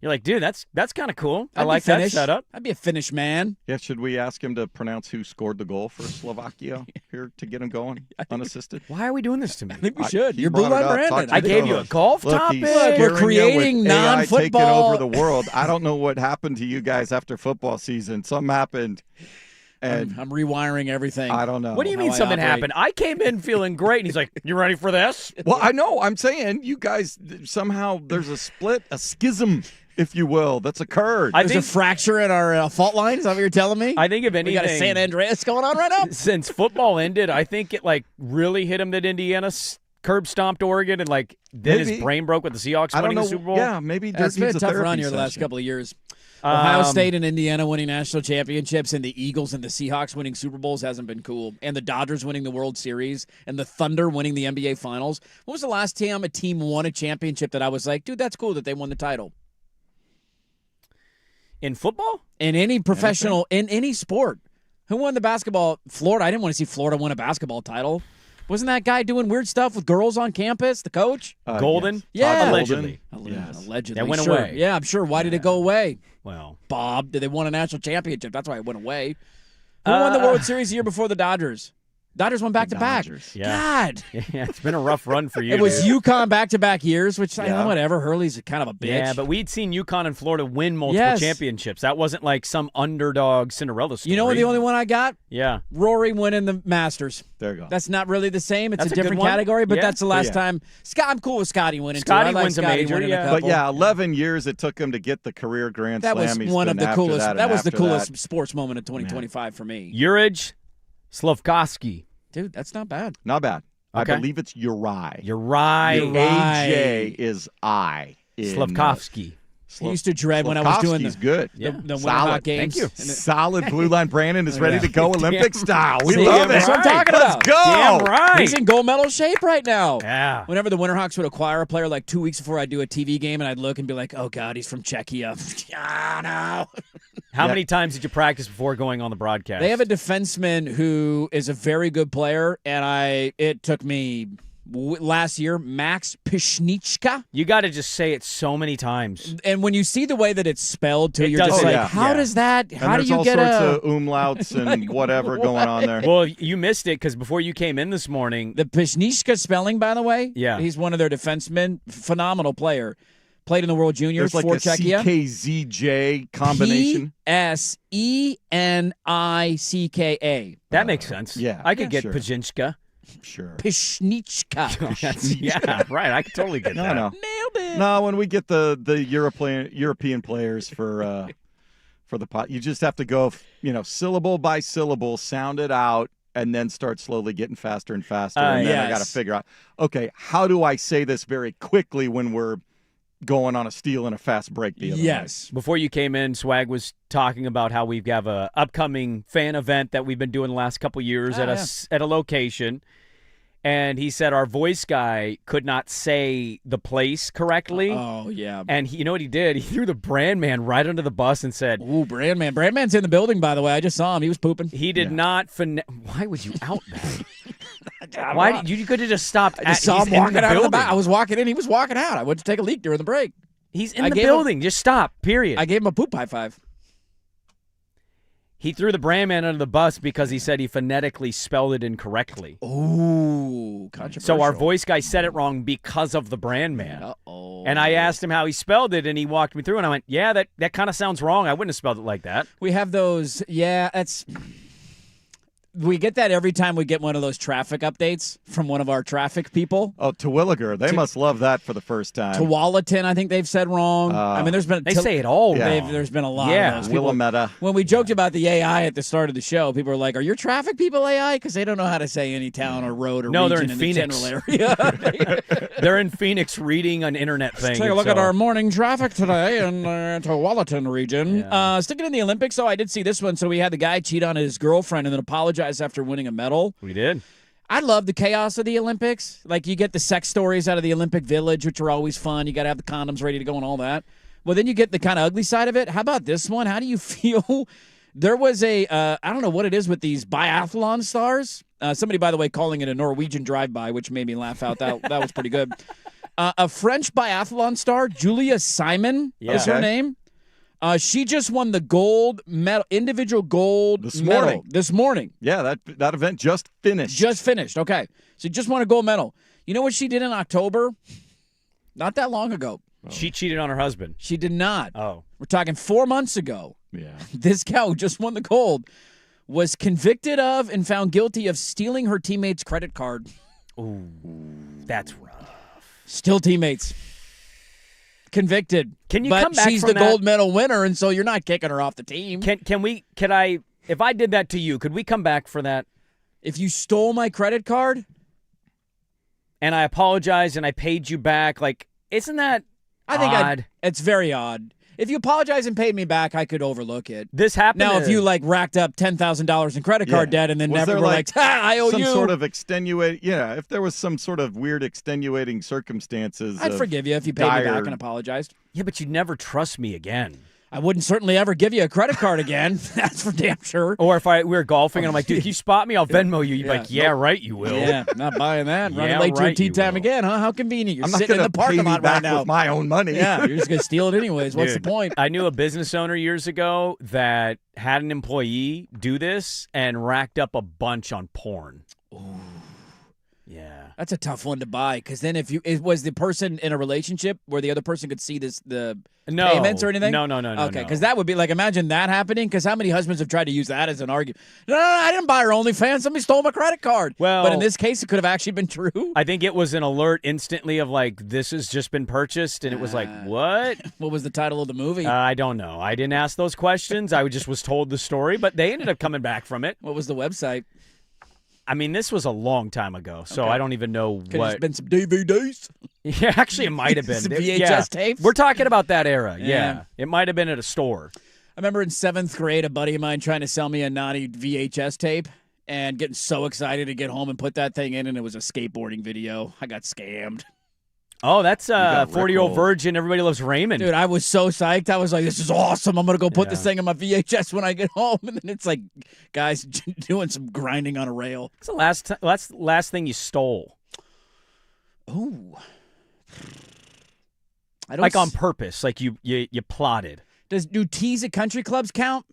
You're like, dude, that's kind of cool. I like that Finnish. setup. I'd be a Finnish man. Yeah, should we ask him to pronounce who scored the goal for Slovakia here to get him going unassisted? Why are we doing this to me? I think we should. he You're blue brought it line up. Brandon. Talk to I the gave you a co-host. golf Look, topic. he's We're scaring you creating with AI taking non-football. over the world. I don't know what happened to you guys after football season. Something happened, and I'm rewiring everything. I don't know. What do you how mean I something operate. happened? I came in feeling great, and he's like, "You ready for this?" Well, I know. I'm saying you guys somehow there's a split, a schism, if you will, that's occurred. I There's think a fracture in our fault line. Is that what you're telling me? I think if we anything, got a San Andreas going on right now. since football ended, I think it like really hit him that Indiana curb stomped Oregon, and like then his Maybe. brain broke with the Seahawks I don't winning know. the Super Bowl. Yeah, maybe It's been a needs a tough therapy run here the last session. couple of years. Ohio Um, State and Indiana winning national championships, and the Eagles and the Seahawks winning Super Bowls hasn't been cool. And the Dodgers winning the World Series, and the Thunder winning the NBA Finals. When was the last time a team won a championship that I was like, dude, that's cool that they won the title? in football. In any professional, in any sport. Who won the basketball? Florida. I didn't want to see Florida win a basketball title. Wasn't that guy doing weird stuff with girls on campus, the coach? Golden, Yeah. allegedly. Yes. Allegedly. That went sure. away. Yeah, I'm sure. Why did it go away? Well, Bob, did they won a national championship? That's why it went away. Who won the World Series the year before the Dodgers? Dodgers won back-to-back. Dodgers. Yeah. God. yeah, it's been a rough run for you. It was dude. UConn back-to-back years, which, I Yeah. know, whatever. Hurley's kind of a bitch. Yeah, but we'd seen UConn and Florida win multiple Yes. championships. That wasn't like some underdog Cinderella story. You know what the only one I got? Yeah. Rory winning the Masters. There you go. That's not really the same. It's That's a a good different one. category, but Yeah. that's the last Yeah. time. I'm cool with Scotty winning, Scotty too. I like wins a Scotty major, winning yeah. a couple. But yeah, 11 years it took him to get the career Grand That was Slam. He's one of been the after coolest. That, That and was the after coolest that. sports moment of 2025 for me. Jurij Slavkovsky. Dude, that's not bad. Not bad. Okay. I believe it's Uri. Uri. AJ is I. Slavkovsky. He used to dread when I was doing Slavkovsky's good. the Winter Solid. Hawk games. Thank you. Solid blue line. Brandon is ready to go Olympic style. We See, love it. that's what I'm talking Let's about. go. Damn right. He's in gold medal shape right now. Yeah. Whenever the Winterhawks would acquire a player like 2 weeks before I'd do a TV game, and I'd look and be like, oh, God, he's from Czechia. No. How many times did you practice before going on the broadcast? They have a defenseman who is a very good player, and it took me last year, Max Pishnichka. You got to just say it so many times. And when you see the way that it's spelled, too, It you're just does, like, yeah. how does that, how do there's you all get sorts a... of umlauts and whatever going on there. Well, you missed it because before you came in this morning. The Pishnichka spelling, by the way, Yeah. he's one of their defensemen, phenomenal player. Played in the World Juniors There's like for a Czechia. CKZJ combination. Psenickka. That makes sense. yeah. I could get Sure. Pajinska. Sure. Pishnichka. Yeah, right. I could totally get that. No. Nailed it. No, when we get the European players for the pot, you just have to go, syllable by syllable, sound it out, and then start slowly getting faster and faster. And then I got to Yes. figure out, okay, how do I say this very quickly when we're going on a steal and a fast break the other way? Yes. Before you came in, Swag was talking about how we have a upcoming fan event that we've been doing the last couple years at a location. And he said our voice guy could not say the place correctly. Oh, yeah. And you know what he did? He threw the brand man right under the bus and said, Ooh, Brandman. Brandman's in the building, by the way. I just saw him. He was pooping. he did not Why would you out that? Why did you could have just stopped? I just saw he's him in walking the out of the building. back. I was walking in. He was walking out. I went to take a leak during the break. He's in I the gave him- building. Just stop. Period. I gave him a poop high five. He threw the brand man under the bus because he said he phonetically spelled it incorrectly. Ooh, controversial. So our voice guy said it wrong because of the brand man. Uh-oh. And I asked him how he spelled it, and he walked me through, and I went, yeah, that kind of sounds wrong. I wouldn't have spelled it like that. We have those, we get that every time we get one of those traffic updates from one of our traffic people. Oh, Terwilliger. They must love that for the first time. Tualatin, I think they've said wrong. I mean, there's been... They say it all wrong. There's been a lot Yeah. of those. People- Willamette. When we joked about the AI at the start of the show, people were like, are your traffic people AI? Because they don't know how to say any town or road or No, they're region in the Phoenix. general area. They're in Phoenix reading an internet thing. Take a look and at so- our morning traffic today in Tualatin region. Yeah. Sticking in the Olympics, I did see this one. So we had the guy cheat on his girlfriend and then apologize after winning a medal. We did. I love the chaos of the Olympics. Like, you get the sex stories out of the Olympic Village, which are always fun. You got to have the condoms ready to go and all that. Well, then you get the kind of ugly side of it. How about this one? How do you feel? There was I don't know what it is with these biathlon stars. Somebody, by the way, calling it a Norwegian drive-by, which made me laugh out. That was pretty good. A French biathlon star, Julia Simon is her name. She just won the gold medal, individual gold medal this morning. Yeah, that event just finished. Just finished. Okay. So just won a gold medal. You know what she did in October? Not that long ago. She cheated on her husband. She did not. Oh. We're talking 4 months ago. Yeah. This gal who just won the gold was convicted of and found guilty of stealing her teammate's credit card. Ooh, that's rough. Still teammates. Convicted. Can you but come back she's from the that? gold medal winner, and so you're not kicking her off the team. If I did that to you, could we come back for that? If you stole my credit card? And I apologized and I paid you back, like, isn't that I think odd? It's very odd. If you apologize and paid me back, I could overlook it. This happened. Now, if you racked up $10,000 in credit card debt and then Was never there, were like, I owe some you. sort of if there was some sort of weird extenuating circumstances. I'd forgive you if you paid me back and apologized. Yeah, but you'd never trust me again. I wouldn't certainly ever give you a credit card again. That's for damn sure. Or if we were golfing and I'm like, dude, can you spot me? I'll Venmo you. You'd be like, yeah, right, you will. Yeah, not buying that. Running Yeah, late to your right, tea you time will. again, huh? How convenient. You're I'm not sitting in going the to pay parking you lot back right now. with my own money. Yeah, you're just going to steal it anyways. What's the Dude, point? I knew a business owner years ago that had an employee do this and racked up a bunch on porn. Ooh. Yeah. That's a tough one to buy because then was the person in a relationship where the other person could see the payments or anything? No. Okay, because that would be like, imagine that happening because how many husbands have tried to use that as an argument? No, I didn't buy her OnlyFans. Somebody stole my credit card. Well, but in this case, it could have actually been true. I think it was an alert instantly of like, this has just been purchased. And it was like, what? What was the title of the movie? I don't know. I didn't ask those questions. I just was told the story, but they ended up coming back from it. What was the website? I mean, this was a long time ago, so Okay. I don't even know Could what. have been some DVDs. Yeah, actually, it might have been. Some Yeah. VHS tapes? We're talking about that era. Yeah. Yeah. It might have been at a store. I remember in 7th grade, a buddy of mine trying to sell me a naughty VHS tape and getting so excited to get home and put that thing in, and it was a skateboarding video. I got scammed. Oh, that's got 40-Year-Old rickrolled. Virgin. Everybody loves Raymond. Dude, I was so psyched. I was like, this is awesome. I'm going to go put this thing in my VHS when I get home. And then it's like guys doing some grinding on a rail. What's the last thing you stole? Ooh. I don't Like on purpose, like you plotted. Do teas at country clubs count?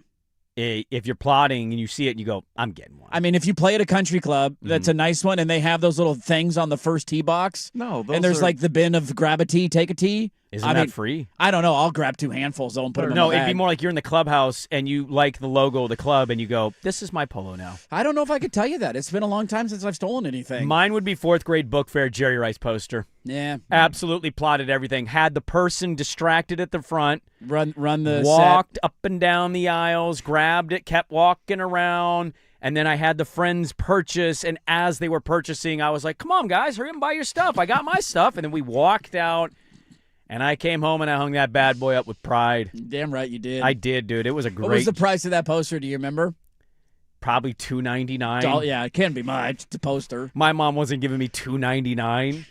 If you're plotting and you see it and you go, I'm getting one. I mean, if you play at a country club, that's a nice one, and they have those little things on the first tee box. No, those and there's are- like the bin of grab a tee, take a tee. Isn't that free? I don't know. I'll grab 2 handfuls though and put them in No, my bag. it'd be more like you're in the clubhouse and you like the logo of the club and you go, this is my polo now. I don't know if I could tell you that. It's been a long time since I've stolen anything. Mine would be 4th grade book fair Jerry Rice poster. Yeah. Absolutely plotted everything. Had the person distracted at the front. Run the Walked up and down the aisles, grabbed it, kept walking around, and then I had the friends purchase, and as they were purchasing, I was like, come on, guys, hurry up and buy your stuff. I got my stuff. And then we walked out, and I came home, and I hung that bad boy up with pride. set. Damn right you did. I did, dude. It was a What was great, the price of that poster? Do you remember? probably $2.99. Yeah, it can't be much. It's a poster. My mom wasn't giving me $2.99.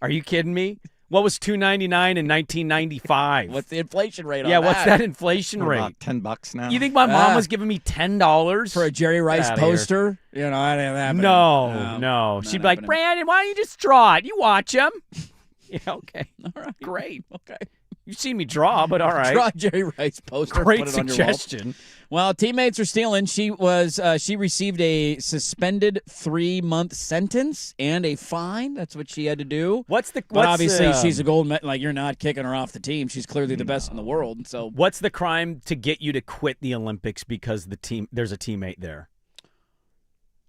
Are you kidding me? What was $2.99 in 1995? What's the inflation rate on yeah, that? what's that inflation What, rate? about $10 now. You think my mom Ah. was giving me $10 For a Jerry Rice Outta here. poster? You know, I didn't have No. not She'd be like, happening. Brandon, why don't you just draw it? You watch them. Yeah, okay. All right. Great. Okay. You've seen me draw, but all right. Draw a Jerry Rice poster. Great put it on your wall. suggestion. Well, teammates are stealing. She received a suspended 3-month sentence and a fine. That's what she had to do. But obviously, she's a gold medal. Like, you're not kicking her off the team. She's clearly the best in the world. So What's the crime to get you to quit the Olympics because there's a teammate there?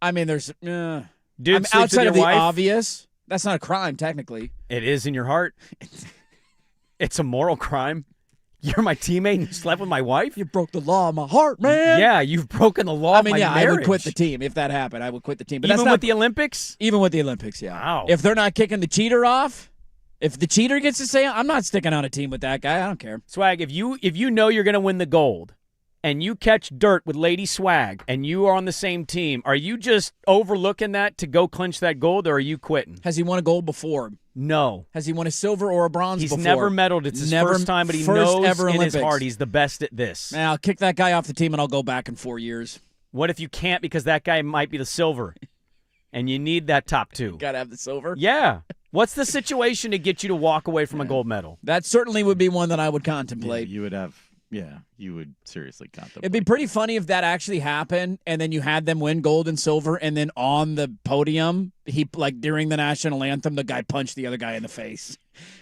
I mean, there's Dude, I mean, sleeps with outside your of the wife? obvious. That's not a crime, technically. It is in your heart. It's a moral crime. You're my teammate and you slept with my wife? You broke the law of my heart, man. Yeah, you've broken the law I of mean, my yeah, marriage. I would quit the team if that happened. I would quit the team. But Even that's not with the Olympics? even with the Olympics. Yeah. Wow. If they're not kicking the cheater off, if the cheater gets to say, I'm not sticking on a team with that guy. I don't care. Swag, if you know you're going to win the gold and you catch dirt with Lady Swag and you are on the same team, are you just overlooking that to go clinch that gold or are you quitting? Has he won a gold before? No. Has he won a silver or a bronze He's before? never medaled. It's his first time, but he first knows ever in Olympics. his heart he's the best at this. Man, I'll kick that guy off the team and I'll go back in 4 years. What if you can't because that guy might be the silver and you need that top two? Got to have the silver. Yeah. What's the situation to get you to walk away from a gold medal? That certainly would be one that I would contemplate. You would have, you would seriously contemplate. It'd be pretty funny if that actually happened and then you had them win gold and silver and then on the podium, he like during the national anthem, the guy punched the other guy in the face.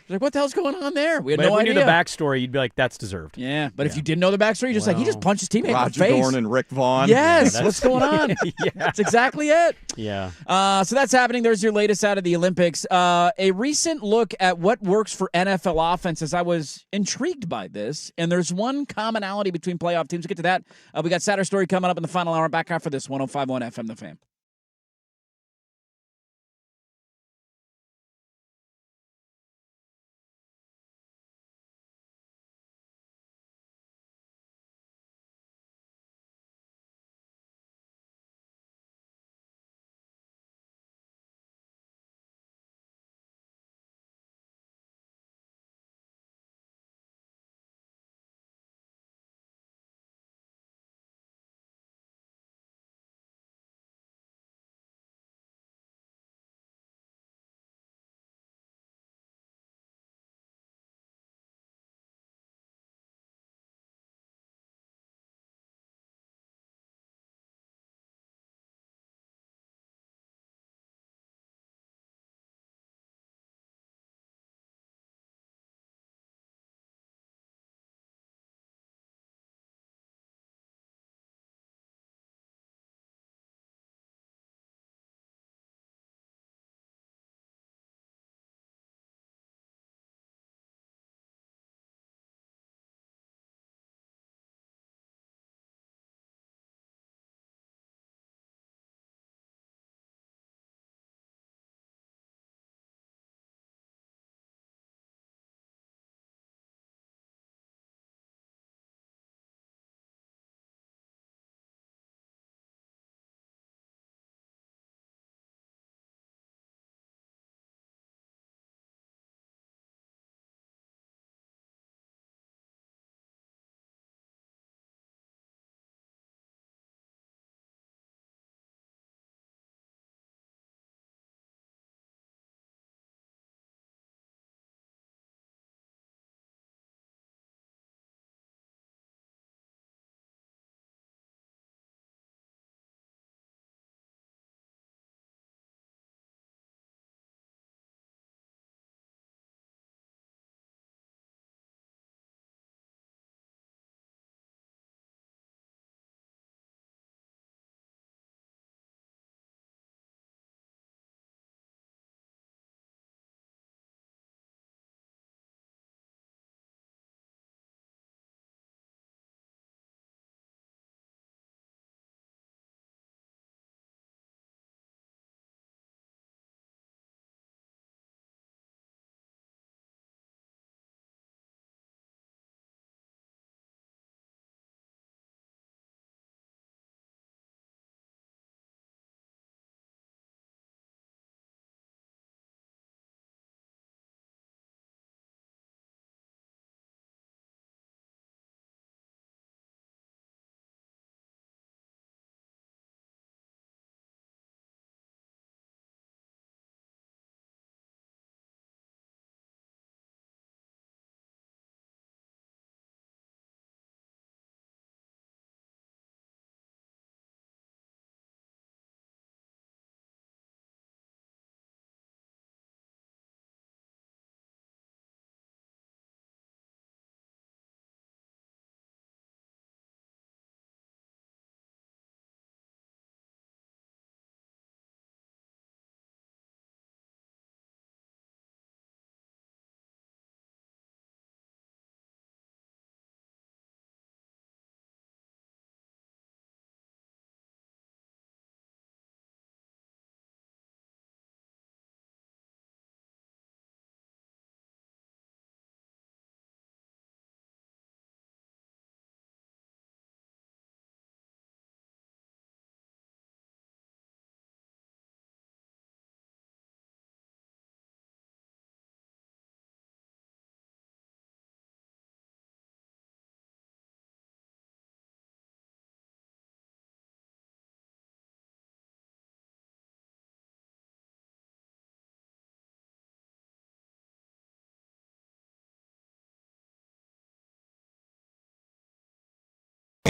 Like, what the hell's going on there? We had But no if we idea. knew the backstory, you'd be like, that's deserved. Yeah, but if you didn't know the backstory, you're just like, he just punched his teammate in the Roger face. Dorn and Rick Vaughn. Yes, Yeah, what's going on? Yeah. That's exactly it. Yeah. So that's happening. There's your latest out of the Olympics. A recent look at what works for NFL offenses. I was intrigued by this, and there's one commonality between playoff teams. We'll get to that. We got Saturday Story coming up in the final hour. Back after this 105.1 FM The Fan.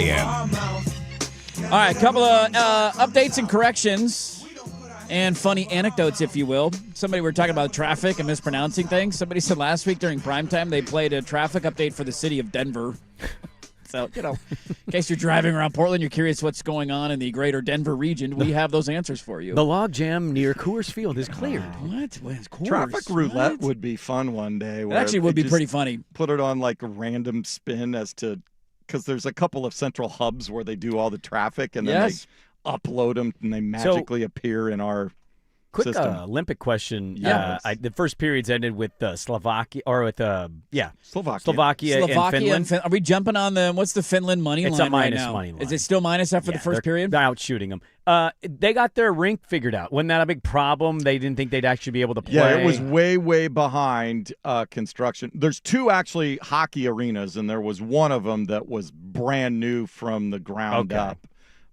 a.m. All right, a couple of updates and corrections and funny anecdotes, if you will. We were talking about traffic and mispronouncing things. Somebody said last week during primetime they played a traffic update for the city of Denver. So, in case you're driving around Portland, you're curious what's going on in the greater Denver region, we have those answers for you. The log jam near Coors Field is cleared. What? Coors? Traffic roulette would be fun one day. It actually would be pretty funny. Put it on like a random spin because there's a couple of central hubs where they do all the traffic and then they upload them and they magically appear in our quick system. Olympic question. Yeah. The first periods ended with Slovakia, or with Slovakia and Finland. Are we jumping on what's the Finland money line It's a minus right now? money line. Is it still minus after the first period? They're out shooting them. They got their rink figured out. Wasn't that a big problem? They didn't think they'd actually be able to play. Yeah, it was way, way behind construction. There's two actually hockey arenas, and there was one of them that was brand new from the ground up.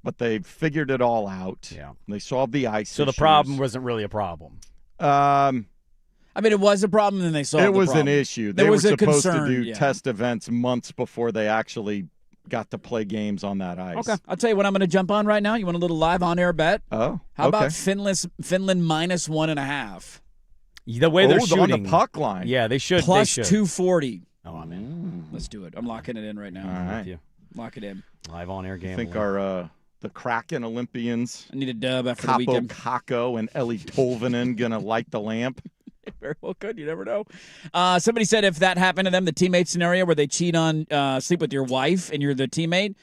But they figured it all out. Yeah. They solved the ice So issues. the problem wasn't really a problem. I mean, it was a problem, and they solved it. It was the problem. an issue. There They was were a supposed concern, to do test events months before they actually got to play games on that ice. Okay. I'll tell you what I'm going to jump on right now. You want a little live on-air bet? Oh, How about Finland minus 1.5? The way they're shooting. on the puck line. Yeah, they should. Plus they should. 240. Oh, I'm in. Let's do it. I'm locking it in right now. All right. With you. Lock it in. Live on air I gambling. think our the Kraken Olympians, I need a dub after the Capo weekend. Kakko and Ellie Tolvanen, going to light the lamp. It very well could. You never know. Somebody said if that happened to them, the teammate scenario where they cheat on sleep with your wife and you're the teammate,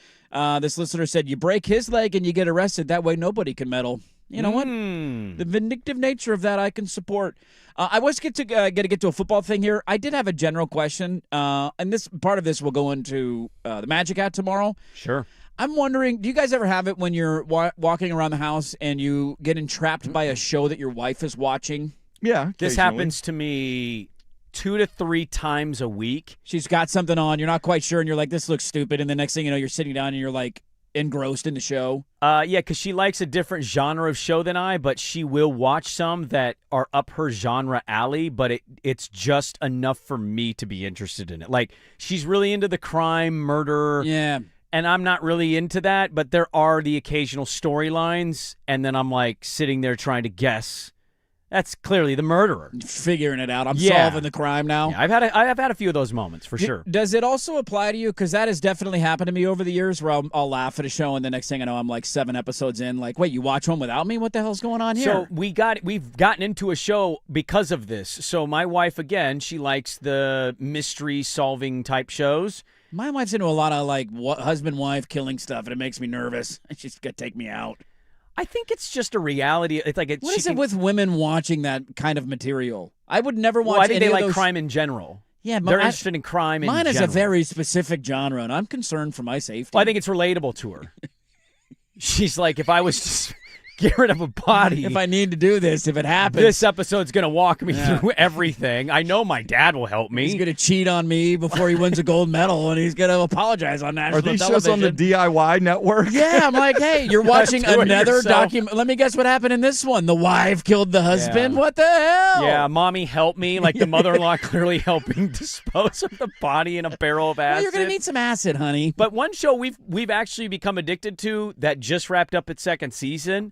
this listener said you break his leg and you get arrested. That way nobody can meddle. You know what? The vindictive nature of that I can support. I was get to get to a football thing here. I did have a general question, and this part of this will go into the Magic Hat tomorrow. Sure. I'm wondering, do you guys ever have it when you're walking around the house and you get entrapped by a show that your wife is watching? Yeah, This happens to me 2 to 3 times a week. She's got something on, you're not quite sure, and you're like, this looks stupid, and the next thing you know, you're sitting down and you're like engrossed in the show. Yeah, because she likes a different genre of show than I, but she will watch some that are up her genre alley, but it's just enough for me to be interested in it. Like, she's really into the crime, murder. Yeah. And I'm not really into that, but there are the occasional storylines, and then I'm like sitting there trying to guess. That's clearly the murderer. Figuring it out. I'm solving the crime now. Yeah, I've had a few of those moments for sure. Does it also apply to you? Because that has definitely happened to me over the years where I'll laugh at a show and the next thing I know I'm like 7 episodes in. Like, wait, you watch one without me? What the hell's going on here? So we've gotten into a show because of this. So my wife, again, she likes the mystery solving type shows. My wife's into a lot of like husband-wife killing stuff, and it makes me nervous. She's gonna take me out. I think it's just a reality. It's like What is it with women watching that kind of material? I would never watch. Well, I think any they of like those... crime in general. Yeah, they're interested in crime in mine general. is a very specific genre, and I'm concerned for my safety. Well, I think it's relatable to her. She's like, if I was to get rid of a body, if I need to do this, if it happens, this episode's going to walk me through everything. I know my dad will help me. He's going to cheat on me before he wins a gold medal, and he's going to apologize on national television. Are these shows on the DIY network? Yeah, I'm like, hey, you're watching another document. Let me guess what happened in this one. The wife killed the husband. Yeah. What the hell? Yeah, mommy help me. Like the mother-in-law clearly helping dispose of the body in a barrel of acid. Well, you're going to need some acid, honey. But one show we've actually become addicted to that just wrapped up its second season.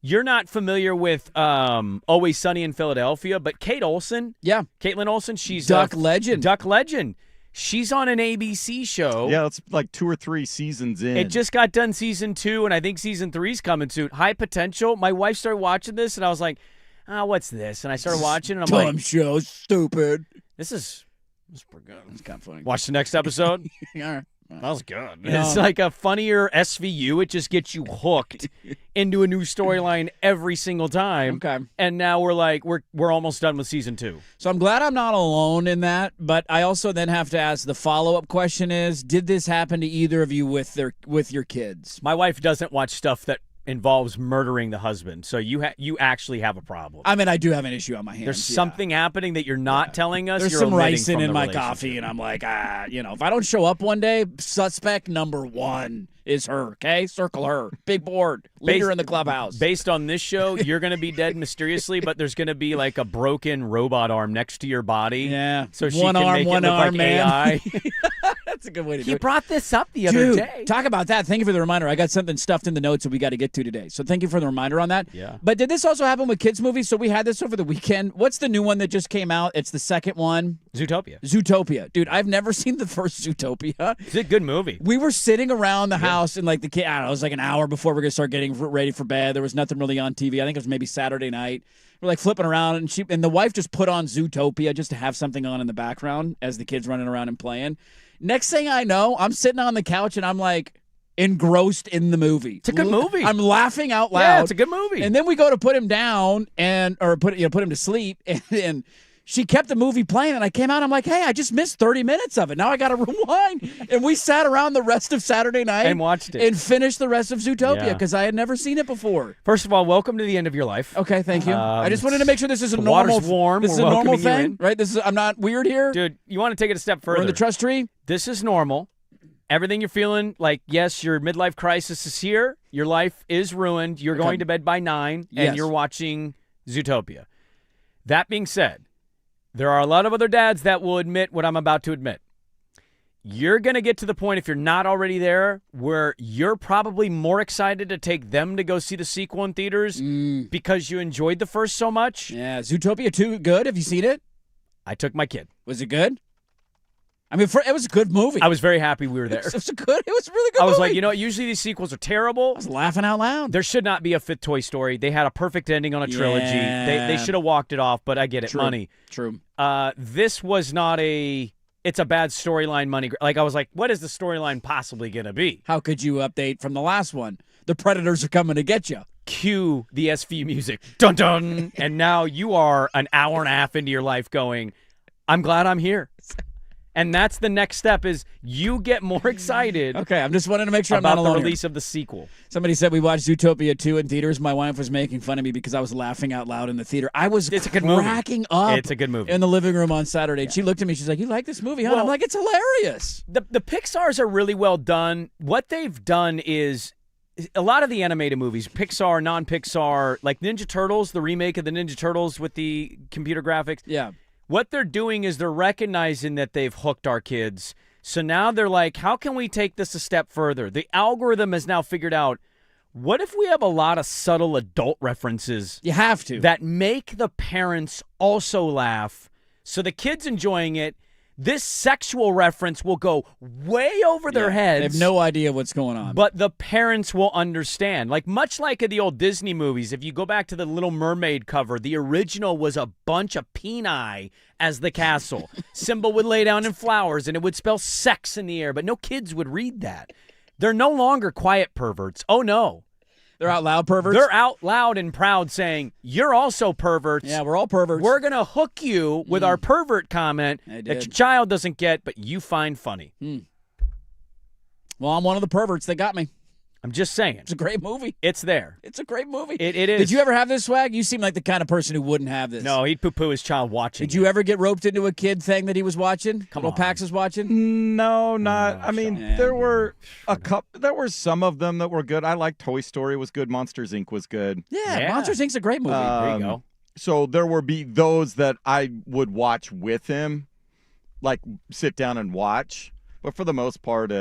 You're not familiar with Always Sunny in Philadelphia, but Kate Olsen. Yeah. Caitlin Olsen, she's Duck Legend. Duck Legend. She's on an ABC show. Yeah, it's like 2 or 3 seasons in. It just got done season 2, and I think season 3's coming soon. High Potential. My wife started watching this, and I was like, what's this? And I started watching, and I'm Dumb like, show, stupid. This is pretty good. It's kind of funny. Watch the next episode. All right. That was good. It's like a funnier SVU. It just gets you hooked into a new storyline every single time. Okay. And now we're almost done with season 2. So I'm glad I'm not alone in that, but I also then have to ask the follow-up question is, did this happen to either of you with your kids? My wife doesn't watch stuff that involves murdering the husband, so you actually have a problem. I mean, I do have an issue on my hands. There's something happening that you're not telling us. There's you're some omitting ricin from in the my relationship. coffee, and I'm like, if I don't show up one day, suspect number 1 is her, okay? Circle her. Big board. Leader in the clubhouse. Based on this show, you're going to be dead mysteriously, but there's going to be like a broken robot arm next to your body. Yeah. So she one can arm, make one it look arm, like man. AI. That's a good way to do He it. brought this up the other Dude, day. talk about that. Thank you for the reminder. I got something stuffed in the notes that we got to get to today. So thank you for the reminder on that. Yeah. But did this also happen with kids' movies? So we had this over the weekend. What's the new one that just came out? It's the second one. Zootopia. Dude, I've never seen the first Zootopia. It's a good movie. We were sitting around the house and like the kid, I don't know, it was like an hour before we are going to start getting ready for bed. There was nothing really on TV. I think it was maybe Saturday night. We're like flipping around and the wife just put on Zootopia just to have something on in the background as the kids running around and playing. Next thing I know, I'm sitting on the couch and I'm like engrossed in the movie. It's a good movie. I'm laughing out loud. Yeah, it's a good movie. And then we go to put him down or put him to sleep, and she kept the movie playing, and I came out. I'm like, hey, I just missed 30 minutes of it. Now I got to rewind. And we sat around the rest of Saturday night and watched it and finished the rest of Zootopia because I had never seen it before. First of all, welcome to the end of your life. Okay, thank you. I just wanted to make sure this is a the normal. water's warm. This is We're a normal welcoming you thing, in. right? I'm not weird here, Dude, you want to take it a step further? We're in the trust tree. This is normal. Everything you're feeling, like, yes, your midlife crisis is here. Your life is ruined. You're going to bed by 9, and you're watching Zootopia. That being said, there are a lot of other dads that will admit what I'm about to admit. You're going to get to the point, if you're not already there, where you're probably more excited to take them to go see the sequel in theaters because you enjoyed the first so much. Yeah, Zootopia 2, good. Have you seen it? I took my kid. Was it good? I mean, it was a good movie. I was very happy we were there. It was a really good I was movie. like, you know what? Usually these sequels are terrible. I was laughing out loud. There should not be a fifth Toy Story. They had a perfect ending on a trilogy. Yeah. They should have walked it off, but I get it. True. Money. True. This was not it's a bad storyline money. Like, I was like, what is the storyline possibly going to be? How could you update from the last one? The Predators are coming to get you. Cue the SV music. Dun dun. And now you are an hour and a half into your life going, I'm glad I'm here. And that's the next step is you get more excited. Okay, I'm just wanting to make sure I'm about not alone the here. release of the sequel. Somebody said we watched Zootopia 2 in theaters. My wife was making fun of me because I was laughing out loud in the theater. I was cracking up It's a good movie. in the living room on Saturday. And she looked at me. She's like, you like this movie, huh? Well, I'm like, it's hilarious. The Pixars are really well done. What they've done is a lot of the animated movies, Pixar, non-Pixar, like Ninja Turtles, the remake of the Ninja Turtles with the computer graphics. Yeah. What they're doing is they're recognizing that they've hooked our kids. So now they're like, how can we take this a step further? The algorithm has now figured out, what if we have a lot of subtle adult references? You have to. That make the parents also laugh. So the kids enjoying it, this sexual reference will go way over their heads. They have no idea what's going on. But the parents will understand. Like, much like in the old Disney movies, if you go back to the Little Mermaid cover, the original was a bunch of peni as the castle. Simba would lay down in flowers, and it would spell sex in the air, but no kids would read that. They're no longer quiet perverts. Oh, no. They're out loud perverts? They're out loud and proud saying, you're also perverts. Yeah, we're all perverts. We're going to hook you with our pervert comment that your child doesn't get, but you find funny. Well, I'm one of the perverts that got me. I'm just saying. It's a great movie. It's there. It's a great movie. It is. Did you ever have this, Swag? You seem like the kind of person who wouldn't have this. No, he'd poo-poo his child watching. Did you ever get roped into a kid thing that he was watching? Come Little on. Pax was watching? No, not. I mean, Yeah. there were a couple. There were some of them that were good. I like Toy Story was good. Monsters Inc. was good. Yeah, Monsters Inc.'s a great movie. There you go. So there would be those that I would watch with him, like sit down and watch. But for the most part,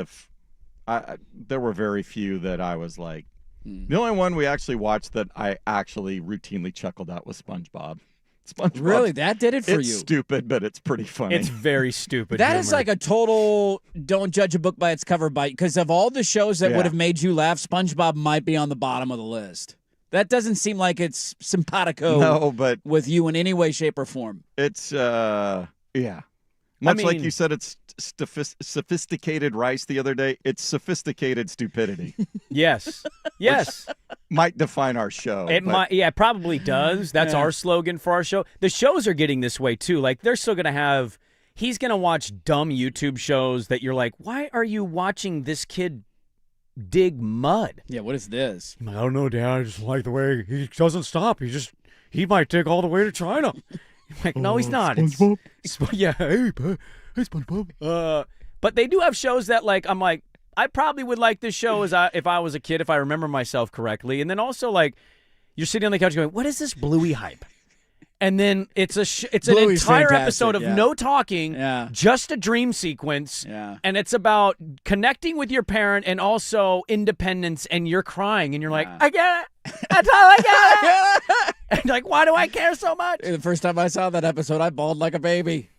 there were very few that I was like. The only one we actually watched that I actually routinely chuckled at was SpongeBob. SpongeBob. Really? That did it for It's you? stupid, but it's pretty funny. It's very stupid. That is humor. like a total don't judge a book by its cover bite, because of all the shows that would have made you laugh, SpongeBob might be on the bottom of the list. That doesn't seem like it's simpatico with you in any way, shape, or form. It's, yeah. Much like you said, it's sophisticated rice the other day. It's sophisticated stupidity. Yes. Yes. Might define our show. It might. Yeah, it probably does. That's our slogan for our show. The shows are getting this way, too. Like, they're still going to have... He's going to watch dumb YouTube shows that you're like, why are you watching this kid dig mud? Yeah, what is this? I'm like, I don't know, Dad. I just like the way he doesn't stop. He might dig all the way to China. I'm like, no, he's not. SpongeBob? Yeah, hey, SpongeBob. But they do have shows that, like, I'm like, I probably would like this show if I was a kid, if I remember myself correctly. And then also, like, you're sitting on the couch going, what is this Bluey hype? And then it's an Bluey's entire fantastic, episode of yeah. no talking, Yeah. just a dream sequence. Yeah. And it's about connecting with your parent and also independence, and you're crying and you're like, I get it. That's all I get it. And like, why do I care so much? The first time I saw that episode, I bawled like a baby.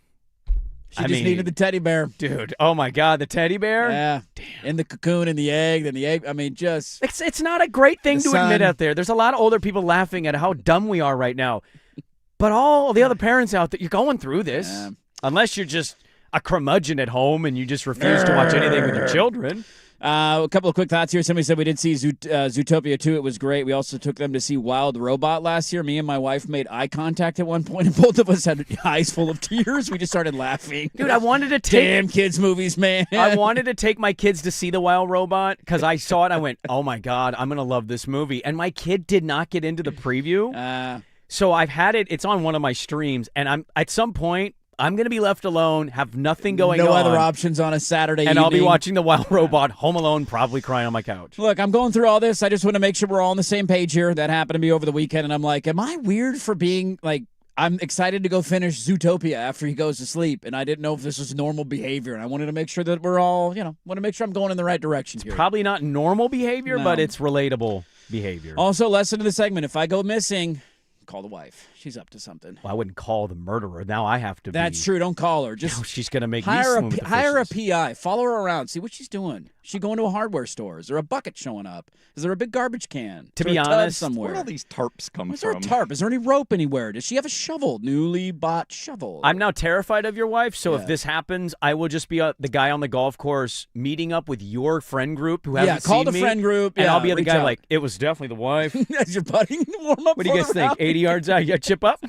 She I just mean, needed the teddy bear. Dude, oh my God, the teddy bear? Yeah. Damn. In the cocoon and the egg, then the egg. I mean, just. It's not a great thing The to admit sun. out there. There's a lot of older people laughing at how dumb we are right now. But all the other parents out there, you're going through this. Yeah. Unless you're just a curmudgeon at home and you just refuse to watch anything with your children. A couple of quick thoughts here. Somebody said we did see Zootopia 2. It was great. We also took them to see Wild Robot last year. Me and my wife made eye contact at one point, and both of us had eyes full of tears. We just started laughing. Dude, I wanted to take... Damn kids' movies, man. I wanted to take my kids to see The Wild Robot because I saw it. I went, oh my God, I'm going to love this movie. And my kid did not get into the preview. So I've had it. It's on one of my streams. And at some point, I'm going to be left alone, have nothing going on. No other options on a Saturday evening. And I'll be watching The Wild Robot, home alone, probably crying on my couch. Look, I'm going through all this. I just want to make sure we're all on the same page here. That happened to me over the weekend, and I'm like, am I weird for being like, I'm excited to go finish Zootopia after he goes to sleep, and I didn't know if this was normal behavior, and I wanted to make sure that we're all, want to make sure I'm going in the right direction here. Probably not normal behavior, No. but it's relatable behavior. Also, lesson to the segment, if I go missing, call the wife. She's up to something. Well, I wouldn't call the murderer. Now I have to That's true. Don't call her. Just No, she's going to make me hire swim with the hire a fishes. PI. Follow her around. See what she's doing. Is she going to a hardware store? Is there a bucket showing up? Is there a big garbage can? To Is there be a tub honest, somewhere. Where do all these tarps come Is there a from? tarp? Is there any rope anywhere? Does she have a shovel? Newly bought shovel. I'm now terrified of your wife, so Yeah. if this happens, I will just be the guy on the golf course meeting up with your friend group who hasn't call seen the me, friend group. and Yeah, I'll be the reach guy out. like, it was definitely the wife. As you're putting warm up. What do you guys think? 80 yards out, you got chip up?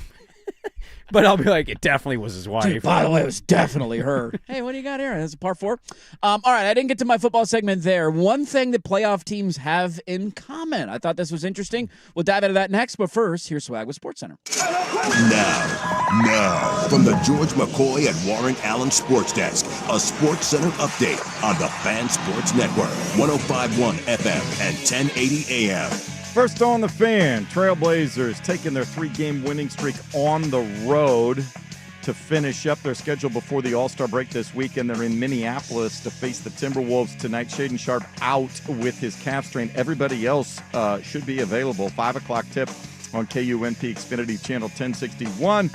But I'll be like, it definitely was his wife. Dude, by the way, it was definitely her. Hey, what do you got here? That's a par 4. All right, I didn't get to my football segment there. One thing that playoff teams have in common. I thought this was interesting. We'll dive into that next, but first, here's Swag with SportsCenter. Now, from the George McCoy and Warren Allen Sports Desk, a Sports Center update on the Fan Sports Network, 105.1 FM and 1080 AM. First on the Fan, Trailblazers taking their 3-game winning streak on the road to finish up their schedule before the All-Star break this weekend. They're in Minneapolis to face the Timberwolves tonight. Shaden Sharp out with his calf strain. Everybody else should be available. 5 o'clock tip on KUNP Xfinity Channel 1061.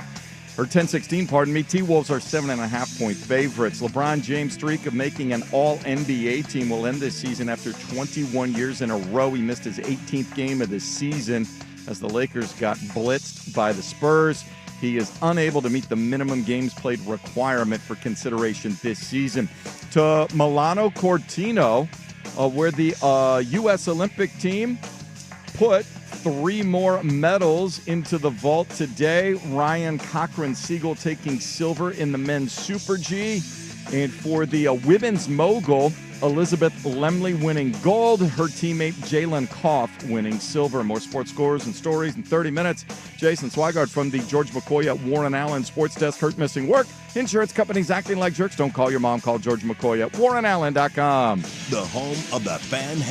Or 1016, pardon me. T-Wolves are 7.5-point favorites. LeBron James' streak of making an All-NBA team will end this season after 21 years in a row. He missed his 18th game of the season as the Lakers got blitzed by the Spurs. He is unable to meet the minimum games played requirement for consideration this season. To Milano Cortino, where the U.S. Olympic team put 3 more medals into the vault today. Ryan Cochran-Siegel taking silver in the men's Super G. And for the women's mogul, Elizabeth Lemley winning gold. Her teammate Jalen Koff winning silver. More sports scores and stories in 30 minutes. Jason Swigard from the George McCoy at Warren Allen Sports Desk. Hurt missing work. Insurance companies acting like jerks. Don't call your mom. Call George McCoy at warrenallen.com. The home of the Fan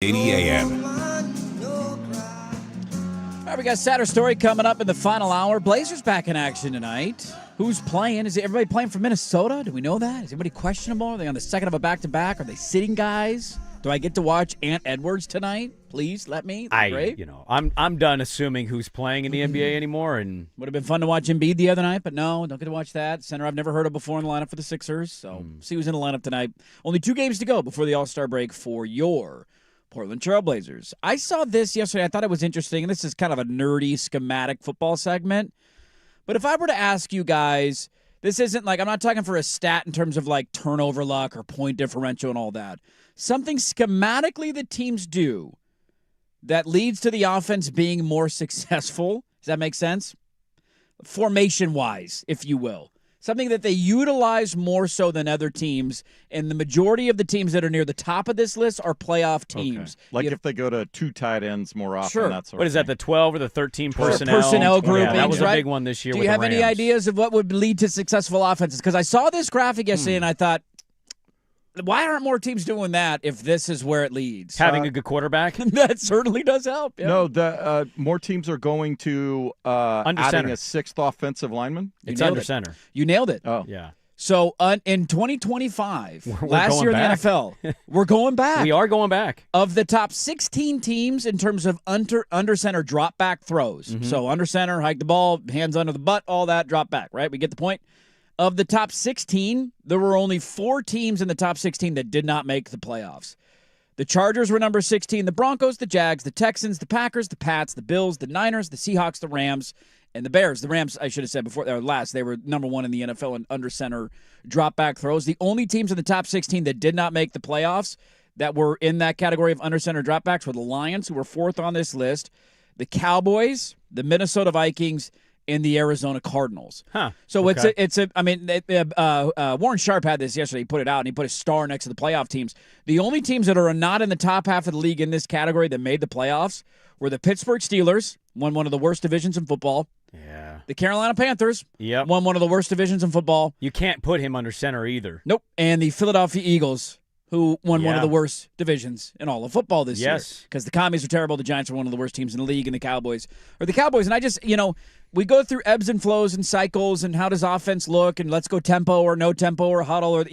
80 a.m. All right, we got Saturday Story coming up in the final hour. Blazers back in action tonight. Who's playing? Is everybody playing from Minnesota? Do we know that? Is anybody questionable? Are they on the second of a back-to-back? Are they sitting guys? Do I get to watch Ant Edwards tonight? Please let me. Great. I'm done assuming who's playing in the NBA anymore. And would have been fun to watch Embiid the other night, but no, don't get to watch that. Center I've never heard of before in the lineup for the Sixers. So see who's in the lineup tonight. Only 2 games to go before the All-Star break for your Portland Trail Blazers. I saw this yesterday. I thought it was interesting, and this is kind of a nerdy schematic football segment. But if I were to ask you guys, this isn't like, I'm not talking for a stat in terms of like turnover luck or point differential and all that. Something schematically that teams do that leads to the offense being more successful. Does that make sense? Formation-wise, if you will. Something that they utilize more so than other teams, and the majority of the teams that are near the top of this list are playoff teams. Okay. Like if they go to 2 tight ends more often. Sure. That sort what of is that, thing. the 12 or the 13 personnel? Personnel groupings, yeah, that was right? a big one this year. Do with you have the any Rams. ideas of what would lead to successful offenses? Because I saw this graphic yesterday, and I thought, why aren't more teams doing that if this is where it leads? Having a good quarterback? That certainly does help. Yeah. No, more teams are going to Under adding center. a 6th offensive lineman. It's nailed under it. center. You nailed it. Oh, Yeah. So in 2025, We're last going year back. in the NFL, we're going back. We are going back. Of the top 16 teams in terms of under center drop back throws. So under center, hike the ball, hands under the butt, all that, drop back, right? We get the point. Of the top 16, there were only 4 teams in the top 16 that did not make the playoffs. The Chargers were number 16, the Broncos, the Jags, the Texans, the Packers, the Pats, the Bills, the Niners, the Seahawks, the Rams, and the Bears. The Rams, I should have said before, or last, they were number 1 in the NFL in under center drop back throws. The only teams in the top 16 that did not make the playoffs that were in that category of under center dropbacks were the Lions, who were 4th on this list, the Cowboys, the Minnesota Vikings, and the Arizona Cardinals. Huh. So Okay. Warren Sharp had this yesterday. He put it out, and he put a star next to the playoff teams. The only teams that are not in the top half of the league in this category that made the playoffs were the Pittsburgh Steelers, won one of the worst divisions in football. Yeah. The Carolina Panthers, Yep. won one of the worst divisions in football. You can't put him under center either. Nope. And the Philadelphia Eagles, who won one of Yeah. the worst divisions in all of football this year. Yes. Because the Commies are terrible. The Giants are one of the worst teams in the league, and the Cowboys are the Cowboys. And I just, we go through ebbs and flows and cycles, and how does offense look, and let's go tempo or no tempo or huddle, or,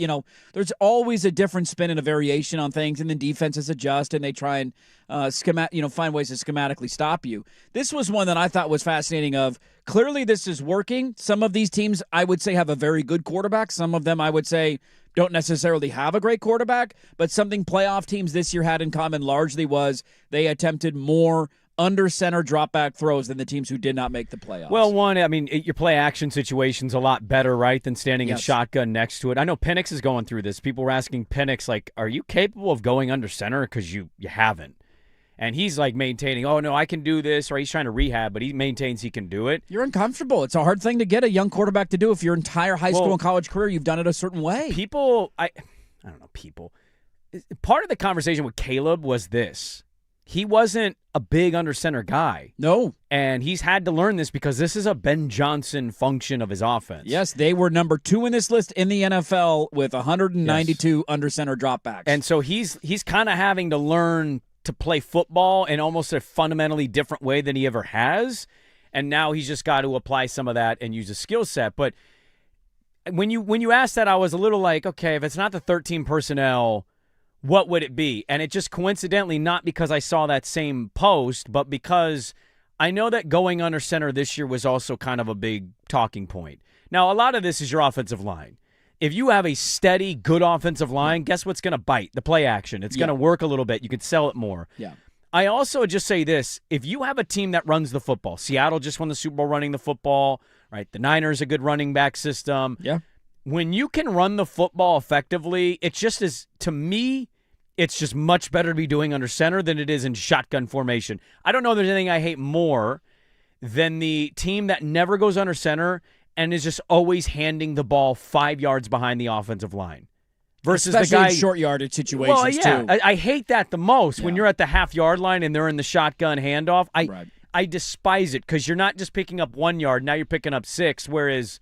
there's always a different spin and a variation on things, and then defenses adjust, and they try and find ways to schematically stop you. This was one that I thought was fascinating of, clearly this is working. Some of these teams, I would say, have a very good quarterback. Some of them, I would say, don't necessarily have a great quarterback, but something playoff teams this year had in common largely was they attempted more under center drop back throws than the teams who did not make the playoffs. Well, your play action situation's a lot better, right, than standing in Yes. shotgun next to it. I know Penix is going through this. People were asking Penix, like, are you capable of going under center? Because you haven't. And he's like maintaining, oh, no, I can do this, or he's trying to rehab, but he maintains he can do it. You're uncomfortable. It's a hard thing to get a young quarterback to do if your entire high school and college career you've done it a certain way. I don't know, people. Part of the conversation with Caleb was this. He wasn't a big under center guy. No. And he's had to learn this because this is a Ben Johnson function of his offense. Yes, they were number 2 in this list in the NFL with 192 under center dropbacks. And so he's kind of having to learn to play football in almost a fundamentally different way than he ever has. And now he's just got to apply some of that and use a skill set. But when you asked that, I was a little like, okay, if it's not the 13 personnel, what would it be? And it just coincidentally, not because I saw that same post, but because I know that going under center this year was also kind of a big talking point. Now, a lot of this is your offensive line. If you have a steady, good offensive line, guess what's going to bite? The play action. It's going to work a little bit. You could sell it more. Yeah. I also just say this. If you have a team that runs the football, Seattle just won the Super Bowl running the football, right? The Niners, a good running back system. Yeah. When you can run the football effectively, it's just as, to me, it's just much better to be doing under center than it is in shotgun formation. I don't know if there's anything I hate more than the team that never goes under center and is just always handing the ball 5 yards behind the offensive line. Versus especially the guy in short yardage situations, well, yeah, too. I hate that the most when Yeah. you're at the half-yard line and they're in the shotgun handoff. Right. I despise it because you're not just picking up 1 yard. Now you're picking up 6, whereas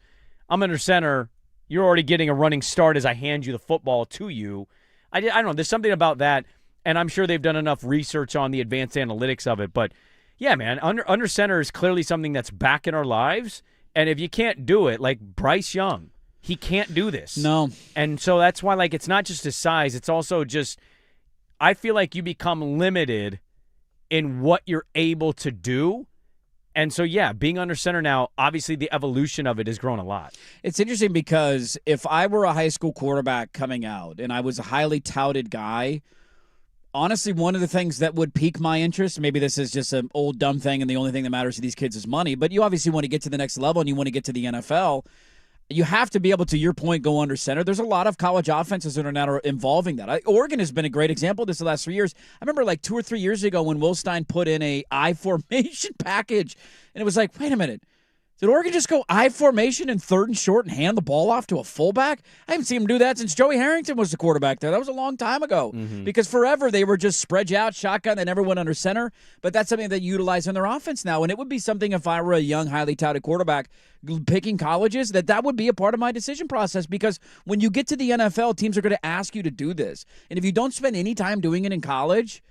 I'm under center. You're already getting a running start as I hand you the football to you. I don't know. There's something about that. And I'm sure they've done enough research on the advanced analytics of it. But, yeah, man, under center is clearly something that's back in our lives. And if you can't do it, like Bryce Young, he can't do this. No. And so that's why, like, it's not just his size. It's also just I feel like you become limited in what you're able to do. And so, yeah, being under center now, obviously the evolution of it has grown a lot. It's interesting because if I were a high school quarterback coming out and I was a highly touted guy, honestly, one of the things that would pique my interest, maybe this is just an old dumb thing and the only thing that matters to these kids is money, but you obviously want to get to the next level and you want to get to the NFL. You have to be able to, your point, go under center. There's a lot of college offenses that are now involving that. Oregon has been a great example of this the last 3 years. I remember like 2 or 3 years ago when Will Stein put in a I formation package, and it was like, wait a minute. Did Oregon just go I formation in 3rd and short and hand the ball off to a fullback? I haven't seen him do that since Joey Harrington was the quarterback there. That was a long time ago because forever they were just spread you out, shotgun. They never went under center. But that's something they utilize in their offense now. And it would be something if I were a young, highly touted quarterback picking colleges, that would be a part of my decision process because when you get to the NFL, teams are going to ask you to do this. And if you don't spend any time doing it in college,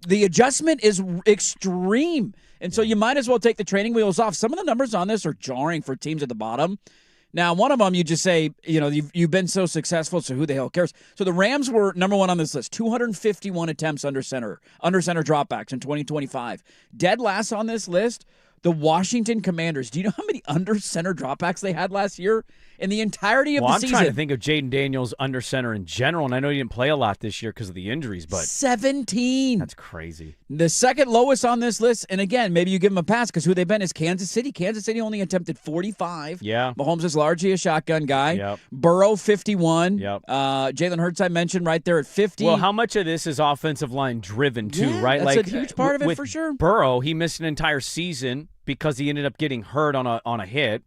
the adjustment is extreme. And so you might as well take the training wheels off. Some of the numbers on this are jarring for teams at the bottom. Now, one of them, you just say, you've been so successful, so who the hell cares? So the Rams were number one on this list, 251 attempts under center dropbacks in 2025. Dead last on this list, the Washington Commanders. Do you know how many under center dropbacks they had last year? In the entirety of the season. I'm trying to think of Jaden Daniels under center in general, and I know he didn't play a lot this year because of the injuries, but 17. That's crazy. The second lowest on this list, and again, maybe you give them a pass because who they've been is Kansas City. Kansas City only attempted 45. Yeah. Mahomes is largely a shotgun guy. Yep. Burrow, 51. Yep. Jalen Hurts, I mentioned right there at 50. Well, how much of this is offensive line driven too, right? That's like a huge part of it with for sure. Burrow, he missed an entire season because he ended up getting hurt on a hit.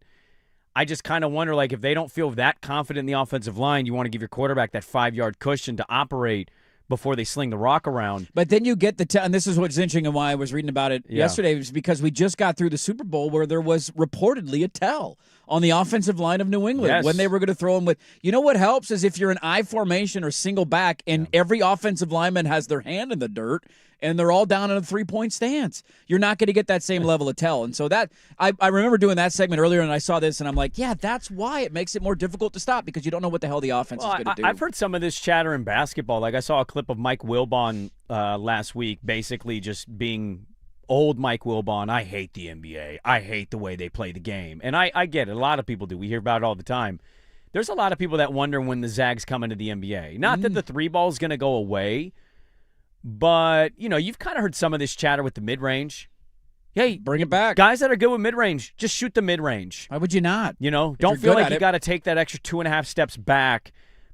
I just kind of wonder, like, if they don't feel that confident in the offensive line, you want to give your quarterback that 5-yard cushion to operate before they sling the rock around. But then you get and this is what's interesting and why I was reading about it yesterday, was because we just got through the Super Bowl where there was reportedly a tell on the offensive line of New England when they were going to throw him with. You know what helps is if you're an I formation or single back and every offensive lineman has their hand in the dirt and they're all down in a 3-point stance. You're not going to get that same level of tell. And so that I remember doing that segment earlier and I saw this and I'm like, yeah, that's why it makes it more difficult to stop because you don't know what the hell the offense is going to do. I've heard some of this chatter in basketball. Like I saw a clip of Mike Wilbon last week basically just being old Mike Wilbon. I hate the NBA. I hate the way they play the game. And I get it. A lot of people do. We hear about it all the time. There's a lot of people that wonder when the Zags come into the NBA. Not that the 3-ball is going to go away, but, you've kind of heard some of this chatter with the mid-range. Hey, bring it back. Guys that are good with mid-range, just shoot the mid-range. Why would you not? Don't feel like you got to take that extra 2.5 steps back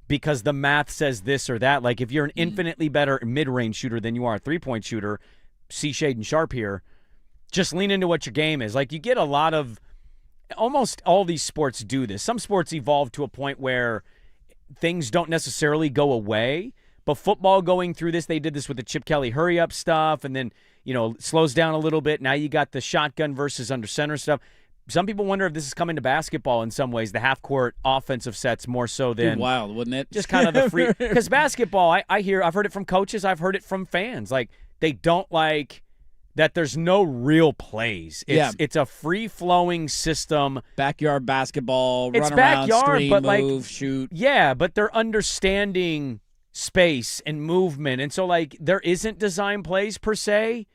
because the math says this or that. Like, if you're an infinitely better mid-range shooter than you are a 3-point shooter, see Shaden Sharp here, just lean into what your game is. Like, you get a lot of – almost all these sports do this. Some sports evolve to a point where things don't necessarily go away. But football going through this, they did this with the Chip Kelly hurry-up stuff, and then, slows down a little bit. Now you got the shotgun versus under center stuff. Some people wonder if this is coming to basketball in some ways, the half-court offensive sets more so than wild, wouldn't it? Just kind of the free. Because basketball, I've heard it from coaches, I've heard it from fans. Like, they don't like that there's no real plays. It's a free-flowing system. Backyard basketball, it's run around, backyard, screen, but move, shoot. Yeah, but they're understanding space and movement. And so, like, there isn't design plays per se,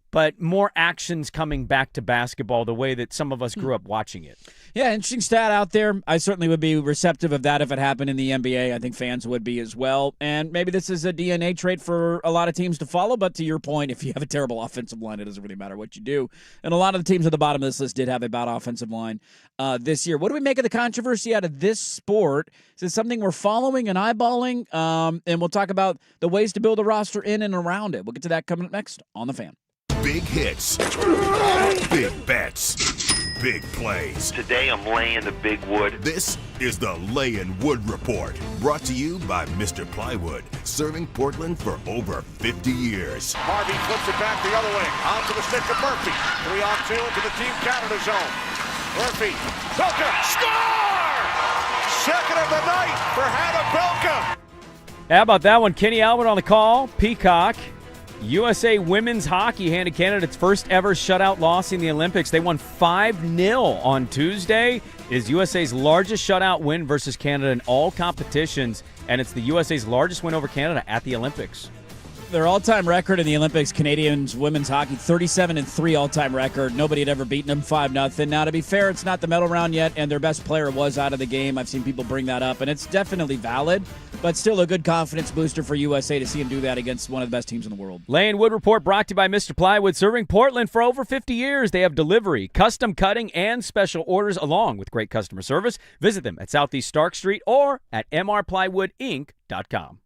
but more actions coming back to basketball the way that some of us grew up watching it. Yeah, interesting stat out there. I certainly would be receptive of that if it happened in the NBA. I think fans would be as well. And maybe this is a DNA trait for a lot of teams to follow, but to your point, if you have a terrible offensive line, it doesn't really matter what you do. And a lot of the teams at the bottom of this list did have a bad offensive line this year. What do we make of the controversy out of this sport? Is it something we're following and eyeballing? And we'll talk about the ways to build a roster in and around it. We'll get to that coming up next on The Fan. Big hits, big bets, big plays. Today I'm laying the big wood. This is the Layin' Wood Report, brought to you by Mr. Plywood, serving Portland for over 50 years. Harvey flips it back the other way, onto the stick of Murphy. 3-on-2 into the Team Canada zone. Murphy, Belka, score! Second of the night for Hannah Belka. How about that one? Kenny Albert on the call. Peacock. USA women's hockey handed Canada its first ever shutout loss in the Olympics. They won 5-0 on Tuesday. It is USA's largest shutout win versus Canada in all competitions, and it's the USA's largest win over Canada at the Olympics. Their all-time record in the Olympics, Canadians women's hockey, 37-3 all-time record. Nobody had ever beaten them 5-0. Now, to be fair, it's not the medal round yet, and their best player was out of the game. I've seen people bring that up, and it's definitely valid, but still a good confidence booster for USA to see them do that against one of the best teams in the world. Lane Wood Report brought to you by Mr. Plywood, serving Portland for over 50 years. They have delivery, custom cutting, and special orders along with great customer service. Visit them at Southeast Stark Street or at mrplywoodinc.com.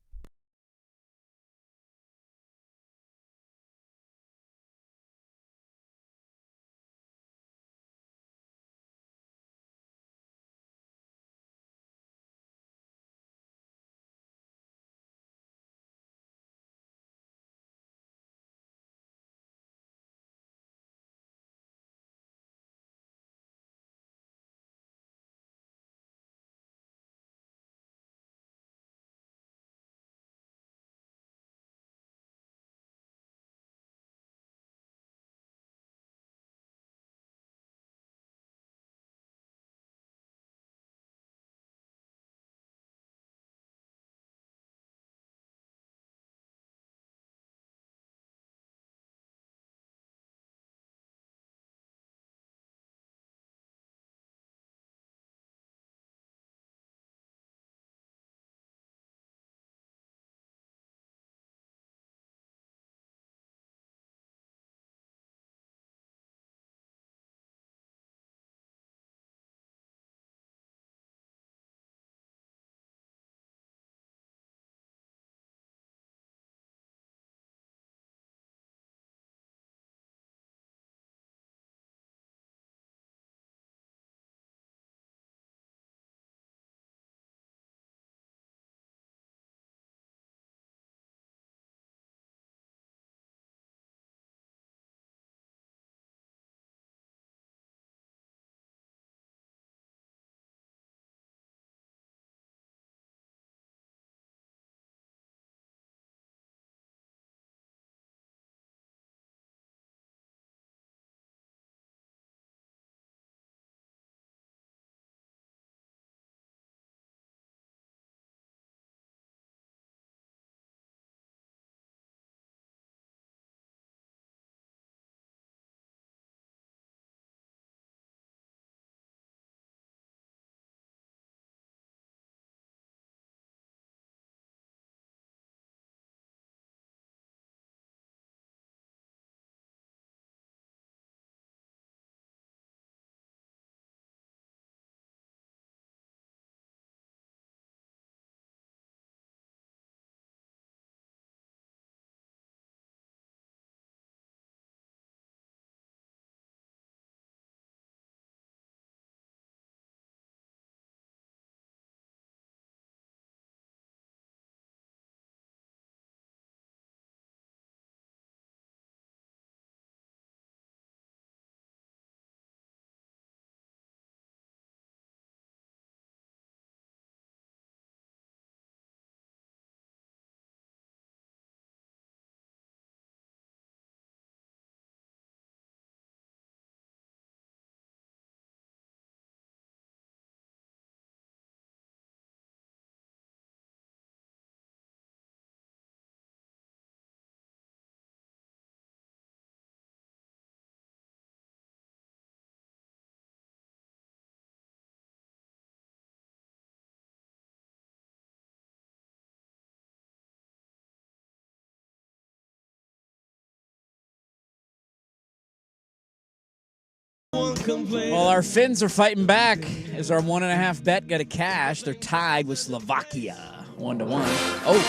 Well, our Finns are fighting back as our 1.5 bet got a cash. They're tied with Slovakia 1-1. Oh.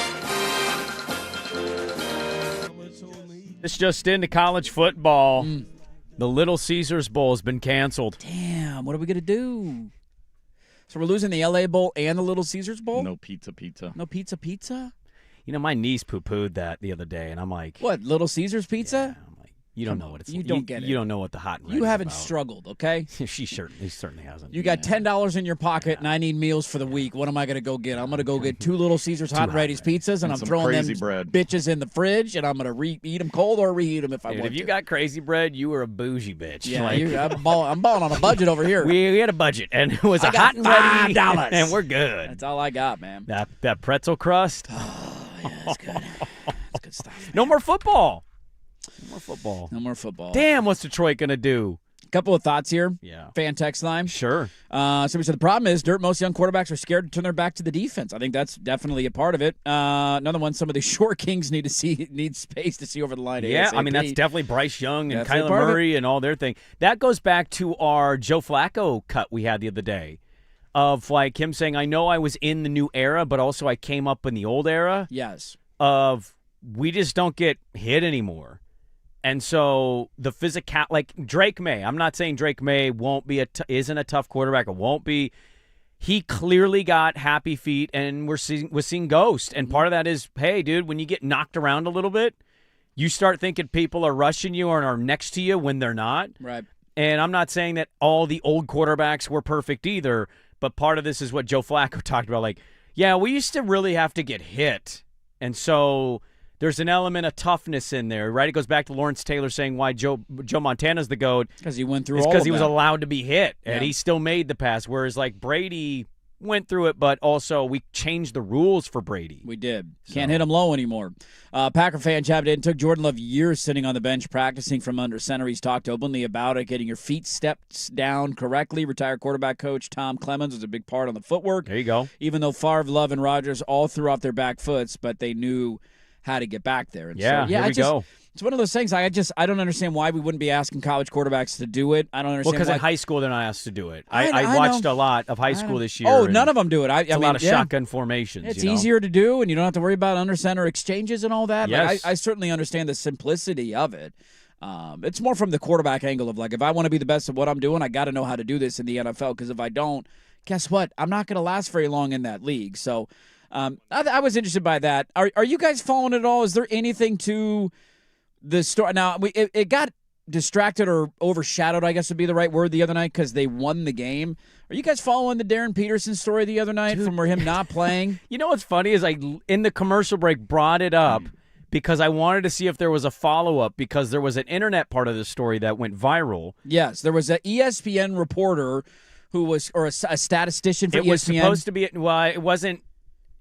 This just into college football. The Little Caesars Bowl has been canceled. Damn, what are we going to do? So we're losing the LA Bowl and the Little Caesars Bowl? No pizza. No pizza? You know, my niece poo-pooed that the other day, and I'm like... What, Little Caesars pizza? Yeah, I'm like, You don't know what it's. You don't get it. You don't know what the hot and ready You haven't is about. struggled, okay? He certainly hasn't. You got $10 in your pocket, and I need meals for the week. What am I going to go get? I'm going to go get 2 Little Caesars Hot and Ready's pizzas, and I'm throwing them bitches in the fridge, and I'm going to eat them cold or reheat them if I want to. If you got crazy bread, you were a bougie bitch. Yeah, I'm balling on a budget over here. We had a budget, and it was a hot and ready, $5, and we're good. That's all I got, man. That pretzel crust. Oh, yeah, that's good. That's good stuff. Man. No more football. No more football. Damn, what's Detroit going to do? Couple of thoughts here. Yeah. Fan text line. Sure. Somebody said the problem is, most young quarterbacks are scared to turn their back to the defense. I think that's definitely a part of it. Another one, some of the short kings need space to see over the line. Yeah, ASAP. I mean, that's definitely Bryce Young and Definitely Kyler Murray and all their thing. That goes back to our Joe Flacco cut we had the other day of like him saying, I know I was in the new era, but also I came up in the old era. Yes. Of we just don't get hit anymore. And so the physical, like Drake May, I'm not saying Drake May isn't a tough quarterback. It won't be. He clearly got happy feet, and we're seeing ghost. And part of that is, hey, dude, when you get knocked around a little bit, you start thinking people are rushing you or are next to you when they're not. Right. And I'm not saying that all the old quarterbacks were perfect either, but part of this is what Joe Flacco talked about. Like, yeah, we used to really have to get hit. And so there's an element of toughness in there, right? It goes back to Lawrence Taylor saying why Joe Montana's the GOAT. Because he went through all of that. Because he was that. allowed to be hit, and he still made the pass. Whereas, like, Brady went through it, but also we changed the rules for Brady. We did. Can't hit him low anymore. Packer fan chimed in. Took Jordan Love years sitting on the bench practicing from under center. He's talked openly about it, getting your feet stepped down correctly. Retired quarterback coach Tom Clemens was a big part on the footwork. There you go. Even though Favre, Love, and Rodgers all threw off their back foots, but they knew how to get back there. And here we go. It's one of those things. I don't understand why we wouldn't be asking college quarterbacks to do it. I don't understand. Well, because in high school they're not asked to do it. I watched a lot of high school this year. Oh, none of them do it. It's a lot of shotgun formations. It's easier to do, and you don't have to worry about under center exchanges and all that. Yes. Like, I certainly understand the simplicity of it. It's more from the quarterback angle of like, if I want to be the best at what I'm doing, I got to know how to do this in the NFL. Because if I don't, guess what? I'm not going to last very long in that league. So I was interested by that. Are you guys following it all? Is there anything to the story? Now, it got distracted or overshadowed, I guess would be the right word, the other night because they won the game. Are you guys following the Darren Peterson story the other night from where him not playing? You know what's funny is I, in the commercial break, brought it up because I wanted to see if there was a follow-up because there was an internet part of the story that went viral. Yes, there was an ESPN reporter who was, or a statistician for ESPN. It was supposed to be, well, it wasn't.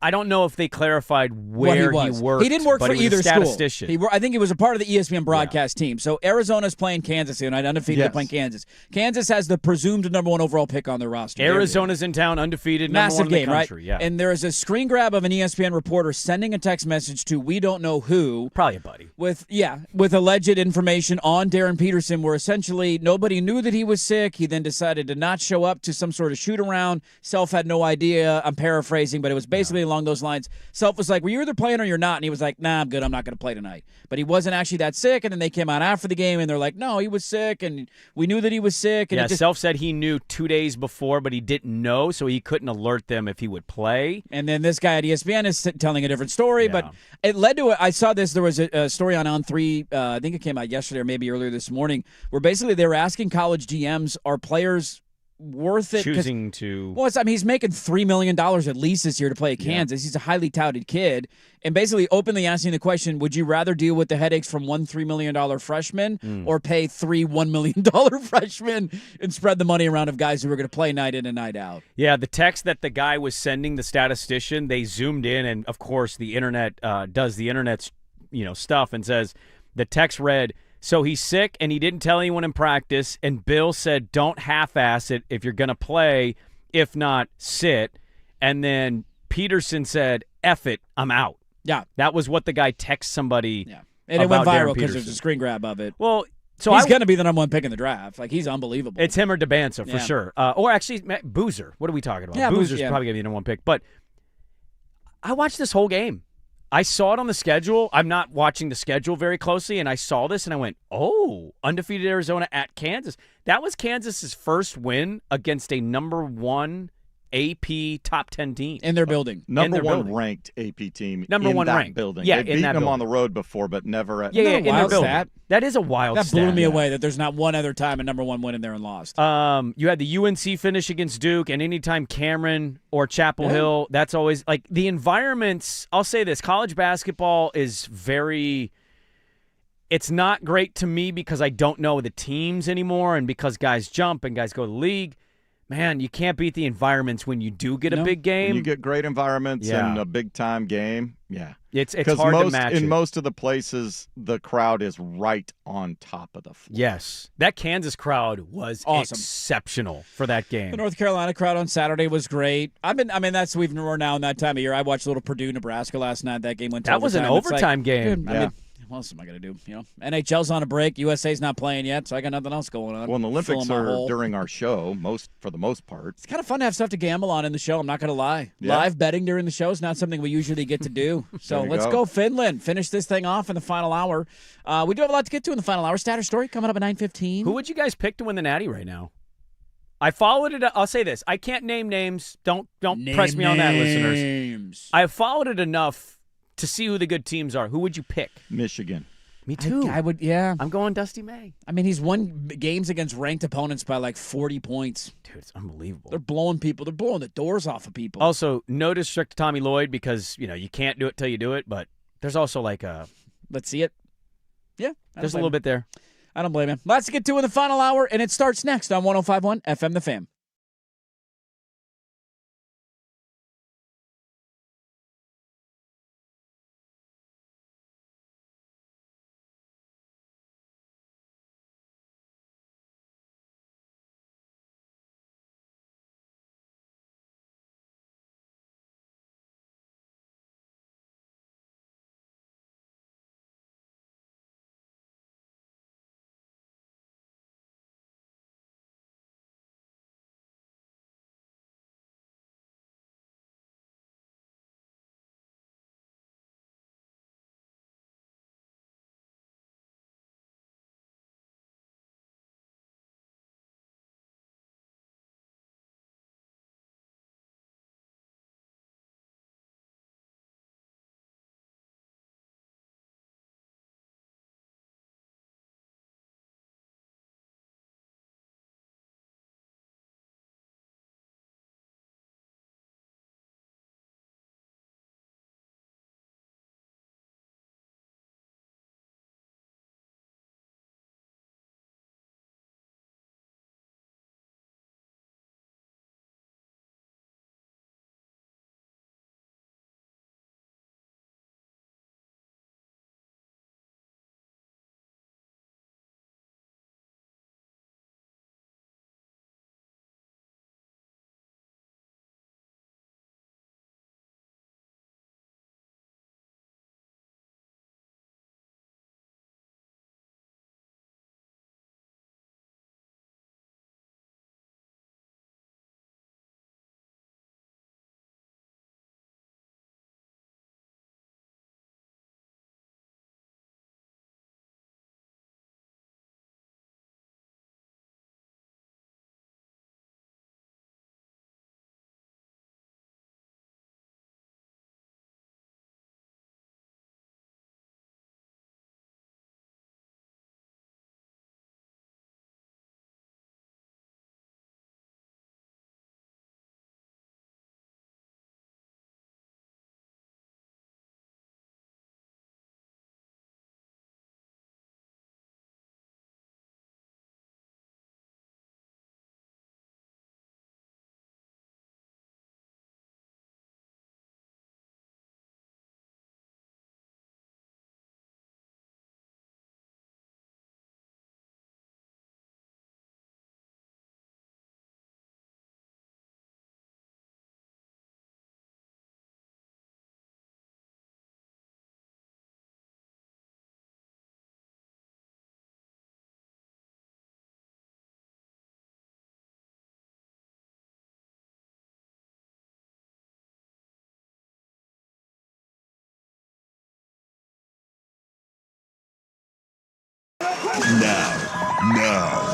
I don't know if they clarified where he worked. He didn't work for either statistician. School. I think he was a part of the ESPN broadcast team. So Arizona's playing Kansas tonight, undefeated. They're playing Kansas. Kansas has the presumed #1 overall pick on their roster. Arizona's in town, undefeated, massive game, in the country. Right? Yeah. And there is a screen grab of an ESPN reporter sending a text message to we don't know who, probably a buddy, with alleged information on Darren Peterson, where essentially nobody knew that he was sick. He then decided to not show up to some sort of shoot around. Self had no idea. I'm paraphrasing, but it was basically along those lines. Self was like, well, you're either playing or you're not. And he was like, nah, I'm good. I'm not going to play tonight. But he wasn't actually that sick. And then they came out after the game, and they're like, no, he was sick, and we knew that he was sick. And Self said he knew 2 days before, but he didn't know, so he couldn't alert them if he would play. And then this guy at ESPN is telling a different story. Yeah. But it led to I saw this. There was a story on 3, I think it came out yesterday or maybe earlier this morning, where basically they were asking college GMs, are players worth it? Choosing to. Well, he's making $3 million at least this year to play at Kansas. He's a highly touted kid. And basically openly asking the question, would you rather deal with the headaches from one $3 million freshman or pay 3 $1 million freshmen and spread the money around of guys who are going to play night in and night out? Yeah, the text that the guy was sending, the statistician, they zoomed in, and of course the internet does the internet's stuff, and says the text read, so he's sick, and he didn't tell anyone in practice, and Bill said, don't half-ass it if you're going to play. If not, sit. And then Peterson said, F it, I'm out. Yeah. That was what the guy texted somebody. Yeah. And it went viral because there's a screen grab of it. Well, so he's going to be the #1 pick in the draft. Like, he's unbelievable. It's him or DeBanza for sure. Or actually, Boozer. What are we talking about? Yeah, Boozer's probably going to be the #1 pick. But I watched this whole game. I saw it on the schedule. I'm not watching the schedule very closely, and I saw this, and I went, oh, undefeated Arizona at Kansas. That was Kansas's first win against a #1 AP top 10 team. In their building. Number their one building. ranked AP team Number in one that ranked. building. Yeah, They've in beaten that them on building. the road before, but never at Yeah, Isn't that a in their wild building. stat? That is a wild That blew stat. me away that there's not one other time a number one went in there and lost. You had the UNC finish against Duke, and anytime Cameron or Chapel Hill, that's always like the environments. I'll say this: college basketball is very. It's not great to me because I don't know the teams anymore, and because guys jump and guys go to the league. Man, you can't beat the environments when you do get a big game. When you get great environments in a big-time game, it's hard to match in it. most of the places, the crowd is right on top of the floor. Yes. That Kansas crowd was awesome. Exceptional for that game. The North Carolina crowd on Saturday was great. We're now in that time of year. I watched a little Purdue, Nebraska last night. That game went to That overtime. was an overtime game. Dude, I mean, what else am I going to do? NHL's on a break. USA's not playing yet, so I got nothing else going on. Well, the Olympics Filling my are hole. during our show, for the most part. It's kind of fun to have stuff to gamble on in the show. I'm not going to lie. Yeah. Live betting during the show is not something we usually get to do. So There you let's go. go Finland. Finish this thing off in the final hour. We do have a lot to get to in the final hour. Status story coming up at 9:15. Who would you guys pick to win the Natty right now? I followed it. I'll say this. I can't name names. Don't press me on that, listeners. I have followed it enough to see who the good teams are. Who would you pick? Michigan. Me too. I would, yeah. I'm going Dusty May. I mean, he's won games against ranked opponents by like 40 points. Dude, it's unbelievable. They're blowing people. They're blowing the doors off of people. Also, no disrespect to Tommy Lloyd because, you can't do it till you do it, but there's also like a... Let's see it. Yeah. There's a little bit there. I don't blame him. Lots to get to in the final hour, and it starts next on 105.1 FM The Fan.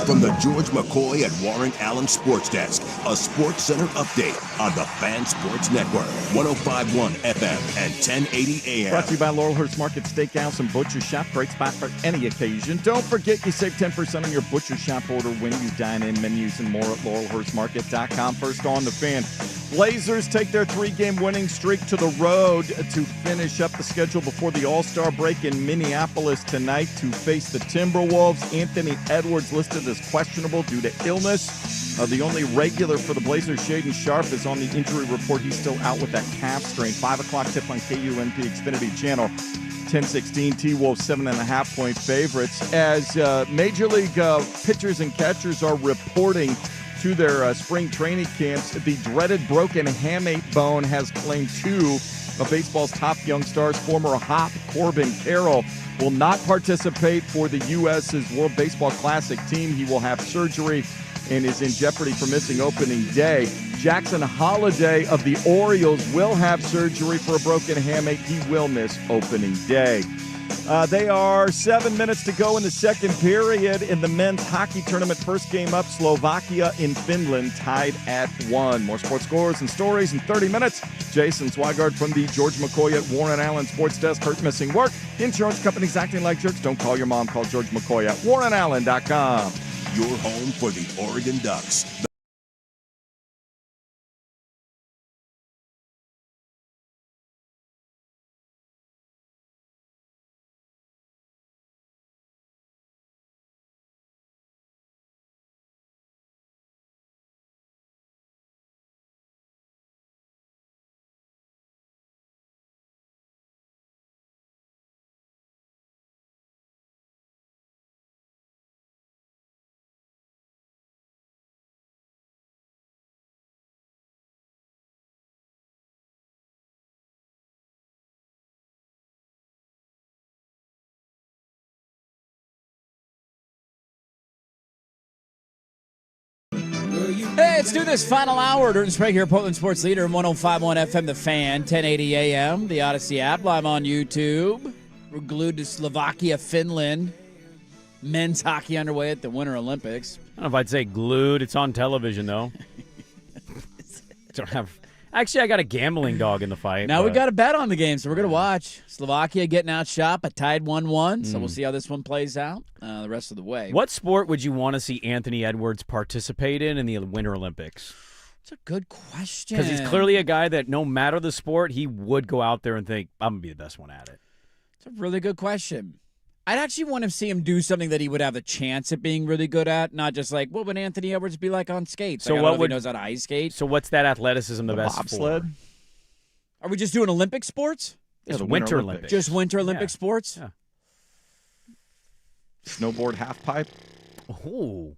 From the George McCoy and Warren Allen Sports Desk, a Sports Center update on the Fan Sports Network, 105.1 FM and 1080 AM. Brought to you by Laurelhurst Market Steakhouse and Butcher Shop. Great spot for any occasion. Don't forget you save 10% on your Butcher Shop order when you dine in. Menus and more at laurelhurstmarket.com. First on the Fan. Blazers take their 3-game winning streak to the road to finish up the schedule before the All-Star break in Minneapolis tonight to face the Timberwolves. Anthony Edwards listed as questionable due to illness. The only regular for the Blazers, Shaedon Sharpe, is on the injury report. He's still out with that calf strain. 5 o'clock tip on KUNP Xfinity Channel. 10-16, T-Wolves 7.5-point favorites. As Major League pitchers and catchers are reporting to their spring training camps, the dreaded broken hamate bone has claimed 2 of baseball's top young stars. Former Hop Corbin Carroll will not participate for the U.S.'s World Baseball Classic team. He will have surgery and is in jeopardy for missing opening day. Jackson Holliday of the Orioles will have surgery for a broken hamate. He will miss opening day. They are 7 minutes to go in the second period in the men's hockey tournament. First game up, Slovakia in Finland tied at 1. More sports scores and stories in 30 minutes. Jason Swigard from the George McCoy at Warren Allen Sports Desk. Hurt missing work. Insurance companies acting like jerks. Don't call your mom. Call George McCoy at warrenallen.com. Your home for the Oregon Ducks. Hey, let's do this final hour. Durden Sprague here, Portland Sports Leader, 105.1 FM, The Fan, 1080 AM, the Odyssey app, live on YouTube. We're glued to Slovakia, Finland. Men's hockey underway at the Winter Olympics. I don't know if I'd say glued. It's on television, though. Actually, I got a gambling dog in the fight. Now we got a bet on the game, so we're going to watch. Slovakia getting outshot, but tied 1-1, so we'll see how this one plays out the rest of the way. What sport would you want to see Anthony Edwards participate in the Winter Olympics? It's a good question. Because he's clearly a guy that no matter the sport, he would go out there and think, I'm going to be the best one at it. It's a really good question. I'd actually want to see him do something that he would have a chance at being really good at, not just like, what would Anthony Edwards be like on skates? So like, I don't know if he knows how to ice skate. So what's that athleticism the best bobsled? for? Are we just doing Olympic sports? It's the Winter Olympics. Just Winter Olympic sports? Yeah. Snowboard half pipe. Oh.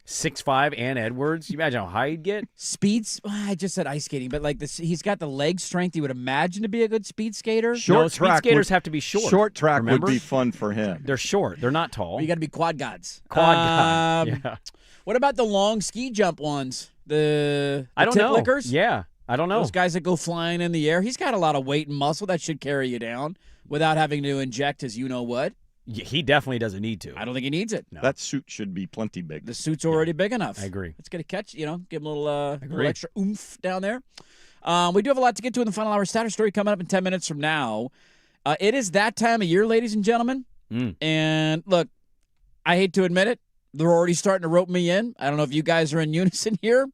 6'5" and Edwards. You imagine how high he'd get? Speeds? I just said ice skating, but like this, he's got the leg strength you would imagine to be a good speed skater. Speed skaters have to be short. Short track remember? would be fun for him. They're short. They're not tall. Well, you got to be quad gods. Yeah. What about the long ski jump ones? The I don't tip know. lickers? Yeah, I don't know. Those guys that go flying in the air. He's got a lot of weight and muscle that should carry you down without having to inject his you-know-what. Yeah, he definitely doesn't need to. I don't think he needs it. No. That suit should be plenty big. The suit's already big enough. I agree. Let's get a catch, give him a little extra oomph down there. We do have a lot to get to in the final hour. Status story coming up in 10 minutes from now. It is that time of year, ladies and gentlemen. And look, I hate to admit it. They're already starting to rope me in. I don't know if you guys are in unison here.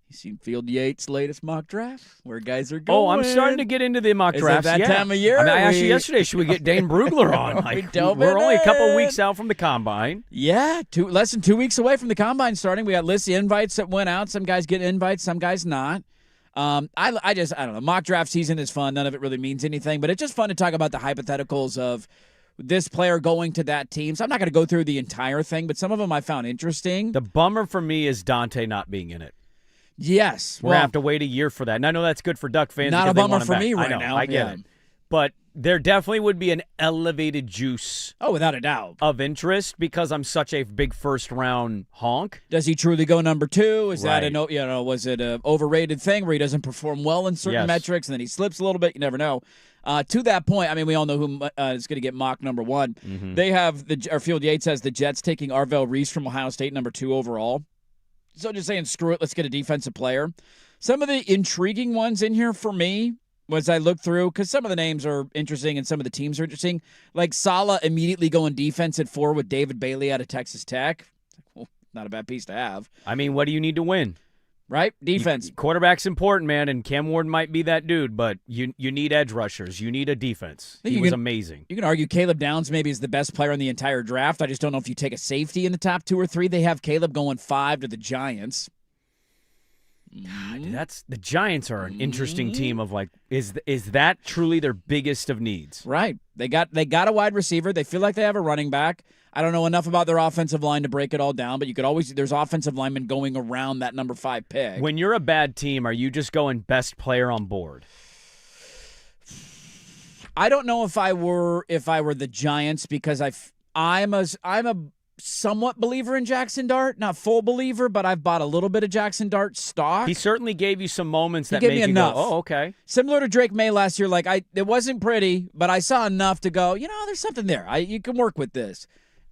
You seen Field Yates' latest mock draft where guys are going? Oh, I'm starting to get into the mock drafts. Is it that time of year? I mean, actually, yesterday, should we get Dane Brugler on? We're only a couple weeks out from the Combine. Yeah, less than 2 weeks away from the Combine starting. We got lists of invites that went out. Some guys get invites, some guys not. I don't know. Mock draft season is fun. None of it really means anything, but it's just fun to talk about the hypotheticals of this player going to that team. So I'm not going to go through the entire thing, but some of them I found interesting. The bummer for me is Dante not being in it. Yes. We're going to have to wait a year for that. And I know that's good for Duck fans. Not a bummer for me right now. I get it. But there definitely would be an elevated juice. Oh, without a doubt. Of interest because I'm such a big first-round honk. Does he truly go number 2? Is Right. that was it an overrated thing where he doesn't perform well in certain metrics and then he slips a little bit? You never know. To that point, I mean, we all know who is going to get mocked number 1. Mm-hmm. They have Field Yates has the Jets taking Arvell Reese from Ohio State number 2 overall. So just saying, screw it, let's get a defensive player. Some of the intriguing ones in here for me, as I look through, because some of the names are interesting and some of the teams are interesting, like Saleh immediately going defense at 4 with David Bailey out of Texas Tech. Well, not a bad piece to have. I mean, what do you need to win? Right? Defense. Quarterback's important, man, and Cam Ward might be that dude, but you need edge rushers. You need a defense. He was amazing. You can argue Caleb Downs maybe is the best player in the entire draft. I just don't know if you take a safety in the top 2 or 3. They have Caleb going 5 to the Giants. God, the Giants are an interesting team of is that truly their biggest of needs? Right. They got a wide receiver. They feel like they have a running back. I don't know enough about their offensive line to break it all down, but you could always there's offensive linemen going around that number 5 pick. When you're a bad team, are you just going best player on board? I don't know if I were the Giants because I'm a somewhat believer in Jackson Dart, not full believer, but I've bought a little bit of Jackson Dart stock. He certainly gave you some moments that gave made me you enough. go, oh, okay. Similar to Drake May last year, it wasn't pretty, but I saw enough to go, there's something there. You can work with this.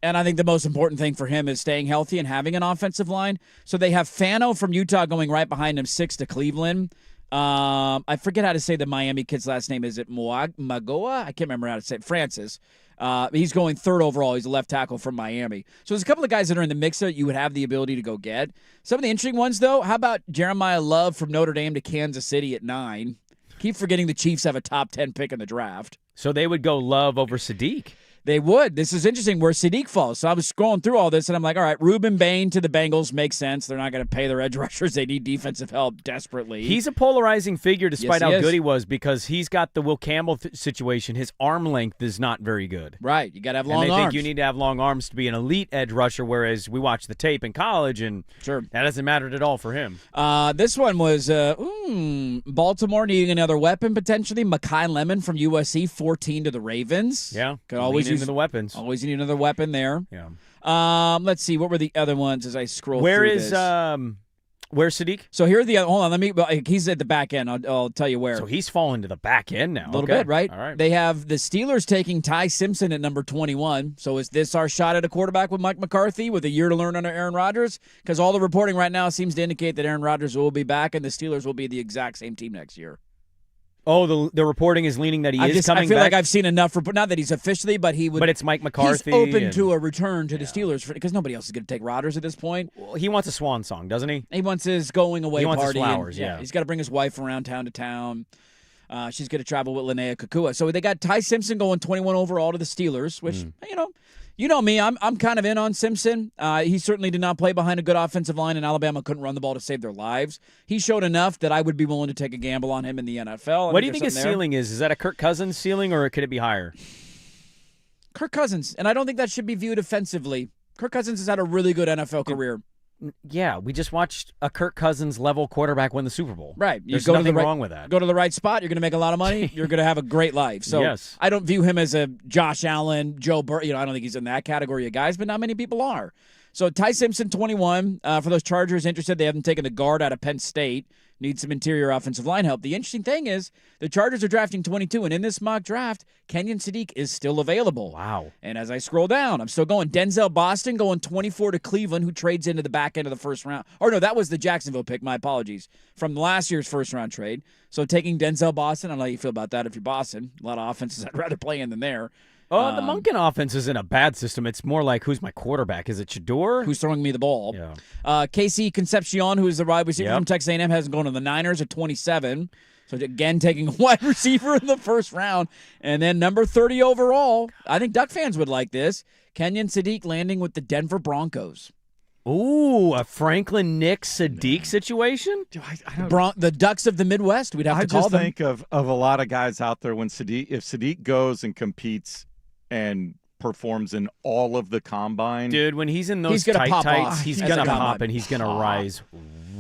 And I think the most important thing for him is staying healthy and having an offensive line. So they have Fano from Utah going right behind him, 6 to Cleveland. I forget how to say the Miami kid's last name. Is it Magoa? I can't remember how to say it. Francis. He's going 3rd overall. He's a left tackle from Miami. So there's a couple of guys that are in the mix that you would have the ability to go get. Some of the interesting ones, though, how about Jeremiah Love from Notre Dame to Kansas City at 9? Keep forgetting the Chiefs have a top 10 pick in the draft. So they would go Love over Sadiq. They would. This is interesting where Sadiq falls. So I was scrolling through all this, and I'm like, all right, Reuben Bain to the Bengals makes sense. They're not going to pay their edge rushers. They need defensive help desperately. He's a polarizing figure despite Yes, he how is. good he was because he's got the Will Campbell situation. His arm length is not very good. Right. You got to have long and they arms. think you need to have long arms to be an elite edge rusher, whereas we watch the tape in college, and sure, that hasn't mattered at all for him. This one was Baltimore needing another weapon potentially. Mekhi Lemon from USC, 14 to the Ravens. Yeah, could always lean use into the weapons. Always need another weapon there. Yeah. Let's see. What were the other ones as I scroll Where through is this? Where's Sadiq? So here are the other. Hold on. He's at the back end. I'll tell you where. So he's fallen to the back end now. A little bit, right? All right. They have the Steelers taking Ty Simpson at number 21. So is this our shot at a quarterback with Mike McCarthy with a year to learn under Aaron Rodgers? Because all the reporting right now seems to indicate that Aaron Rodgers will be back and the Steelers will be the exact same team next year. Oh, the reporting is leaning that he is coming back? I feel like I've seen enough. Not that he's officially, but he would. But it's Mike McCarthy. He's open to a return to the Steelers because nobody else is going to take Rodgers at this point. Well, he wants a swan song, doesn't he? He wants his going away he wants party. His flowers, yeah. He's got to bring his wife around town to town. She's going to travel with Linnea Kekua. So they got Ty Simpson going 21 overall to the Steelers, which, you know me, I'm kind of in on Simpson. He certainly did not play behind a good offensive line, and Alabama couldn't run the ball to save their lives. He showed enough that I would be willing to take a gamble on him in the NFL. What do you think his ceiling is? Is that a Kirk Cousins ceiling, or could it be higher? Kirk Cousins, and I don't think that should be viewed offensively. Kirk Cousins has had a really good NFL career. Yeah, we just watched a Kirk Cousins level quarterback win the Super Bowl. Right. There's nothing wrong with that. Go to the right spot, you're going to make a lot of money, you're going to have a great life. So yes. I don't view him as a Josh Allen, Joe Burrow. I don't think he's in that category of guys, but not many people are. So Ty Simpson, 21. For those Chargers interested, they haven't taken the guard out of Penn State. Need some interior offensive line help. The interesting thing is the Chargers are drafting 22, and in this mock draft, Kenyon Sadiq is still available. Wow. And as I scroll down, I'm still going. Denzel Boston going 24 to Cleveland, who trades into the back end of the first round. Or no, that was the Jacksonville pick. My apologies. From last year's first-round trade. So taking Denzel Boston, I don't know how you feel about that if you're Boston. A lot of offenses I'd rather play in than there. Oh, the Monken offense isn't a bad system. It's more like, who's my quarterback? Is it Shador? Who's throwing me the ball? Yeah. Casey Concepcion, who is the wide receiver from Texas A&M, hasn't gone to the Niners at 27. So again, taking a wide receiver in the first round. And then number 30 overall, I think Duck fans would like this, Kenyon Sadiq landing with the Denver Broncos. Ooh, a Franklin Nick Sadiq situation? The Ducks of the Midwest, we'd have to call them. I just think of a lot of guys out there when if Sadiq goes and competes and performs in all of the combine. Dude, when he's in those tights, he's going to pop and he's going to rise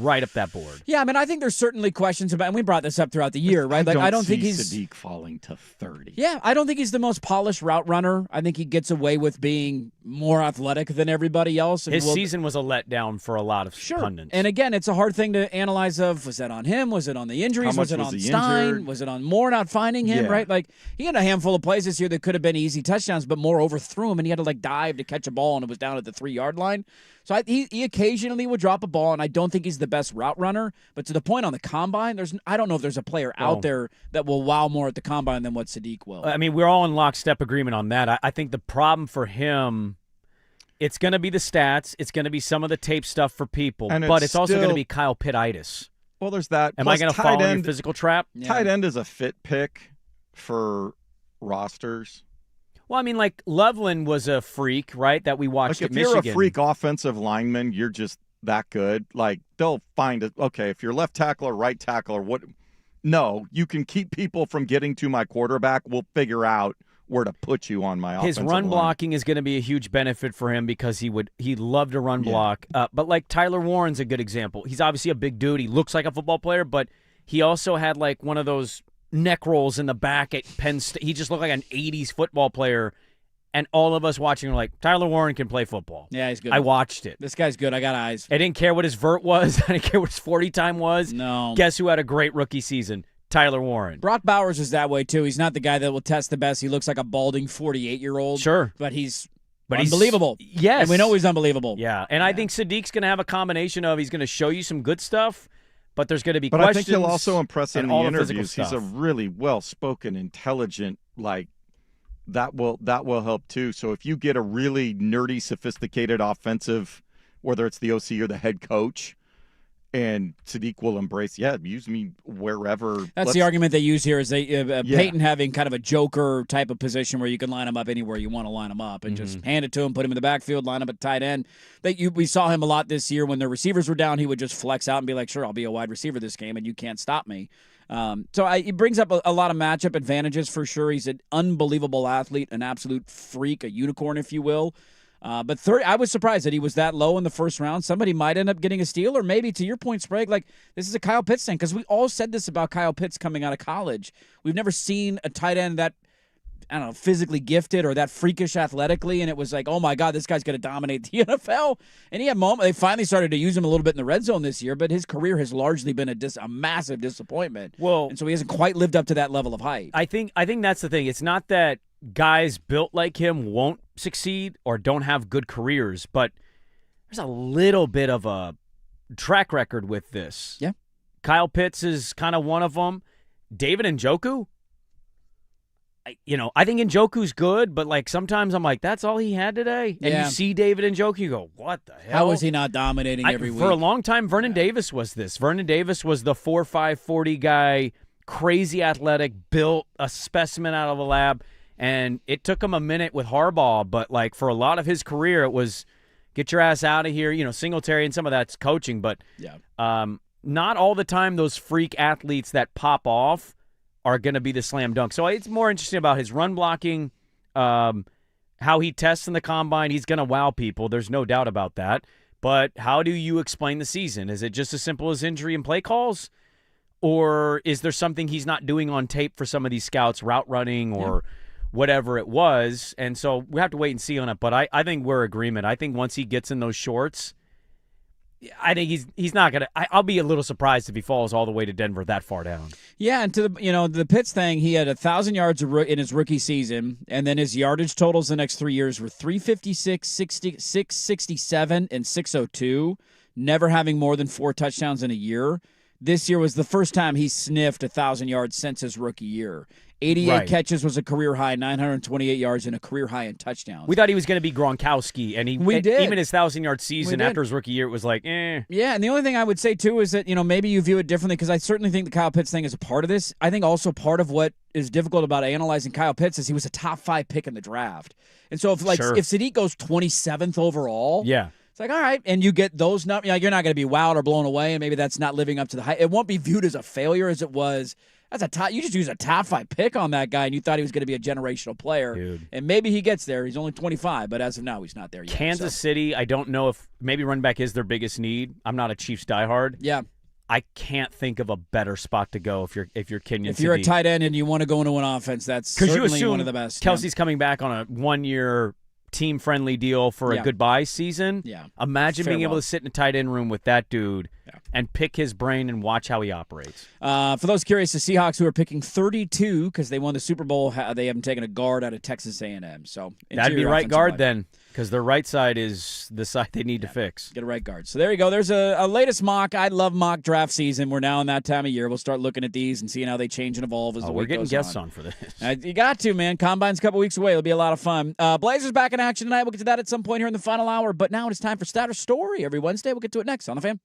right up that board. Yeah, I mean, I think there's certainly questions about, and we brought this up throughout the year, right? I don't think he's Sadiq falling to 30. Yeah, I don't think he's the most polished route runner. I think he gets away with being more athletic than everybody else. And his season was a letdown for a lot of pundits. And again, it's a hard thing to analyze of, was that on him? Was it on the injuries? Was it on Stein? Injured? Was it on Moore not finding him, right? Like, he had a handful of plays this year that could have been easy touchdowns, but Moore overthrew him, and he had to, dive to catch a ball, and it was down at the 3-yard line. So he occasionally would drop a ball, and I don't think he's the best route runner. But to the point on the combine, I don't know if there's a player out there that will wow more at the combine than what Sadiq will. I mean, we're all in lockstep agreement on that. I think the problem for him, it's going to be the stats. It's going to be some of the tape stuff for people. But it's also going to be Kyle Pitt-itis. Well, there's that. Am I going to fall in your physical trap? Yeah. Tight end is a fit pick for rosters. Well, I mean, Loveland was a freak, right, that we watched at Michigan. If you're a freak offensive lineman, you're just that good. They'll find it. Okay, if you're left tackle or right tackle or what. No, you can keep people from getting to my quarterback. We'll figure out where to put you on my offensive line. His run blocking is going to be a huge benefit for him because he loved to run block. But Tyler Warren's a good example. He's obviously a big dude. He looks like a football player, but he also had one of those neck rolls in the back at Penn State. He just looked like an 80s football player, and all of us watching were like, Tyler Warren can play football. Yeah, he's good. I watched it. This guy's good. I got eyes. I didn't care what his vert was. I didn't care what his 40 time was. No. Guess who had a great rookie season? Tyler Warren. Brock Bowers is that way, too. He's not the guy that will test the best. He looks like a balding 48-year-old. Sure. But he's unbelievable. Yes. And we know he's unbelievable. Yeah, and I think Sadiq's going to have a combination of he's going to show you some good stuff, but there's going to be questions. But I think he'll also impress in the interviews. He's a really well-spoken, intelligent, that will help too. So if you get a really nerdy, sophisticated offensive, whether it's the OC or the head coach, and Sadiq will embrace, use me wherever. That's the argument they use here is Peyton having kind of a joker type of position where you can line him up anywhere you want to line him up and just hand it to him, put him in the backfield, line up at tight end. We saw him a lot this year when the receivers were down. He would just flex out and be like, sure, I'll be a wide receiver this game and you can't stop me. He brings up a lot of matchup advantages for sure. He's an unbelievable athlete, an absolute freak, a unicorn, if you will. But I was surprised that he was that low in the first round. Somebody might end up getting a steal, or maybe, to your point, Sprague, this is a Kyle Pitts thing, because we all said this about Kyle Pitts coming out of college. We've never seen a tight end that, I don't know, physically gifted or that freakish athletically, and it was like, oh my God, this guy's going to dominate the NFL. And he had moments. They finally started to use him a little bit in the red zone this year, but his career has largely been a massive disappointment. Well, and so he hasn't quite lived up to that level of hype. I think that's the thing. It's not that guys built like him won't succeed or don't have good careers, but there's a little bit of a track record with this. Yeah. Kyle Pitts is kind of one of them. David Njoku, I think Njoku's good, but sometimes I'm like, that's all he had today. And you see David Njoku, you go, what the hell? How is he not dominating every week? For a long time, Vernon Davis was this. Vernon Davis was the 4'5", 40 guy, crazy athletic, built a specimen out of a lab. And it took him a minute with Harbaugh, but for a lot of his career, it was get your ass out of here. Singletary and some of that's coaching, but not all the time those freak athletes that pop off are going to be the slam dunk. So it's more interesting about his run blocking, how he tests in the combine. He's going to wow people. There's no doubt about that. But how do you explain the season? Is it just as simple as injury and play calls? Or is there something he's not doing on tape for some of these scouts, route running or whatever it was? And so we have to wait and see on it. But I think we're in agreement. I think once he gets in those shorts, I think he's not going to – I'll be a little surprised if he falls all the way to Denver that far down. Yeah, and to the Pitts thing, he had 1,000 yards in his rookie season, and then his yardage totals the next 3 years were 356, 667, and 602, never having more than 4 touchdowns in a year. This year was the first time he sniffed 1,000 yards since his rookie year. 88 catches was a career high, 928 yards, and a career high in touchdowns. We thought he was going to be Gronkowski, and we did. Even his 1,000-yard season after his rookie year, it was like, eh. Yeah, and the only thing I would say, too, is that, maybe you view it differently, because I certainly think the Kyle Pitts thing is a part of this. I think also part of what is difficult about analyzing Kyle Pitts is he was a top 5 pick in the draft. And so if Sadiq goes 27th overall, It's like, all right, and you get those numbers. You're not going to be wowed or blown away, and maybe that's not living up to the hype. It won't be viewed as a failure as it was. That's a top. You just use a top 5 pick on that guy, and you thought he was going to be a generational player. Dude. And maybe he gets there. He's only 25, but as of now, he's not there yet. Kansas City, I don't know if maybe running back is their biggest need. I'm not a Chiefs diehard. Yeah. I can't think of a better spot to go if you're Kenyon. If you're a tight end and you want to go into an offense, that's certainly one of the best. Kelsey's coming back on a 1-year team-friendly deal for a goodbye season. Yeah. Imagine being able to sit in a tight end room with that dude and pick his brain and watch how he operates. For those curious, the Seahawks, who are picking 32 because they won the Super Bowl, they haven't taken a guard out of Texas A&M. So that'd be right guard then, because their right side is the side they need to fix. Get a right guard. So there you go. There's a latest mock. I love mock draft season. We're now in that time of year. We'll start looking at these and seeing how they change and evolve as the week goes on. We're getting guests on for this. You got to, man. Combine's a couple weeks away. It'll be a lot of fun. Blazers back in action tonight. We'll get to that at some point here in the final hour. But now it is time for Stat or Story every Wednesday. We'll get to it next on The Fan.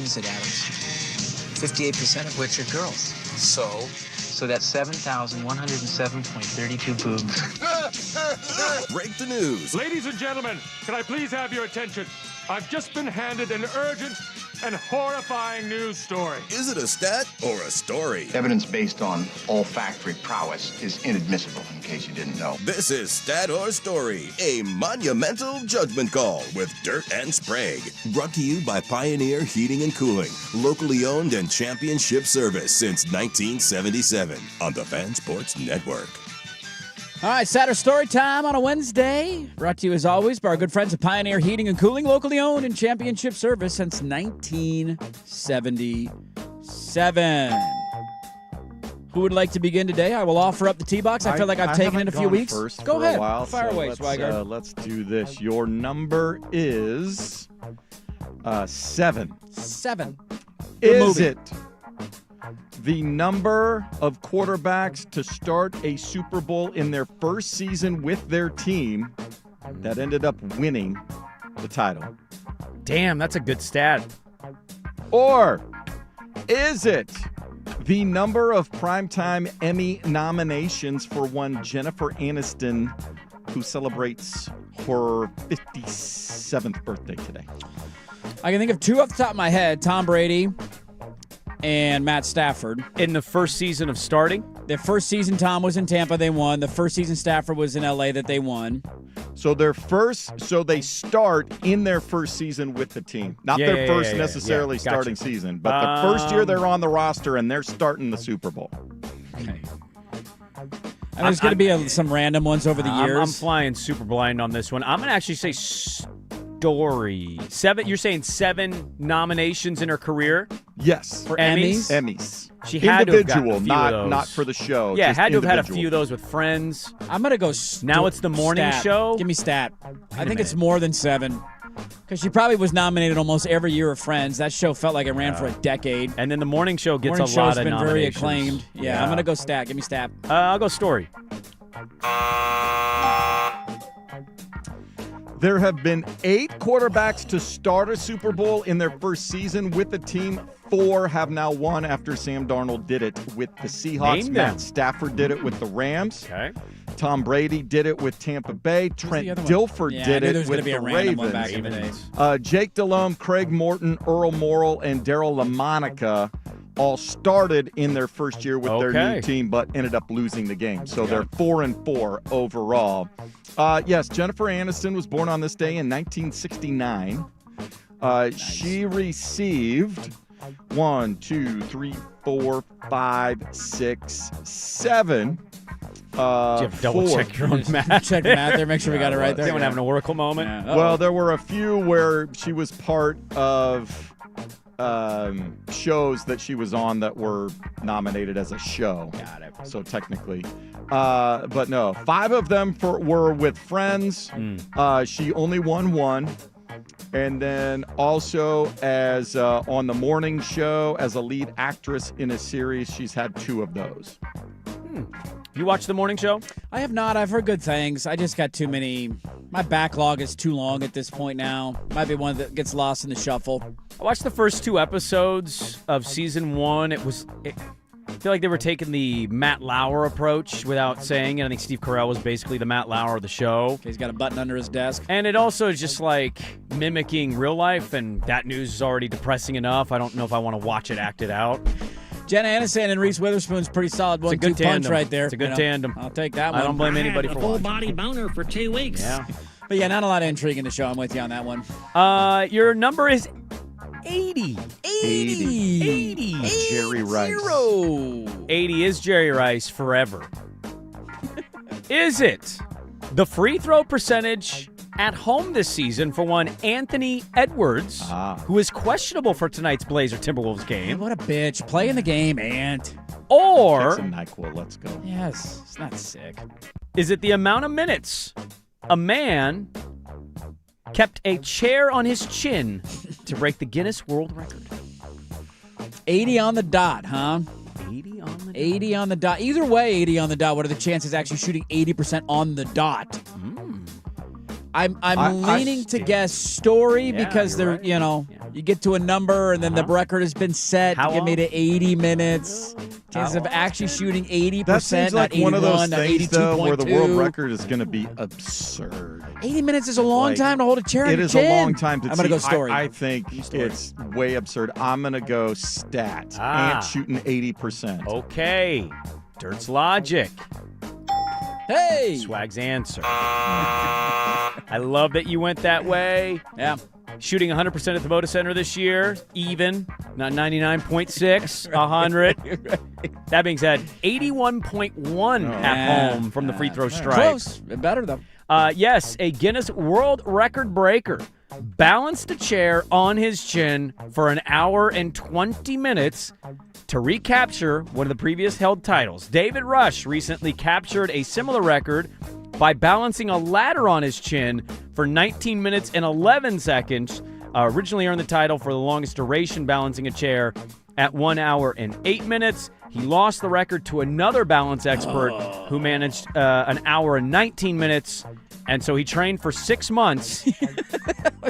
said Adams. 58% of which are girls. So that's 7,107.32 boobs. Break the news. Ladies and gentlemen, can I please have your attention? I've just been handed an urgent and horrifying news story. Is it a stat or a story? Evidence based on olfactory prowess is inadmissible, in case you didn't know. This is Stat or Story, a monumental judgment call with Dirt and Sprague. Brought to you by Pioneer Heating and Cooling, locally owned and championship service since 1977 on the Fan Sports Network. All right, Saturday story time on a Wednesday. Brought to you, as always, by our good friends at Pioneer Heating and Cooling, locally owned and championship service since 1977. Who would like to begin today? I will offer up the tee box. I feel like I've taken it in a few weeks. Go ahead. While, fire away, Swagger. Let's do this. Your number is 7. 7. Is it the number of quarterbacks to start a Super Bowl in their first season with their team that ended up winning the title? Damn, that's a good stat. Or is it the number of primetime Emmy nominations for one Jennifer Aniston, who celebrates her 57th birthday today? I can think of two off the top of my head, Tom Brady and Matt Stafford. In the first season of starting? The first season, Tom was in Tampa, they won. The first season, Stafford was in L.A., that they won. So they start in their first season with the team. Not their first necessarily starting season, but the first year they're on the roster and they're starting the Super Bowl. Okay. And there's going to be some random ones over the years. I'm flying super blind on this one. I'm going to actually say story. 7. You're saying 7 nominations in her career? Yes. For Emmys? Emmys. She had to have gotten a few not of those. not for the show. Yeah, just had to have had a individual. few of those with friends. I'm going to go Now it's the morning stat. show? Give me stat. I think it's minute. more than 7. Because she probably was nominated almost every year of Friends. That show felt like it ran for a decade. And then the morning show gets Morning a lot show's of been very nominations. acclaimed. Yeah, I'm going to go stat. Give me stat. I'll go story. There have been 8 quarterbacks to start a Super Bowl in their first season with the team. 4 have now won after Sam Darnold did it with the Seahawks. Name them. Matt Stafford did it with the Rams. Okay. Tom Brady did it with Tampa Bay. Trent the other one? Dilfer Yeah, I did knew it there was with gonna be the a random one back Ravens. in the day. Jake Delhomme, Craig Morton, Earl Morrall, and Daryl LaMonica all started in their first year with their new team, but ended up losing the game. So they're 4-4 overall. Yes, Jennifer Aniston was born on this day in 1969. She received 1, 2, 3, 4, 5, 6, 7. Do you have to double check your own math? Check math there. Make sure we got it right there. Anyone having an oracle moment? Yeah. Well, there were a few where she was part of shows that she was on that were nominated as a show. Got it. So technically. But no, 5 of them were with Friends. She only won 1. And then also as on the morning show as a lead actress in a series, she's had 2 of those. You watch the morning show? I have not. I've heard good things. I just got too many. My backlog is too long at this point now. Might be one that gets lost in the shuffle. I watched the first 2 episodes of season 1. I feel like they were taking the Matt Lauer approach without saying it. I think Steve Carell was basically the Matt Lauer of the show. He's got a button under his desk. And it also is just like mimicking real life, and that news is already depressing enough. I don't know if I want to watch it acted out. Jenna Aniston and Reese Witherspoon's pretty solid 1-2 punch tandem. right there. It's a good tandem. I'll take that one. I don't blame anybody for watching. Full-body boner for 2 weeks. Yeah. But yeah, not a lot of intrigue in the show. I'm with you on that one. Your number is 80. 80. Jerry Rice. 80 is Jerry Rice forever. Is it the free throw percentage at home this season for one Anthony Edwards, who is questionable for tonight's Blazer-Timberwolves game? What a bitch. Playing the game, Ant. Or Take some NyQuil. Let's go. Yes, it's not sick. Is it the amount of minutes a man kept a chair on his chin to break the Guinness World Record? 80 on the dot, huh? 80 on the dot. 80 on the dot. Either way, 80 on the dot. What are the chances actually shooting 80% on the dot? I'm leaning to guess story because they're, right. You get to a number, and then the record has been set. How to get me long? to 80 minutes. Chances of actually shooting 80%, That seems like not 81, one of those not things, though, where the world 82.2. record is going to be absurd. 80 minutes is a long Like, time to hold a chair in It your is chin. a long time to I'm going to go story. I think it's way absurd. I'm going to go stat. Ant shooting 80%. Okay. Dirt's logic. Hey! Swag's answer. I love that you went that way. Yeah. Shooting 100% at the Moda Center this year, even, not 99.6, 100. That being said, 81.1 at home from the free throw stripe. Close. Better, though. Yes, a Guinness World Record breaker balanced a chair on his chin for an hour and 20 minutes to recapture one of the previous held titles. David Rush recently captured a similar record by balancing a ladder on his chin for 19 minutes and 11 seconds. Originally earned the title for the longest duration balancing a chair at 1 hour and 8 minutes. He lost the record to another balance expert who managed an hour and 19 minutes. And so he trained for 6 months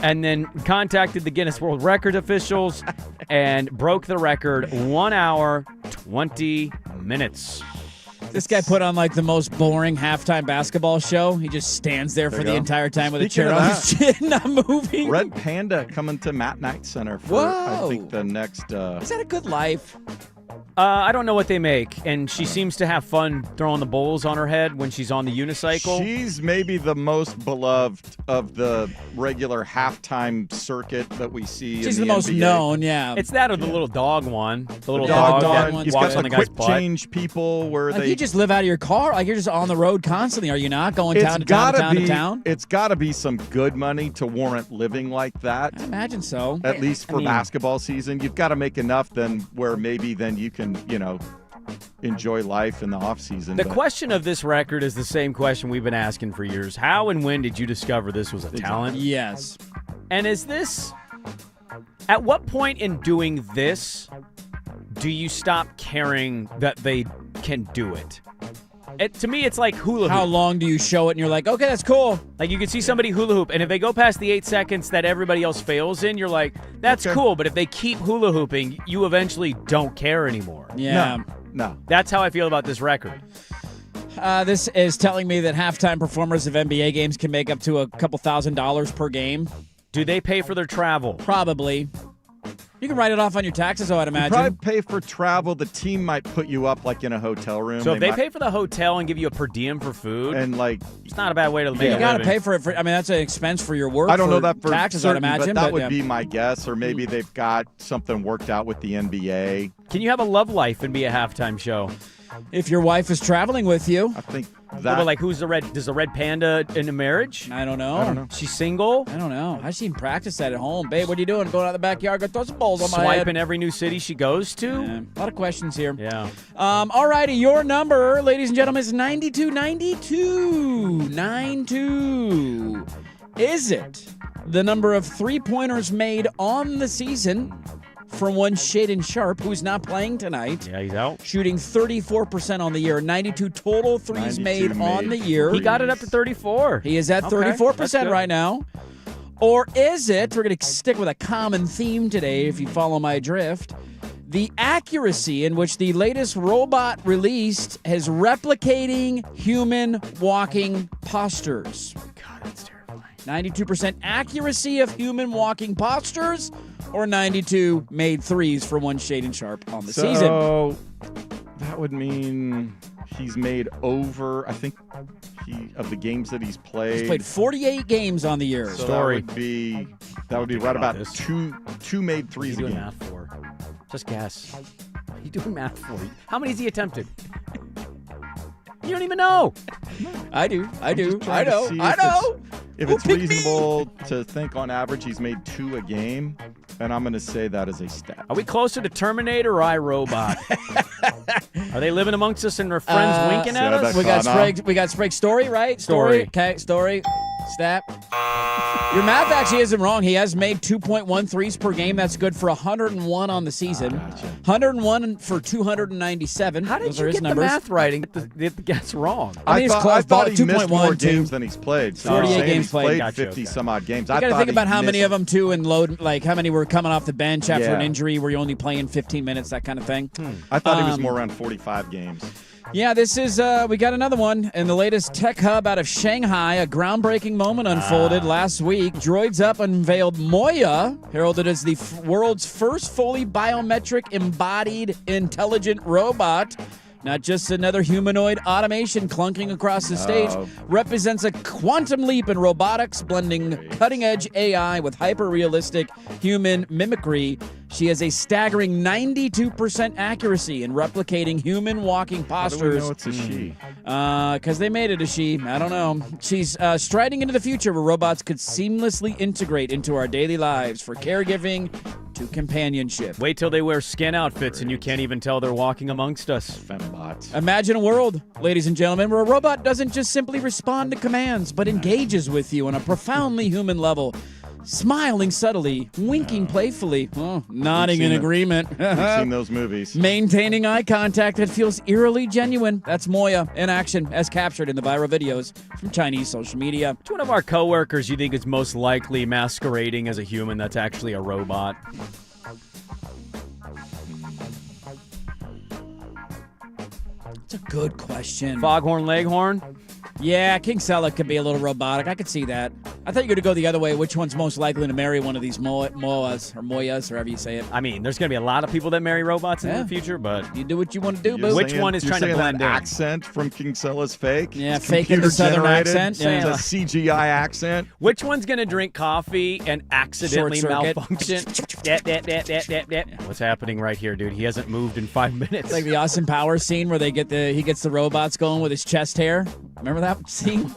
and then contacted the Guinness World Record officials and broke the record 1 hour, 20 minutes. This guy put on like the most boring halftime basketball show. He just stands there for the entire time with a chair on his chin, not moving. Red Panda coming to Matt Knight Center for, I think, the next... Is that a good life? I don't know what they make, and she seems to have fun throwing the bowls on her head when she's on the unicycle. She's maybe the most beloved of the regular halftime circuit that we see. She's in the most NBA. known, yeah. It's that or the little dog one. The little dog dog one. that He's walks got on the the guy's quick butt. change people where Like they... you just live out of your car. Like you're just on the road constantly. Are you not going town to town to town to town? It's got to be some good money to warrant living like that. I imagine so. At least for basketball season. You've got to make enough then where maybe then you can, enjoy life in the off season. The question of this record is the same question we've been asking for years. How and when did you discover this was a talent? Yes. And is this, at what point in doing this do you stop caring that they can do it? To me, it's like hula hoop. How long do you show it and you're like, okay, that's cool. Like you can see somebody hula hoop, and if they go past the 8 seconds that everybody else fails in, you're like, that's cool. But if they keep hula hooping, you eventually don't care anymore. Yeah. No. That's how I feel about this record. This is telling me that halftime performers of NBA games can make up to a couple $1,000s per game. Do they pay for their travel? Probably. You can write it off on your taxes, I'd imagine. You probably pay for travel. The team might put you up like in a hotel room. So if they pay for the hotel and give you a per diem for food, and like it's not a bad way to make you a got to living. pay for it. That's an expense for your work. I don't know that for taxes, certain, I'd imagine. but that would be my guess. Or maybe they've got something worked out with the NBA. Can you have a love life and be a halftime show? If your wife is traveling with you. I think What that. about, like, does the red panda in a marriage? I don't know. She's single? I don't know. I've seen practice that at home. Babe, what are you doing? Going out the backyard, go throw some balls on my head. Swiping every new city she goes to? Yeah, a lot of questions here. Yeah. All righty, your number, ladies and gentlemen, is 9292. 92. Is it the number of three-pointers made on the season from one Shaden Sharp, who's not playing tonight? Yeah, he's out. Shooting 34% on the year. 92 total threes 92 made on the year. He got it up to 34. He is at Okay, 34% that's good. right now. Or is it, we're going to stick with a common theme today, if you follow my drift, the accuracy in which the latest robot released is replicating human walking postures. God, that's terrifying. 92% accuracy of human walking postures, or 92 made threes for one Shaden Sharp on the season. So that would mean he's made over, I think, of the games that he's played. He's played 48 games on the year. So that would be right about two made threes What are you a doing game. math for? Just guess. What are you doing math for? How many has he attempted? You don't even know. I do. I trying to know. see I if know. If Who it's picked me? reasonable to think on average he's made 2 a game, and I'm going to say that is a stat. Are we closer to Terminator or iRobot? Are they living amongst us and their friends winking at us? We got Sprague's story, right? Story. Okay, story. Stat. Your math actually isn't wrong. He has made 2.1 threes per game. That's good for 101 on the season. 101 for 297. How did Those you are his get numbers. the math right and get the guess wrong? I mean, I thought he missed more 2.1, games than he's played. So 48 saying games he's played. played 50 some odd games. You got to think about how many of them, too, and load, like how many were coming off the bench after an injury where you're only playing 15 minutes, that kind of thing. I thought he was more around 45 games. Yeah, this is, we got another one. In the latest tech hub out of Shanghai, a groundbreaking moment unfolded last week. Droids Up unveiled Moya, heralded as the world's first fully biometric embodied intelligent robot. Not just another humanoid automation clunking across the stage, represents a quantum leap in robotics, blending cutting-edge AI with hyper-realistic human mimicry. She has a staggering 92% accuracy in replicating human walking postures. How do we know it's a she? Because they made it a she. I don't know. She's striding into the future where robots could seamlessly integrate into our daily lives for caregiving to companionship. Wait till they wear skin outfits and you can't even tell they're walking amongst us. Fembots. Imagine a world, ladies and gentlemen, where a robot doesn't just simply respond to commands, but engages with you on a profoundly human level. Smiling subtly, winking playfully, nodding in agreement. We've seen those movies. Maintaining eye contact that feels eerily genuine. That's Moya in action, as captured in the viral videos from Chinese social media. Which one of our coworkers you think is most likely masquerading as a human that's actually a robot? That's a good question. Foghorn Leghorn? Yeah, King Sella could be a little robotic. I could see that. I thought you were going to go the other way. Which one's most likely to marry one of these Moas, or Moyas, or however you say it? I mean, there's going to be a lot of people that marry robots in the future, but... You do what you want to do, boo. Which one is trying to blend that in? accent from King Sella's fake? Yeah, faking the southern accent. It's a CGI accent. Which one's going to drink coffee and accidentally Short circuit. malfunction? What's happening right here, dude? He hasn't moved in 5 minutes. Like the Austin Powers scene where he gets the robots going with his chest hair. Remember that scene?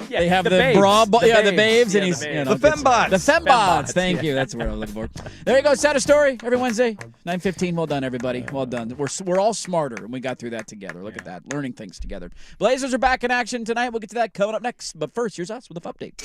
Yeah, they have the babes. bra, The the babes. babes, and Yeah, he's the you babes. know, The fembots. The fembots. Thank yeah. you. That's what I'm looking for. There you go. Sad story every Wednesday, 9:15. Well done, everybody. Well done. We're all smarter, and we got through that together. Look at that, learning things together. Blazers are back in action tonight. We'll get to that coming up next. But first, here's us with a update.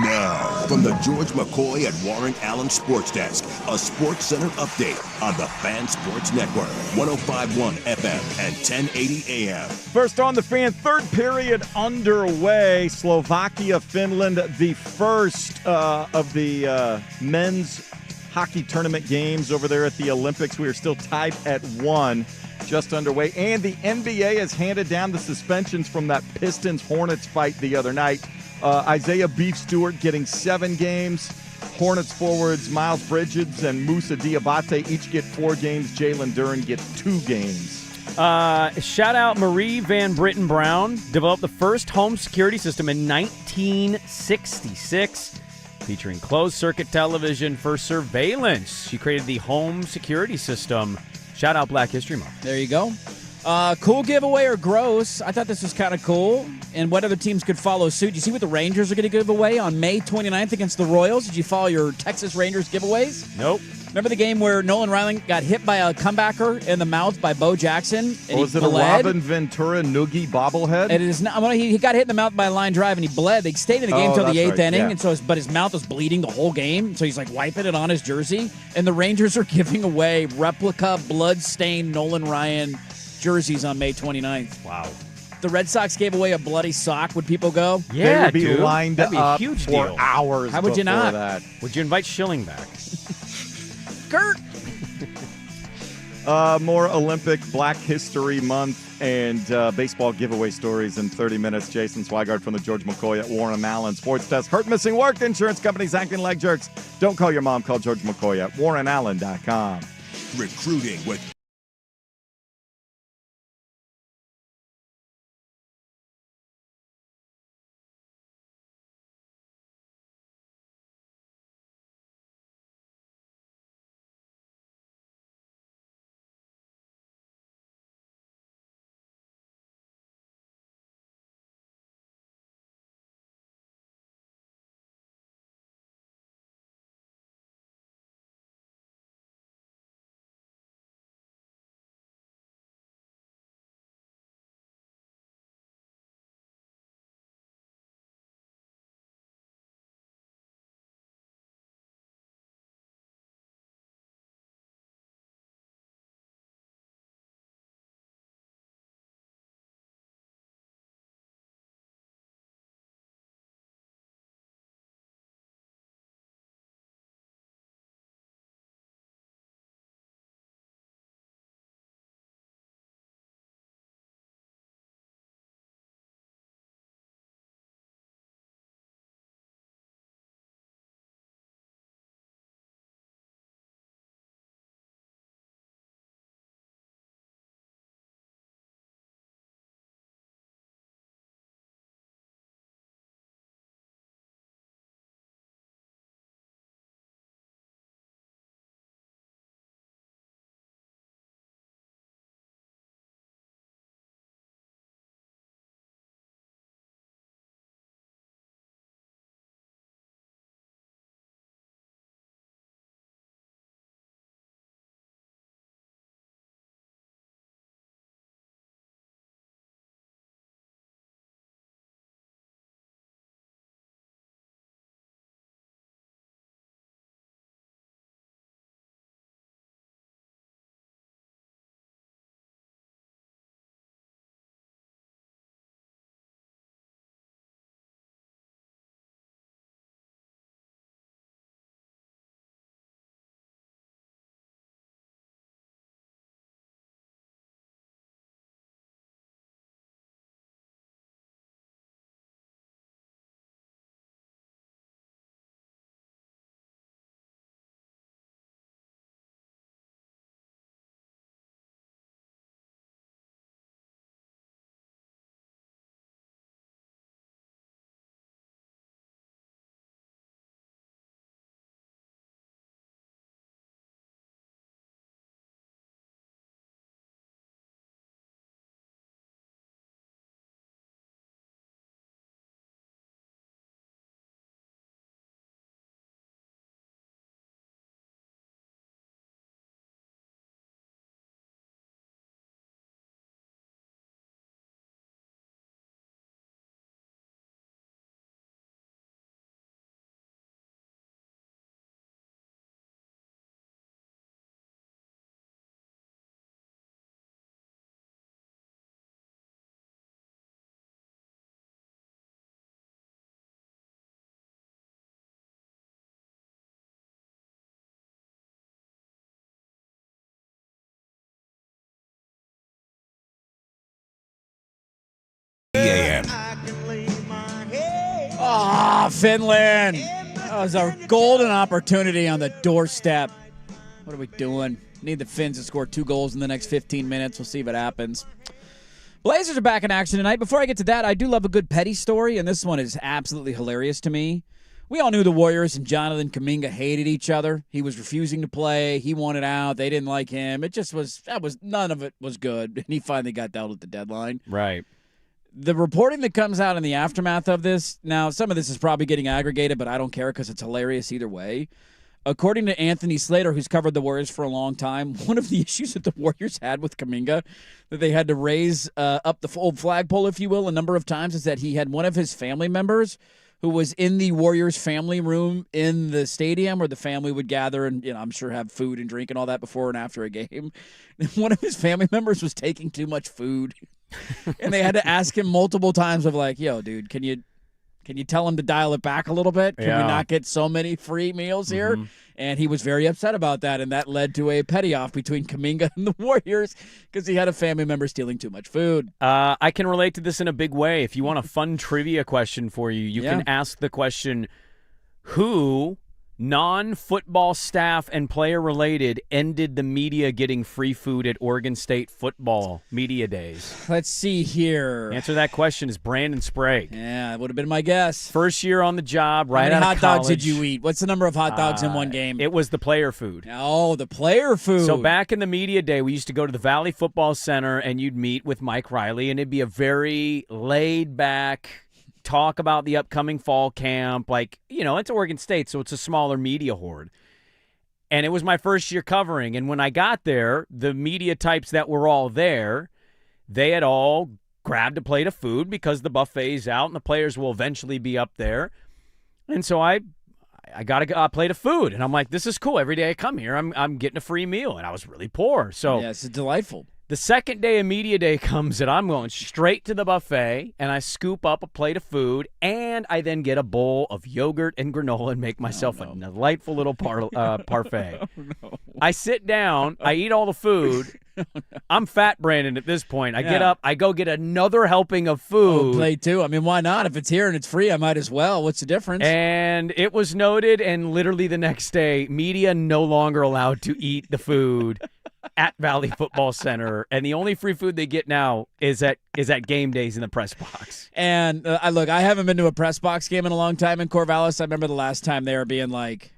Now, from the George McCoy at Warren Allen Sports Desk, a Sports Center update on the Fan Sports Network, 105.1 FM and 1080 AM. First on the Fan, third period underway. Slovakia, Finland, the first of the men's hockey tournament games over there at the Olympics. We are still tied at 1, just underway. And the NBA has handed down the suspensions from that Pistons-Hornets fight the other night. Isaiah Beef Stewart getting 7 games. Hornets forwards Miles Bridges and Moussa Diabate each get 4 games. Jalen Duren gets 2 games. Shout out Marie Van Britten Brown. Developed the first home security system in 1966, featuring closed-circuit television for surveillance. She created the home security system. Shout out Black History Month. There you go. Cool giveaway or gross? I thought this was kind of cool. And what other teams could follow suit? You see what the Rangers are going to give away on May 29th against the Royals? Did you follow your Texas Rangers giveaways? Nope. Remember the game where Nolan Ryan got hit by a comebacker in the mouth by Bo Jackson? And Was it bled? a Robin Ventura Noogie bobblehead? It is not. Well, he got hit in the mouth by a line drive and he bled. They stayed in the game until the 8th inning, and but his mouth was bleeding the whole game. So he's like wiping it on his jersey. And the Rangers are giving away replica blood-stained Nolan Ryan jerseys on May 29th. Wow. The Red Sox gave away a bloody sock. Would people go? Yeah, they would be dude. lined That'd be a up huge for deal. hours. How would you before not? That. Would you invite Schilling back? Kurt. More Olympic Black History Month and baseball giveaway stories in 30 minutes. Jason Swigard from the George McCoy at Warren Allen Sports Desk. Hurt, missing work. Insurance companies acting like jerks. Don't call your mom. Call George McCoy at warrenallen.com. Recruiting with Finland. That was a golden opportunity on the doorstep. What are we doing? Need the Finns to score 2 goals in the next 15 minutes. We'll see what happens. Blazers are back in action tonight. Before I get to that, I do love a good petty story, and this one is absolutely hilarious to me. We all knew the Warriors and Jonathan Kuminga hated each other. He was refusing to play. He wanted out. They didn't like him. It just was none of it was good. And he finally got dealt at the deadline. Right. The reporting that comes out in the aftermath of this, now some of this is probably getting aggregated, but I don't care because it's hilarious either way. According to Anthony Slater, who's covered the Warriors for a long time, one of the issues that the Warriors had with Kuminga, that they had to raise up the old flagpole, if you will, a number of times, is that he had one of his family members who was in the Warriors family room in the stadium where the family would gather and, I'm sure have food and drink and all that before and after a game. And one of his family members was taking too much food. And they had to ask him multiple times of like, yo, dude, can you tell him to dial it back a little bit? Can we not get so many free meals here? Mm-hmm. And he was very upset about that, and that led to a petty-off between Kuminga and the Warriors because he had a family member stealing too much food. I can relate to this in a big way. If you want a fun trivia question for you, you can ask the question, who, non-football staff and player-related, ended the media getting free food at Oregon State football media days? Let's see here. Answer that question is Brandon Sprague. Yeah, it would have been my guess. First year on the job, right out of college. How many hot dogs did you eat? What's the number of hot dogs in one game? It was the player food. Oh, the player food. So back in the media day, we used to go to the Valley Football Center, and you'd meet with Mike Riley, and it'd be a very laid-back talk about the upcoming fall camp. Like, it's Oregon State, so it's a smaller media horde. And it was my first year covering. And when I got there, the media types that were all there, they had all grabbed a plate of food because the buffet's out and the players will eventually be up there. And so I got a plate of food. And I'm like, this is cool. Every day I come here, I'm getting a free meal. And I was really poor. So yeah, it's delightful. The second day of media day comes, and I'm going straight to the buffet, and I scoop up a plate of food, and I then get a bowl of yogurt and granola and make myself a delightful little parfait. No. I sit down, I eat all the food. I'm fat Brandon at this point. I get up, I go get another helping of food. Plate too. I mean, why not? If it's here and it's free, I might as well. What's the difference? And it was noted, and literally the next day, media no longer allowed to eat the food at Valley Football Center, and the only free food they get now is at game days in the press box. And I haven't been to a press box game in a long time in Corvallis. I remember the last time they were being like,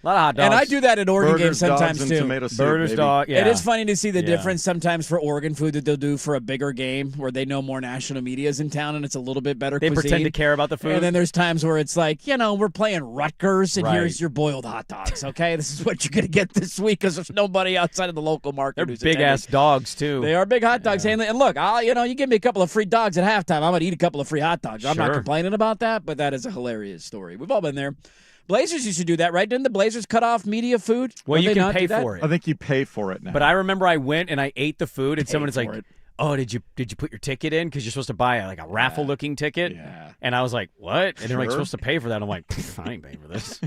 a lot of hot dogs. And I do that at Oregon games sometimes dogs, too. Tomato soup, Burgers, dog. Yeah. It is funny to see the difference sometimes for Oregon food that they'll do for a bigger game where they know more national media's in town and it's a little bit better They cuisine. pretend to care about the food. And then there's times where it's like, we're playing Rutgers and here's your boiled hot dogs, okay? This is what you're going to get this week because there's nobody outside of the local market They're who's big-ass dogs, too. They are big hot dogs. And look, you give me a couple of free dogs at halftime, I'm going to eat a couple of free hot dogs. I'm not complaining about that, but that is a hilarious story. We've all been there. Blazers used to do that, right? Didn't the Blazers cut off media food? Well, you can pay for it. I think you pay for it now. But I remember I went and I ate the food, and someone's like, "Oh, did you put your ticket in? Because you're supposed to buy a raffle-looking ticket." Yeah. And I was like, "What?" And they're like, "Supposed to pay for that." I'm like, "I ain't paying for this."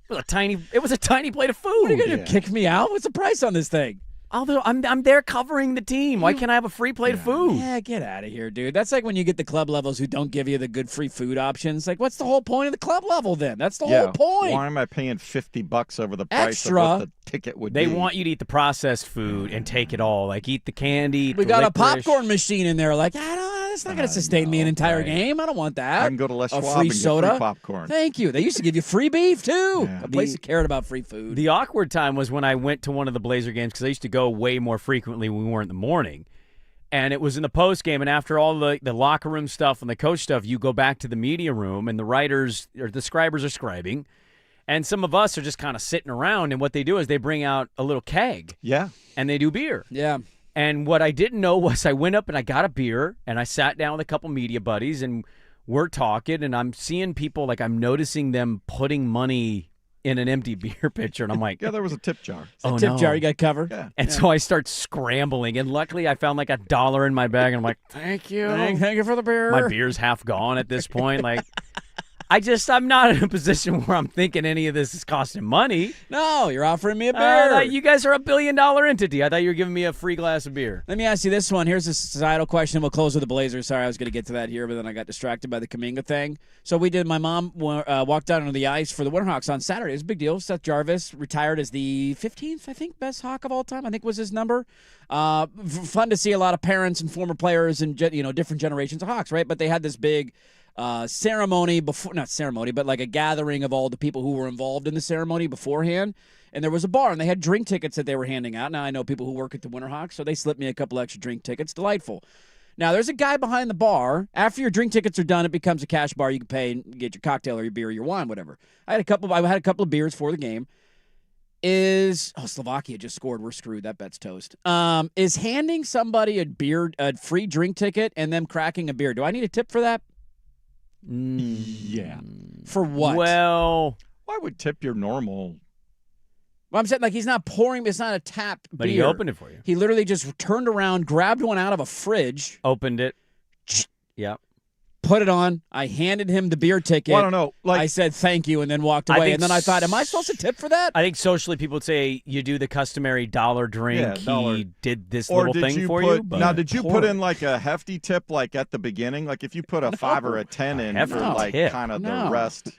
It was a tiny plate of food. What are you gonna kick me out? What's the price on this thing? Although I'm there covering the team. Why can't I have a free plate of food? Yeah, get out of here, dude. That's like when you get the club levels who don't give you the good free food options. Like, what's the whole point of the club level then? That's the whole point. Why am I paying $50 over the price of what the ticket would be? They want you to eat the processed food and take it all. Like, eat the candy, We got a popcorn machine in there. Like, that's not going to sustain me an entire game. I don't want that. I can go to Les Schwab free and soda. get free popcorn. Thank you. They used to give you free beef, too. A place that cared about free food. The awkward time was when I went to one of the Blazer games because I used to go way more frequently when we weren't in the morning. And it was in the post game, and after all the locker room stuff and the coach stuff, you go back to the media room, and the writers or the scribers are scribing. And some of us are just kind of sitting around, and what they do is they bring out a little keg. Yeah. And they do beer. Yeah. And what I didn't know was I went up and I got a beer, and I sat down with a couple media buddies, and we're talking, and I'm seeing people, like I'm noticing them putting money in an empty beer pitcher, and I'm like... Yeah, there was a tip jar. Tip jar, you got covered? Yeah. And so I start scrambling, and luckily I found like $1 in my bag, and I'm like, thank you. Thank you for the beer. My beer's half gone at this point. Like, I'm not in a position where I'm thinking any of this is costing money. No, you're offering me a beer. You guys are $1 billion entity. I thought you were giving me a free glass of beer. Let me ask you this one. Here's a societal question. We'll close with the Blazers. Sorry, I was going to get to that here, but then I got distracted by the Kuminga thing. So my mom walked out onto the ice for the Winterhawks on Saturday. It was a big deal. Seth Jarvis retired as the 15th, I think, best Hawk of all time, I think was his number. Fun to see a lot of parents and former players and different generations of Hawks, right? But they had this big ceremony before, not ceremony, but like a gathering of all the people who were involved in the ceremony beforehand. And there was a bar, and they had drink tickets that they were handing out. Now, I know people who work at the Winterhawks, so they slipped me a couple extra drink tickets. Delightful. Now, there's a guy behind the bar. After your drink tickets are done, it becomes a cash bar. You can pay and get your cocktail or your beer or your wine, whatever. I had a couple of beers for the game. Slovakia just scored. We're screwed. That bet's toast. Is handing somebody a free drink ticket and them cracking a beer, do I need a tip for that? Yeah. For what? Well, I would tip your normal. Well, I'm saying, like, he's not pouring. It's not a tapped beer. But he opened it for you. He literally just turned around, grabbed one out of a fridge. Opened it. Yep. Put it on. I handed him the beer ticket. Well, I don't know. Like, I said thank you and then walked away. And then I thought, am I supposed to tip for that? I think socially people would say you do the customary dollar drink. Yeah, dollar. He did this or little did thing you for put, you. Now, did you put in like a hefty tip like at the beginning? Like if you put a 5 or a 10 in for like kind of the rest.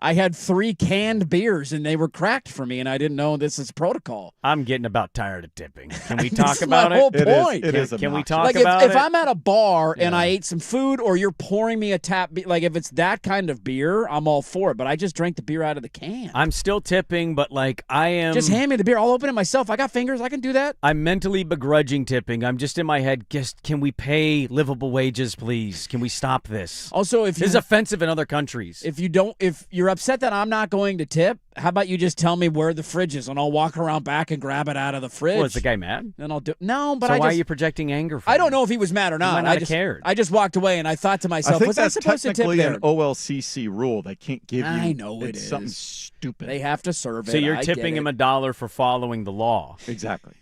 I had 3 canned beers, and they were cracked for me, and I didn't know this is protocol. I'm getting about tired of tipping. Can we talk This about is my whole point. It is Can we talk like about if it? I'm at a bar and I ate some food, or you're pouring me a tap, like if it's that kind of beer, I'm all for it. But I just drank the beer out of the can. I'm still tipping, but like I am. Just hand me the beer. I'll open it myself. I got fingers. I can do that. I'm mentally begrudging tipping. I'm just in my head. Can we pay livable wages, please? Can we stop this? Also, if this is offensive in other countries. If you're upset that I'm not going to tip, how about you just tell me where the fridge is, and I'll walk around back and grab it out of the fridge. Well, is the guy mad? Then I'll do. No, but so why are you projecting anger? I don't know if he was mad or not. He might not have cared. I just walked away and I thought to myself, I think was that's I supposed to tip technically there? an OLCC rule. They can't give you. I know it's it something is. stupid. They have to serve it. So you're I tipping get him it. $1 for following the law. Exactly.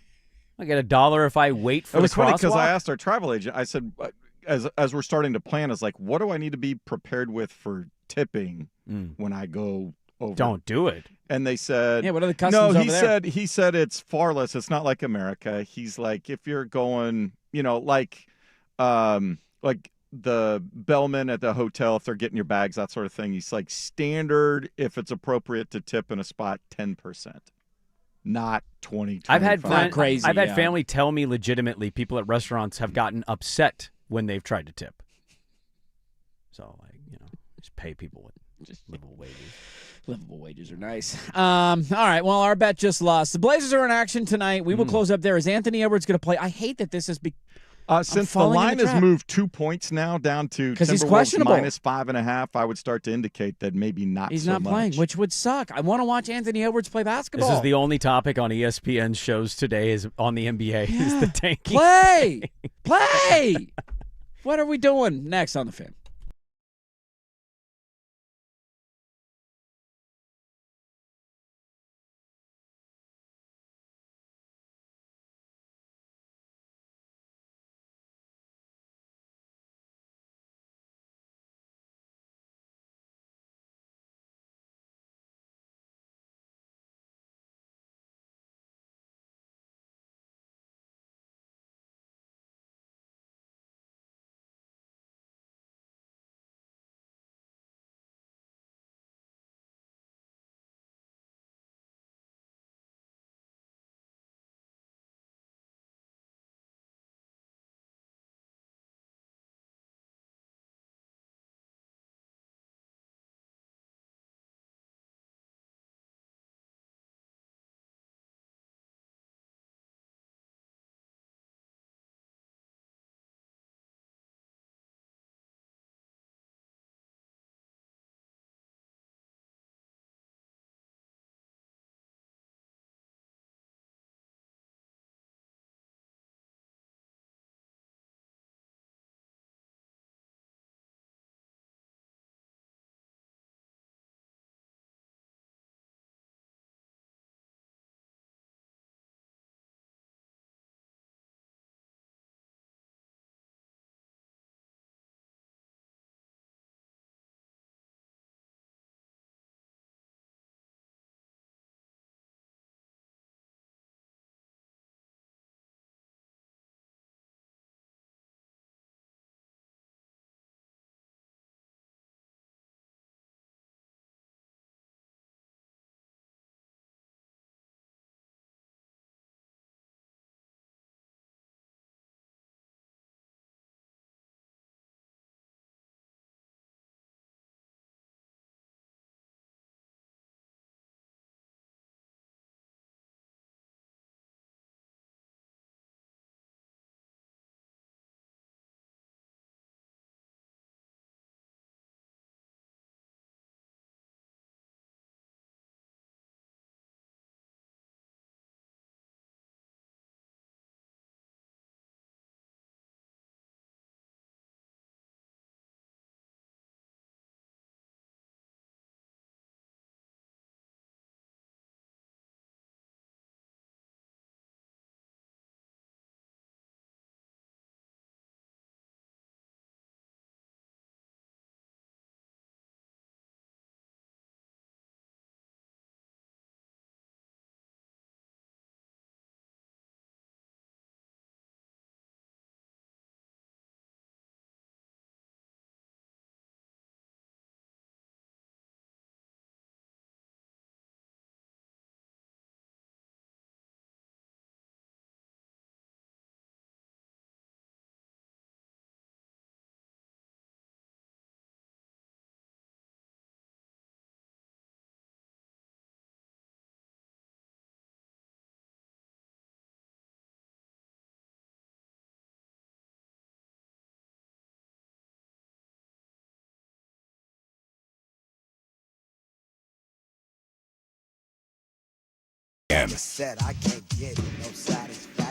I get $1 if I wait for It was the funny because crosswalk? I asked our travel agent. I said, as we're starting to plan, is like, what do I need to be prepared with for tipping when I go over? Don't do it. And they said, yeah, what are the customs over there? he said it's far less. It's not like America. He's like, if you're going, like the bellman at the hotel, if they're getting your bags, that sort of thing. He's like, standard, if it's appropriate to tip in a spot, 10%, not 20. I've had crazy. I've had family tell me legitimately people at restaurants have gotten upset when they've tried to tip. So just pay people with just livable wages. Livable wages are nice. All right. Well, our bet just lost. The Blazers are in action tonight. We will close up there. Is Anthony Edwards going to play? I hate that this is since the line has moved 2 points now down to he's Timberwolves questionable. -5.5, I would start to indicate that maybe not. He's so not playing, much. which would suck. I want to watch Anthony Edwards play basketball. This is the only topic on ESPN shows today is on the NBA is the tanking. Play. What are we doing next on the Fan?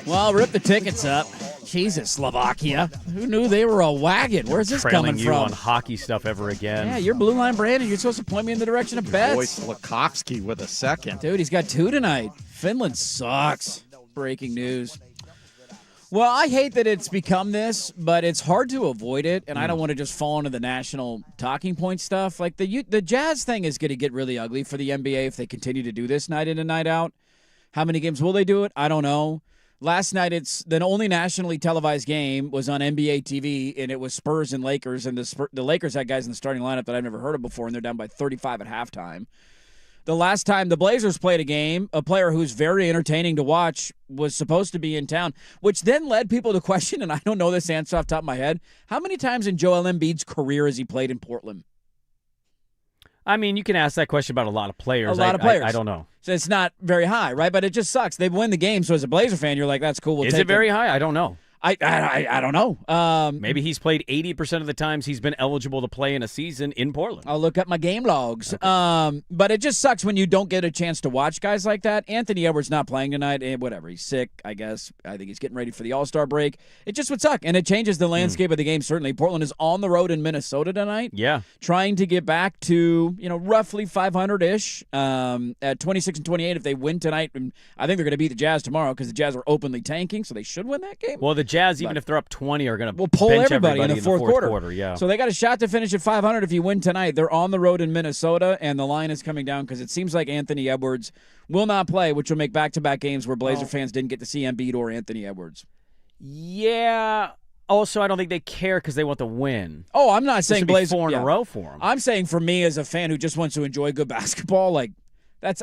Well, rip the tickets up. Jesus, Slovakia. Who knew they were a wagon? Where's this Trailing coming you from? on hockey stuff ever again. Yeah, you're Blue Line Brandon. You're supposed to point me in the direction of bets. Boy, Slakowski with a second. Dude, he's got 2 tonight. Finland sucks. Breaking news. Well, I hate that it's become this, but it's hard to avoid it, and I don't want to just fall into the national talking point stuff. Like, the Jazz thing is going to get really ugly for the NBA if they continue to do this night in and night out. How many games will they do it? I don't know. Last night, it's the only nationally televised game was on NBA TV, and it was Spurs and Lakers, and the Lakers had guys in the starting lineup that I've never heard of before, and they're down by 35 at halftime. The last time the Blazers played a game, a player who's very entertaining to watch was supposed to be in town, which then led people to question, and I don't know this answer off the top of my head, how many times in Joel Embiid's career has he played in Portland? I mean, you can ask that question about a lot of players. A lot of players. I don't know. So it's not very high, right? But it just sucks. They win the game, so as a Blazer fan, you're like, that's cool. Is it very high? I don't know. I don't know. Maybe he's played 80% of the times he's been eligible to play in a season in Portland. I'll look up my game logs. Okay. But it just sucks when you don't get a chance to watch guys like that. Anthony Edwards not playing tonight. Whatever. He's sick, I guess. I think he's getting ready for the All-Star break. It just would suck, and it changes the landscape of the game, certainly. Portland is on the road in Minnesota tonight. Yeah. Trying to get back to, roughly 500-ish at 26-28 if they win tonight. And I think they're going to beat the Jazz tomorrow because the Jazz are openly tanking, so they should win that game. Well, the Jazz, even if they're up 20, are going to pull bench everybody in the fourth quarter. Yeah. So they got a shot to finish at 500 if you win tonight. They're on the road in Minnesota, and the line is coming down because it seems like Anthony Edwards will not play, which will make back-to-back games where Blazer fans didn't get to see Embiid or Anthony Edwards. Yeah. Also, I don't think they care because they want the win. Oh, I'm not saying Blazer 4 in a row for them. I'm saying for me as a fan who just wants to enjoy good basketball,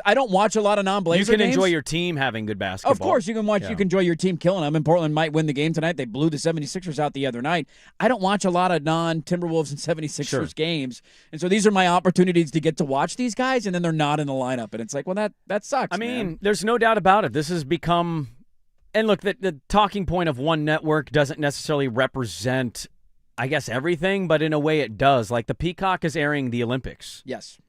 I don't watch a lot of non-Blazer games. You can enjoy your team having good basketball. Of course, you can watch. Yeah. You can enjoy your team killing them. And Portland might win the game tonight. They blew the 76ers out the other night. I don't watch a lot of non-Timberwolves and 76ers games. And so these are my opportunities to get to watch these guys, and then they're not in the lineup. And it's like, well, that sucks, I mean, man. There's no doubt about it. This has become – and look, the talking point of one network doesn't necessarily represent, I guess, everything, but in a way it does. Like the Peacock is airing the Olympics. Yes.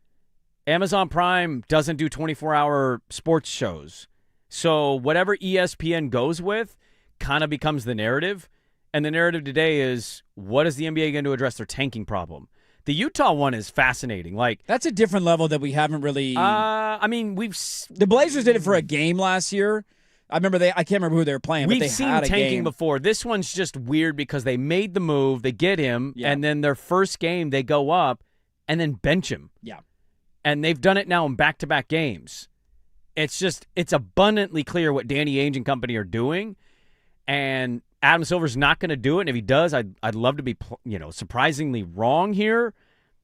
Amazon Prime doesn't do 24-hour sports shows. So whatever ESPN goes with kind of becomes the narrative. And the narrative today is, what is the NBA going to address their tanking problem? The Utah one is fascinating. That's a different level that we haven't really... The Blazers did it for a game last year. I remember I can't remember who they were playing, but they had a game. We've seen tanking before. This one's just weird because they made the move, they get him, and then their first game they go up and then bench him. Yeah. And they've done it now in back-to-back games. It's abundantly clear what Danny Ainge and company are doing, and Adam Silver's not going to do it. And if he does, I'd love to be, surprisingly wrong here.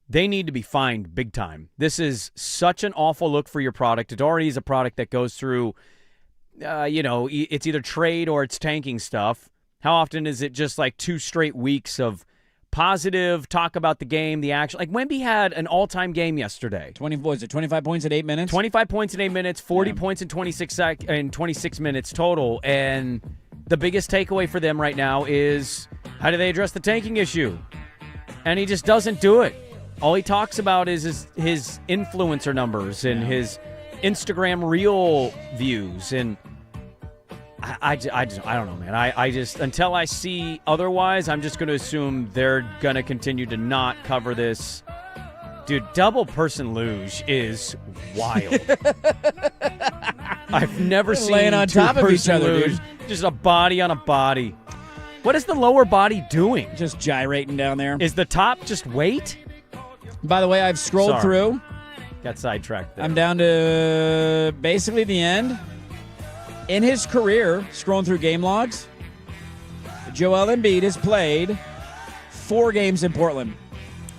They need to be fined big time. This is such an awful look for your product. It already is a product that goes through, it's either trade or it's tanking stuff. How often is it just 2 straight weeks of positive talk about the game, the action? Wemby had an all-time game yesterday. 25 points in 8 minutes? 25 points in 8 minutes, 40 points in 26 minutes total. And the biggest takeaway for them right now is, how do they address the tanking issue? And he just doesn't do it. All he talks about is his influencer numbers and his Instagram reel views. And I don't know, man. I just, until I see otherwise, I'm just going to assume they're going to continue to not cover this. Dude, double person luge is wild. I've never seen laying on top of each other, luge, dude. Just a body on a body. What is the lower body doing? Just gyrating down there. Is the top just weight? By the way, I've scrolled through. Got sidetracked there. I'm down to basically the end. In his career, scrolling through game logs, Joel Embiid has played 4 games in Portland.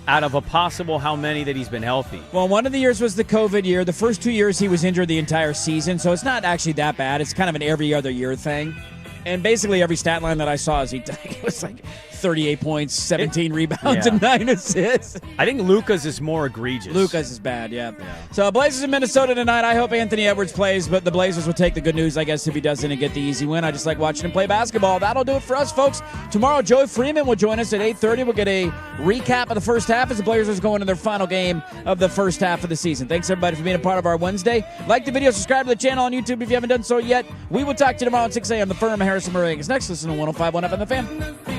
Out of a possible how many that he's been healthy? Well, one of the years was the COVID year. The first 2 years he was injured the entire season, so it's not actually that bad. It's kind of an every other year thing. And basically every stat line that I saw is it was 30 38 points, 17 rebounds, and 9 assists. I think Luka's is more egregious. Luka's is bad, yeah. So Blazers in Minnesota tonight. I hope Anthony Edwards plays, but the Blazers will take the good news, I guess, if he doesn't and get the easy win. I just like watching him play basketball. That'll do it for us, folks. Tomorrow, Joey Freeman will join us at 8:30. We'll get a recap of the first half as the Blazers go into their final game of the first half of the season. Thanks, everybody, for being a part of our Wednesday. Like the video, subscribe to the channel on YouTube if you haven't done so yet. We will talk to you tomorrow at 6 a.m. The Firm, Harrison Murray is next. Listen to 105.1 FM The Fan.